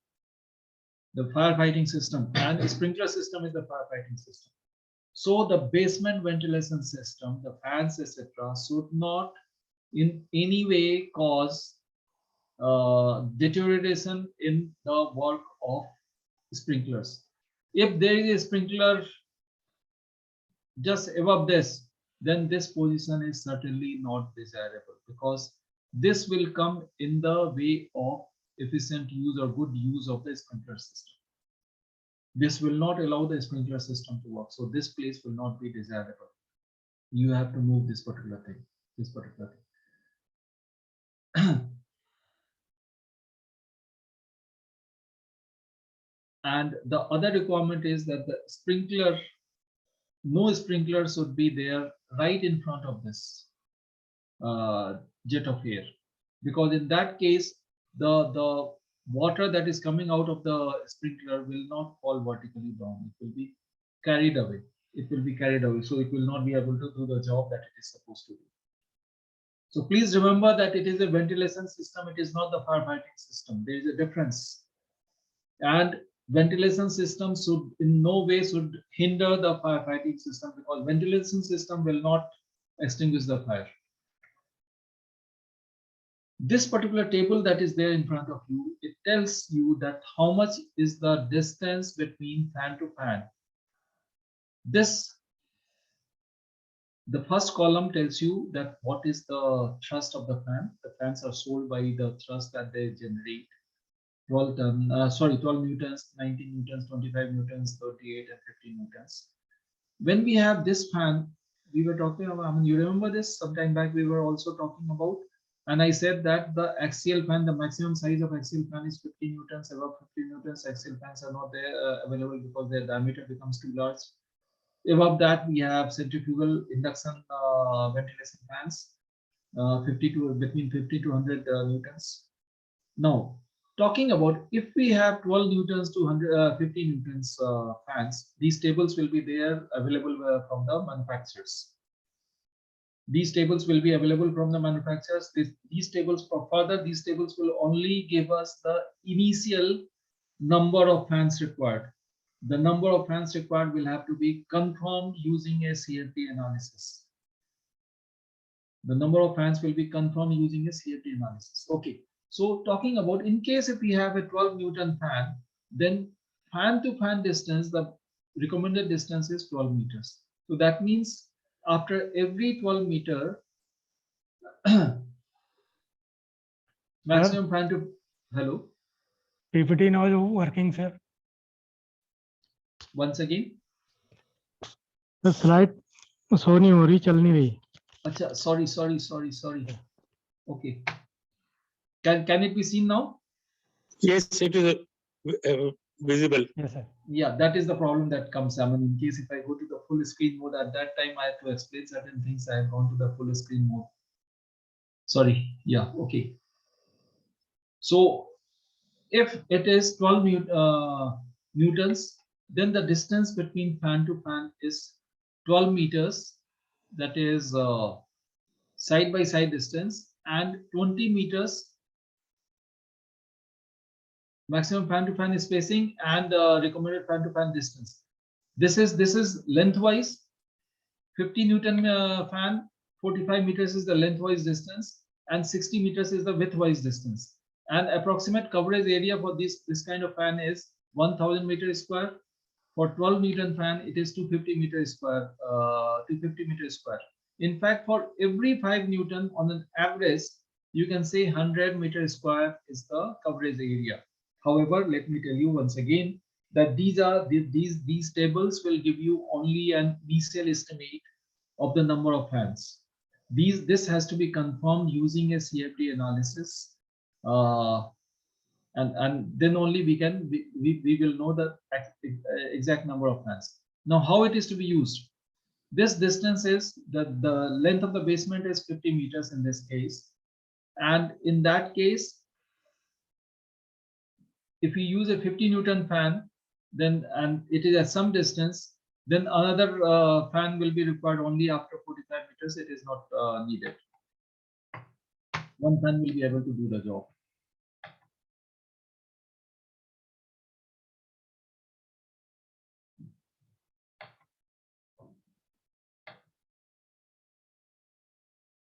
the firefighting system, and the sprinkler system is the firefighting system. So the basement ventilation system, the fans, etc., should not in any way cause deterioration in the work of sprinklers. If there is a sprinkler just above this, then this position is certainly not desirable, because this will come in the way of efficient use or good use of the sprinkler system. This will not allow the sprinkler system to work. So this place will not be desirable. You have to move this particular thing, And the other requirement is that the sprinkler, no sprinkler should be there right in front of this jet of air, because in that case the water that is coming out of the sprinkler will not fall vertically down. It will be carried away. So it will not be able to do the job that it is supposed to do. So please remember that it is a ventilation system. It is not the firefighting system. There is a difference. And ventilation system should in no way should hinder the firefighting system, because ventilation system will not extinguish the fire. This particular table that is there in front of you, it tells you that how much is the distance between fan to fan. The first column tells you that what is the thrust of the fan. The fans are sold by the thrust that they generate. 12 newtons, 19 newtons, 25 newtons, 38 and 50 newtons. When we have this fan, we were talking about, I mean, you remember this sometime back, we were also talking about, and I said that the axial fan, the maximum size of axial fan is 50 newtons. Above 50 newtons, axial fans are not there available because their diameter becomes too large. Above that, we have centrifugal induction ventilation fans, between 50 to 100 newtons. Now, talking about if we have 12 newtons to 50 newtons fans, these tables will be there available from the manufacturers. These tables will be available from the manufacturers. These tables will only give us the initial number of fans required. The number of fans required will have to be confirmed using a CFD analysis. The number of fans will be confirmed using a CFD analysis. Okay. So talking about, in case if we have a 12 Newton fan, then fan to fan distance, the recommended distance is 12 meters. So that means after every 12 meter, maximum fan to, hello? PPT now is working, sir. Once again. The slide show नहीं हो रही, चल नहीं रही. Acha, sorry. Okay. Can it be seen now? Yes, it is visible. Yes, sir. Yeah, that is the problem that comes. I mean, in case if I go to the full screen mode, at that time I have to explain certain things. I have gone to the full screen mode. Sorry. Yeah. Okay. So if it is 12 newtons, then the distance between fan to fan is 12 meters. That is side by side distance, and 20 meters maximum fan to fan spacing and recommended fan to fan distance. This is lengthwise. 50 Newton fan, 45 meters is the lengthwise distance, and 60 meters is the widthwise distance. And approximate coverage area for this kind of fan is 1000 meters square. For 12 Newton fan, it is 250 meters square. 250 meters square. In fact, for every 5 Newton on an average, you can say 100 meters square is the coverage area. However, let me tell you once again that these tables will give you only an initial estimate of the number of fans. This has to be confirmed using a CFD analysis, and then only we will know the exact number of fans. Now, how it is to be used? This distance is the length of the basement is 50 meters in this case, and in that case, if we use a 50 Newton fan, then and it is at some distance, then another fan will be required only after 45 meters. It is not needed. One fan will be able to do the job.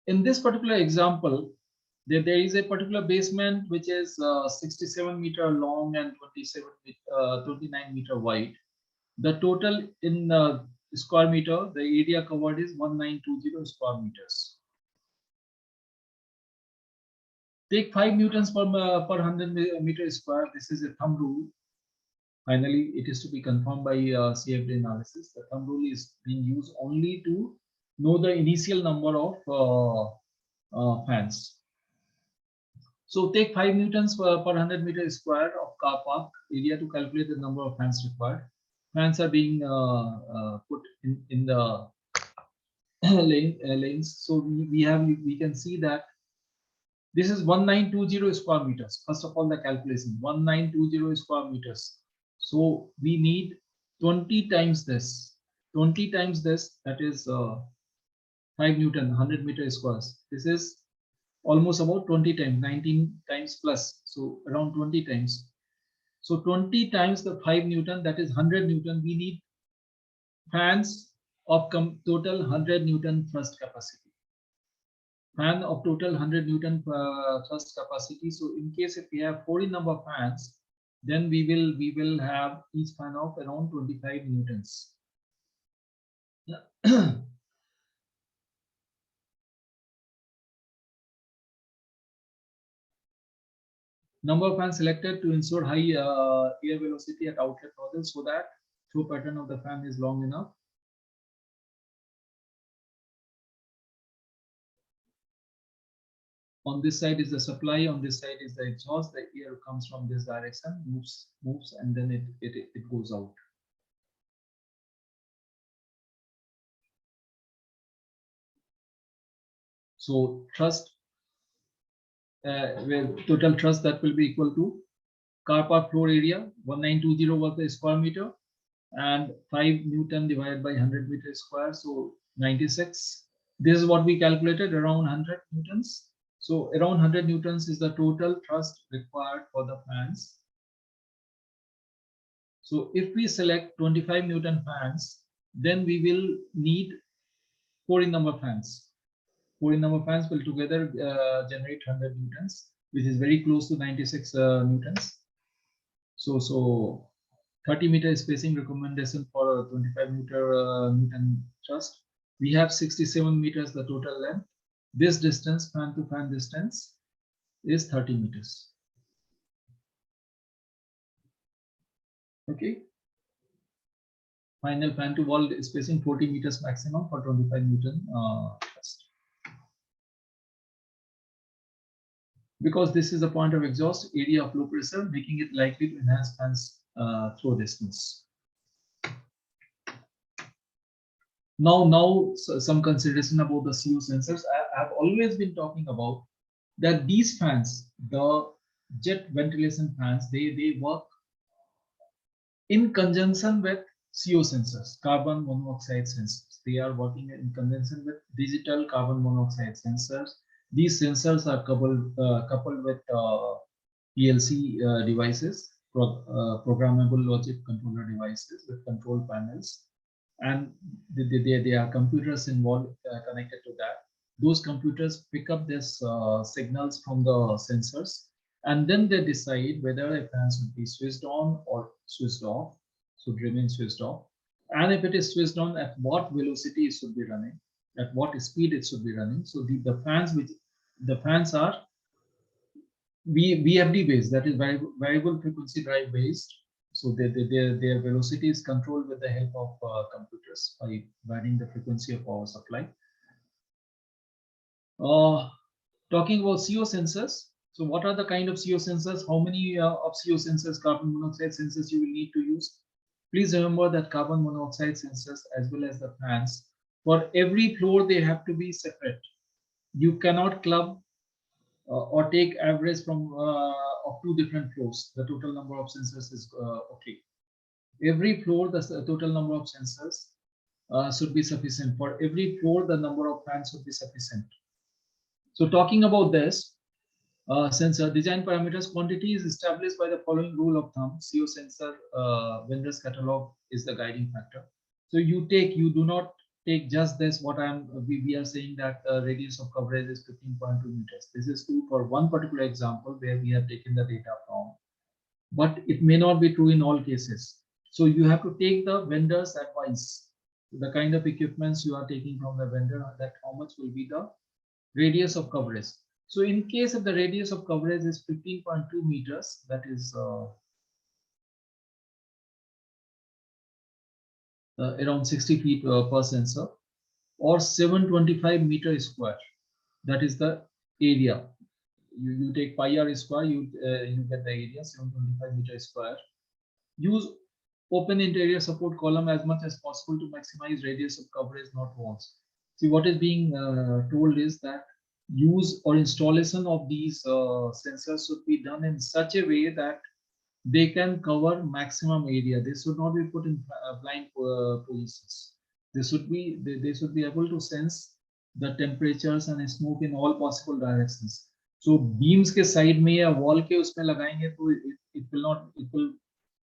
In this particular example, there is a particular basement which is 67 meter long and 29 meter wide. The total in square meter, the area covered is 1920 square meters. Take 5 newtons per 100 meters square. This is a thumb rule. Finally, it is to be confirmed by CFD analysis. The thumb rule is being used only to know the initial number of fans. So take 5 newtons per 100 meters square of car park area to calculate the number of fans required. Fans are being put in the lanes. So we can see that this is 1920 square meters. First of all, the calculation 1920 square meters. So we need 20 times this. 20 times this, that is 5 Newton, 100 meters squares. This is almost about 20 times, 19 times plus. So around 20 times. So 20 times the 5 Newton, that is 100 Newton. We need fans of total 100 Newton thrust capacity. Fan of total 100 Newton thrust capacity. So in case if we have 40 number of fans, then we will have each fan of around 25 newtons. Number of fans selected to ensure high air velocity at outlet nozzle so that through pattern of the fan is long enough. On this side is the supply, on this side is the exhaust. The air comes from this direction, moves, and then it goes out. So thrust, total thrust that will be equal to car park floor area 1920 was the square meter, and 5 Newton divided by 100 meters square, so 96. This is what we calculated, around 100 newtons. So around 100 newtons is the total thrust required for the fans. So if we select 25 Newton fans, then we will need 40 number fans. 40 number fans will together generate 100 newtons, which is very close to 96 newtons. So 30 meter spacing recommendation for a 25 Newton thrust. We have 67 meters the total length. This distance, fan to fan distance, is 30 meters. Okay. Final fan to wall spacing 40 meters maximum for 25 Newton thrust. Because this is a point of exhaust, area of low pressure, making it likely to enhance fans throw distance. Now some consideration about the CO sensors. I have always been talking about that these fans, the jet ventilation fans, they work in conjunction with CO sensors, carbon monoxide sensors. They are working in conjunction with digital carbon monoxide sensors. These sensors are coupled with PLC devices, programmable logic controller devices with control panels, and there are computers involved connected to that. Those computers pick up this signals from the sensors and then they decide whether a fan should be switched on or switched off, should remain switched off, and if it is switched on, at what velocity it should be running, at what speed it should be running. So the fans are VFD based, that is variable frequency drive based. So their velocity is controlled with the help of computers by varying the frequency of power supply. Talking about CO sensors. So what are the kind of CO sensors? How many of CO sensors, carbon monoxide sensors you will need to use? Please remember that carbon monoxide sensors as well as the fans, for every floor they have to be separate. You cannot club or take average from of two different floors. The total number of sensors is okay. Every floor, the total number of sensors should be sufficient. For every floor, the number of fans should be sufficient. So talking about this, sensor design parameters, quantity is established by the following rule of thumb. CO sensor vendors catalog is the guiding factor. So you do not take just this, what we are saying that the radius of coverage is 15.2 meters. This is true for one particular example where we have taken the data from, but it may not be true in all cases. So you have to take the vendor's advice, the kind of equipments you are taking from the vendor, that how much will be the radius of coverage. So in case if the radius of coverage is 15.2 meters, that is around 60 feet per sensor, or 725 meters square, that is the area. You take pi r square, you get the area 725 meters square. Use open interior support column as much as possible to maximize radius of coverage, not walls. See, what is being told is that use or installation of these sensors should be done in such a way that they can cover maximum area. They should not be put in blind positions. They should be able to sense the temperatures and smoke in all possible directions. So beams के side में या wall के उसमें लगाएंगे तो it will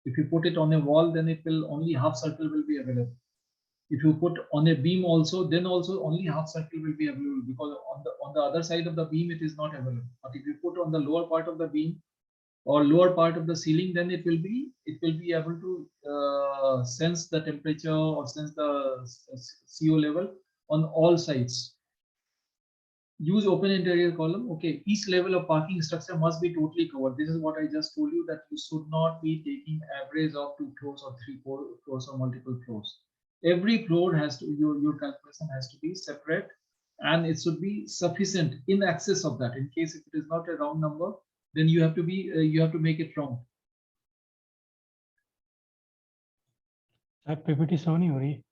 if you put it on a wall, then it will only half circle will be available. If you put on a beam also, then also only half circle will be available, because on the other side of the beam it is not available. But if you put on the lower part of the beam or lower part of the ceiling, then it will be able to sense the temperature or sense the CO level on all sides. Use open interior column. Okay, each level of parking structure must be totally covered. This is what I just told you, that you should not be taking average of 2 floors or 3 floors or multiple floors. Every floor has to, your calculation has to be separate, and it should be sufficient in excess of that. In case if it is not a round number, then you have to make it round. PPT show नहीं हो रही,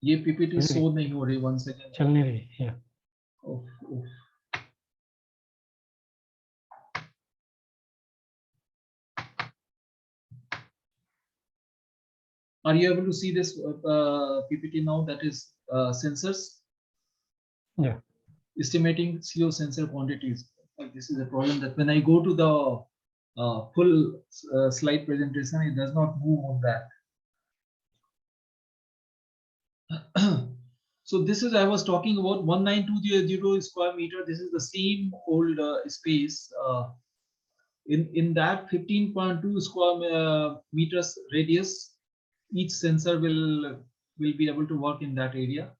ये PPT show नहीं हो रही, 1 second. चल नहीं रही, yeah. Are you able to see this PPT now? That is sensors. Yeah. Estimating CO sensor quantities. This is a problem that when I go to the full slide presentation, it does not move on that. So this is, I was talking about 19200 square meter. This is the same old space. In that 15.2 square meters radius, each sensor will be able to work in that area.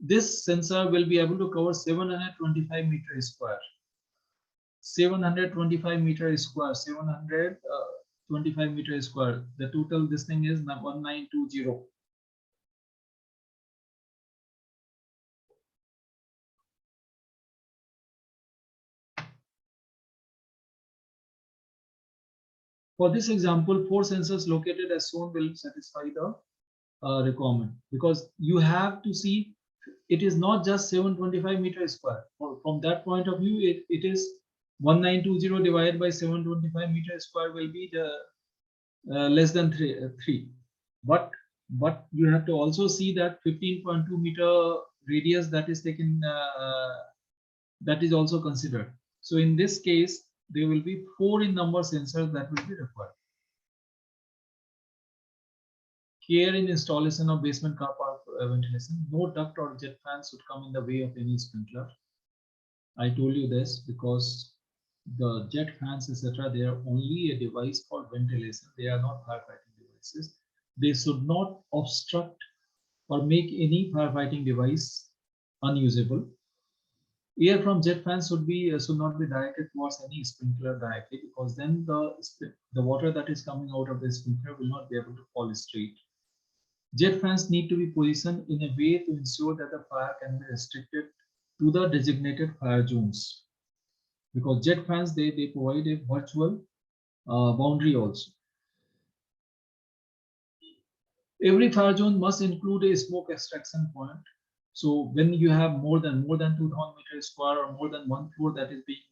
This sensor will be able to cover 725 meters square. 725 meters square. 725 meters square. The total, this thing is 1920. For this example, 4 sensors located as shown will satisfy the requirement, because you have to see it is not just 725 meters square. From that point of view, it is 1920 divided by 725 meters square will be the less than 3. But you have to also see that 15.2 meter radius that is taken, that is also considered. So in this case, there will be 4 in number sensors that will be required. Care in installation of basement car park ventilation. No duct or jet fans should come in the way of any sprinkler. I told you this because the jet fans, etc., they are only a device for ventilation. They are not firefighting devices. They should not obstruct or make any firefighting device unusable. Air from jet fans should not be directed towards any sprinkler directly, because then the water that is coming out of the sprinkler will not be able to fall straight. Jet fans need to be positioned in a way to ensure that the fire can be restricted to the designated fire zones, because jet fans they provide a virtual boundary also. Every fire zone must include a smoke extraction point. So when you have more than 2,000 meters square or more than one floor that is being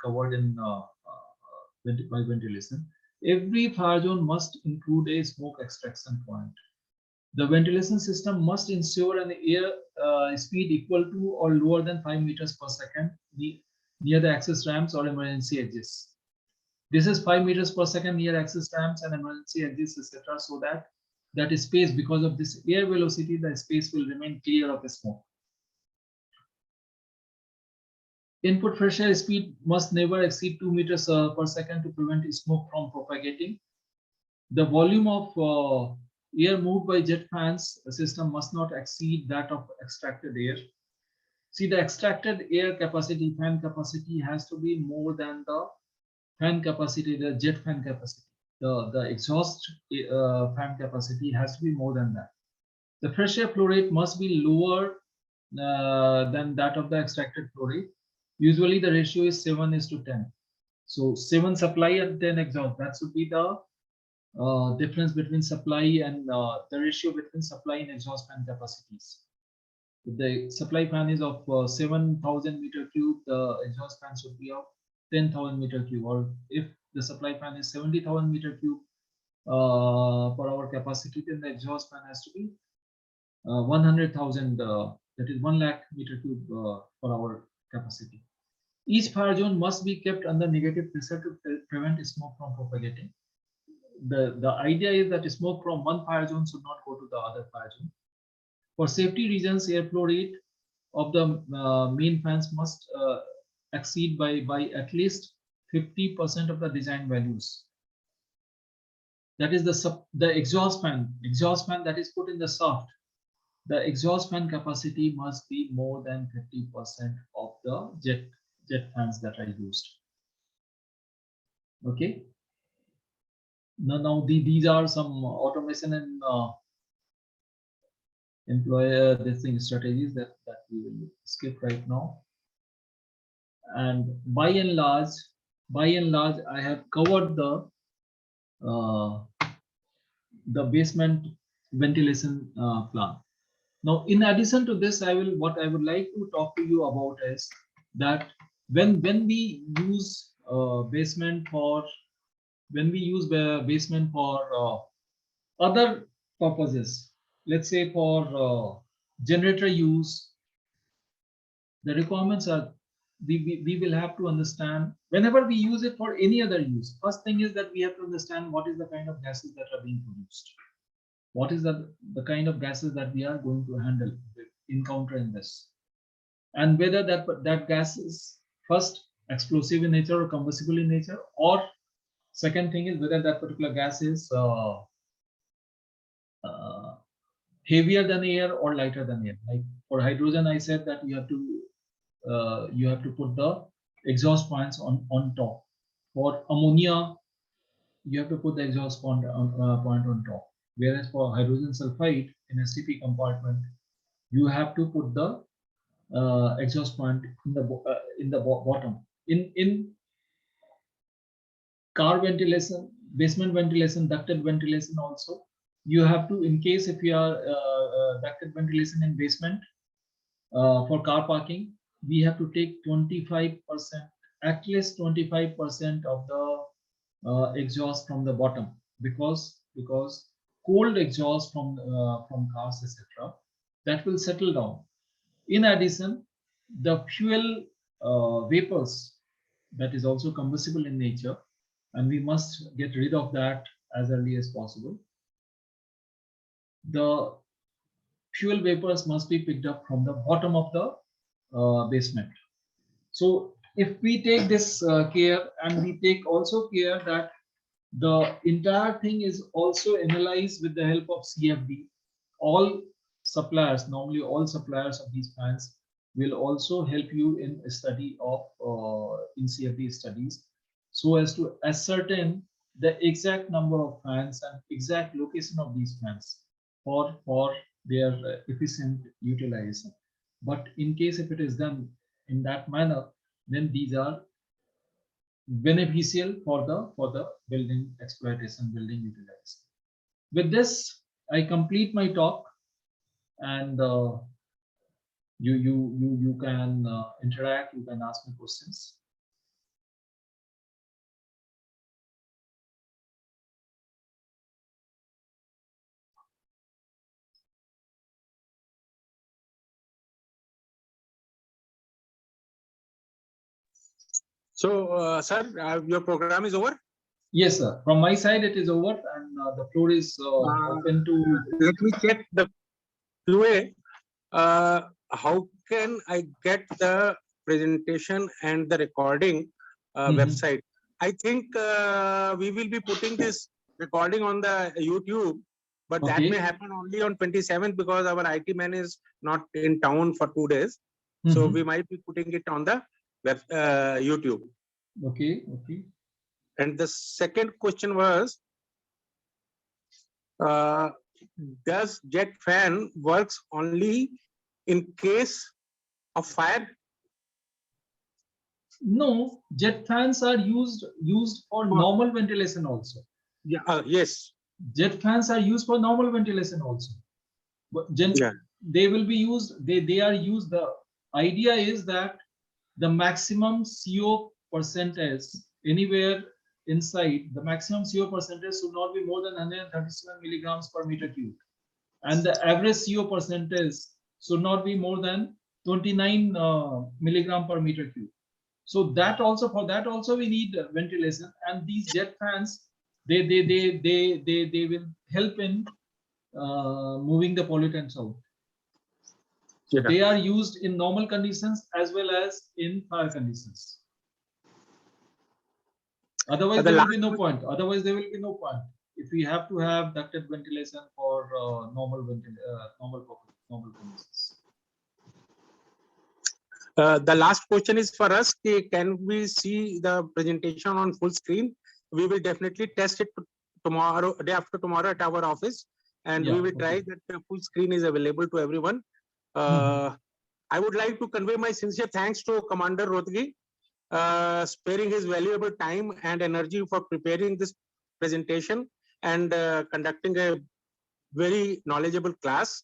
covered in by ventilation, every fire zone must include a smoke extraction point. The ventilation system must ensure an air speed equal to or lower than 5 meters per second near the access ramps or emergency exits. This is 5 meters per second near access ramps and emergency exits, etc., so that space, because of this air velocity, the space will remain clear of the smoke. Input fresh air speed must never exceed 2 meters per second to prevent smoke from propagating. The volume of air moved by jet fans system must not exceed that of extracted air. See, the extracted air capacity, fan capacity, has to be more than the fan capacity, the jet fan capacity. The exhaust fan capacity has to be more than that. The fresh air flow rate must be lower than that of the extracted flow rate. Usually the ratio is 7:10. So 7 supply and 10 exhaust. That should be the difference between supply and the ratio between supply and exhaust fan capacities. If the supply fan is of 7,000 meter cube, the exhaust fan should be of 10,000 meter cube. Or if the supply fan is 70,000 meter cube per hour capacity, then the exhaust fan has to be 100,000, that is 1 lakh meter cube per hour capacity. Each fire zone must be kept under negative pressure to prevent smoke from propagating. The idea is that smoke from one fire zone should not go to the other fire zone. For safety reasons, airflow rate of the main fans must exceed by at least 50% of the design values. That is the exhaust fan that is put in the shaft. The exhaust fan capacity must be more than 50% of the jet fans that are used. Okay. Now these are some automation and employer strategies that we will skip right now. And by and large, I have covered the basement ventilation plan. Now, in addition to this, what I would like to talk to you about is that when we use basement for other purposes, let's say for generator use, the requirements are we will have to understand whenever we use it for any other use. First thing is that we have to understand what is the kind of gases that are being produced. What is the kind of gases that we are going to encounter in this, and whether that gas is first explosive in nature or combustible in nature, or second thing is whether that particular gas is heavier than air or lighter than air. Like for hydrogen, I said that you have to put the exhaust points on top. For ammonia, you have to put the exhaust point on top. Whereas for hydrogen sulfide in STP compartment, you have to put the exhaust point in the bottom. In car ventilation, basement ventilation, ducted ventilation also, you have to, in case if you are ducted ventilation in basement for car parking, we have to take 25%, at least 25% of the exhaust from the bottom, because cold exhaust from cars, etc., that will settle down. In addition, the fuel vapors, that is also combustible in nature, and we must get rid of that as early as possible. The fuel vapors must be picked up from the bottom of the basement. So if we take this care, and we take also care that the entire thing is also analyzed with the help of CFD. All suppliers, normally all suppliers of these fans will also help you in a study of in CFD studies, so as to ascertain the exact number of fans and exact location of these fans for their efficient utilization. But in case if it is done in that manner, then these are beneficial for the building exploitation, building utilization. With this, I complete my talk, and you can interact, you can ask me questions. So, sir, your program is over. Yes, sir. From my side, it is over, and the floor is open to. Let me check the QA. How can I get the presentation and the recording website? I think we will be putting this recording on the YouTube, but that may happen only on 27th because our IT man is not in town for 2 days. So we might be putting it on the web YouTube. Okay. Okay. And the second question was, does jet fan works only in case of fire? No, jet fans are used for normal ventilation also. Yeah. Yes. Jet fans are used for normal ventilation also. But they will be used. They are used. The idea is that the maximum CO percentage anywhere inside, the maximum CO percentage should not be more than 137 milligrams per meter cube, and the average CO percentage should not be more than 29 milligram per meter cube. So that also, for that also we need ventilation, and these jet fans they will help in moving the pollutants out. So they are used in normal conditions as well as in fire conditions. Otherwise, there will be no point. Otherwise, there will be no point if we have to have ducted ventilation for normal conditions. The last question is for us. Can we see the presentation on full screen? We will definitely test it tomorrow, day after tomorrow at our office, and we will try that the full screen is available to everyone. I would like to convey my sincere thanks to Commander Rothgi, sparing his valuable time and energy for preparing this presentation and conducting a very knowledgeable class.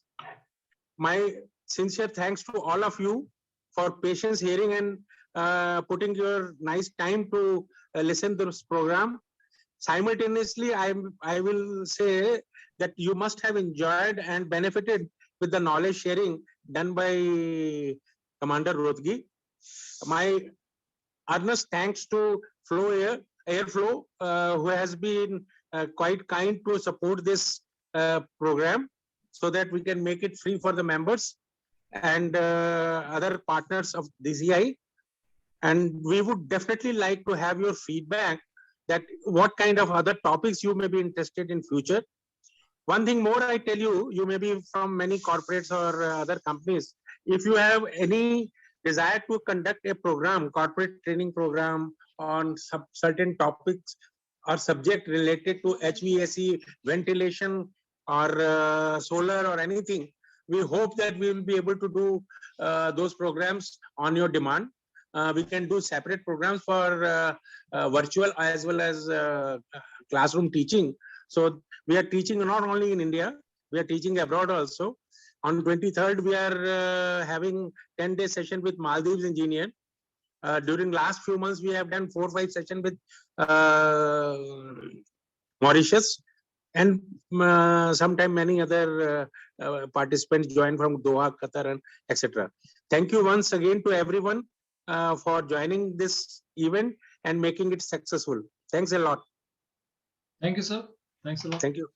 My sincere thanks to all of you for patience hearing and putting your nice time to listen to this program. Simultaneously, I will say that you must have enjoyed and benefited with the knowledge sharing done by Commander Rothgi. My earnest thanks to Airflow, who has been quite kind to support this program so that we can make it free for the members and other partners of DCI. And we would definitely like to have your feedback that what kind of other topics you may be interested in future. One thing more I tell you, you may be from many corporates or other companies. If you have any desire to conduct a program, corporate training program on certain topics or subject related to HVAC, ventilation or solar or anything, we hope that we will be able to do those programs on your demand. We can do separate programs for virtual as well as classroom teaching. So we are teaching not only in India, we are teaching abroad also. On 23rd, we are having 10-day session with Maldives engineer. During last few months, we have done 4 or 5 sessions with Mauritius, and sometime many other participants join from Doha, Qatar, and etc. Thank you once again to everyone for joining this event and making it successful. Thanks a lot. Thank you, sir. Thanks a lot. Thank you.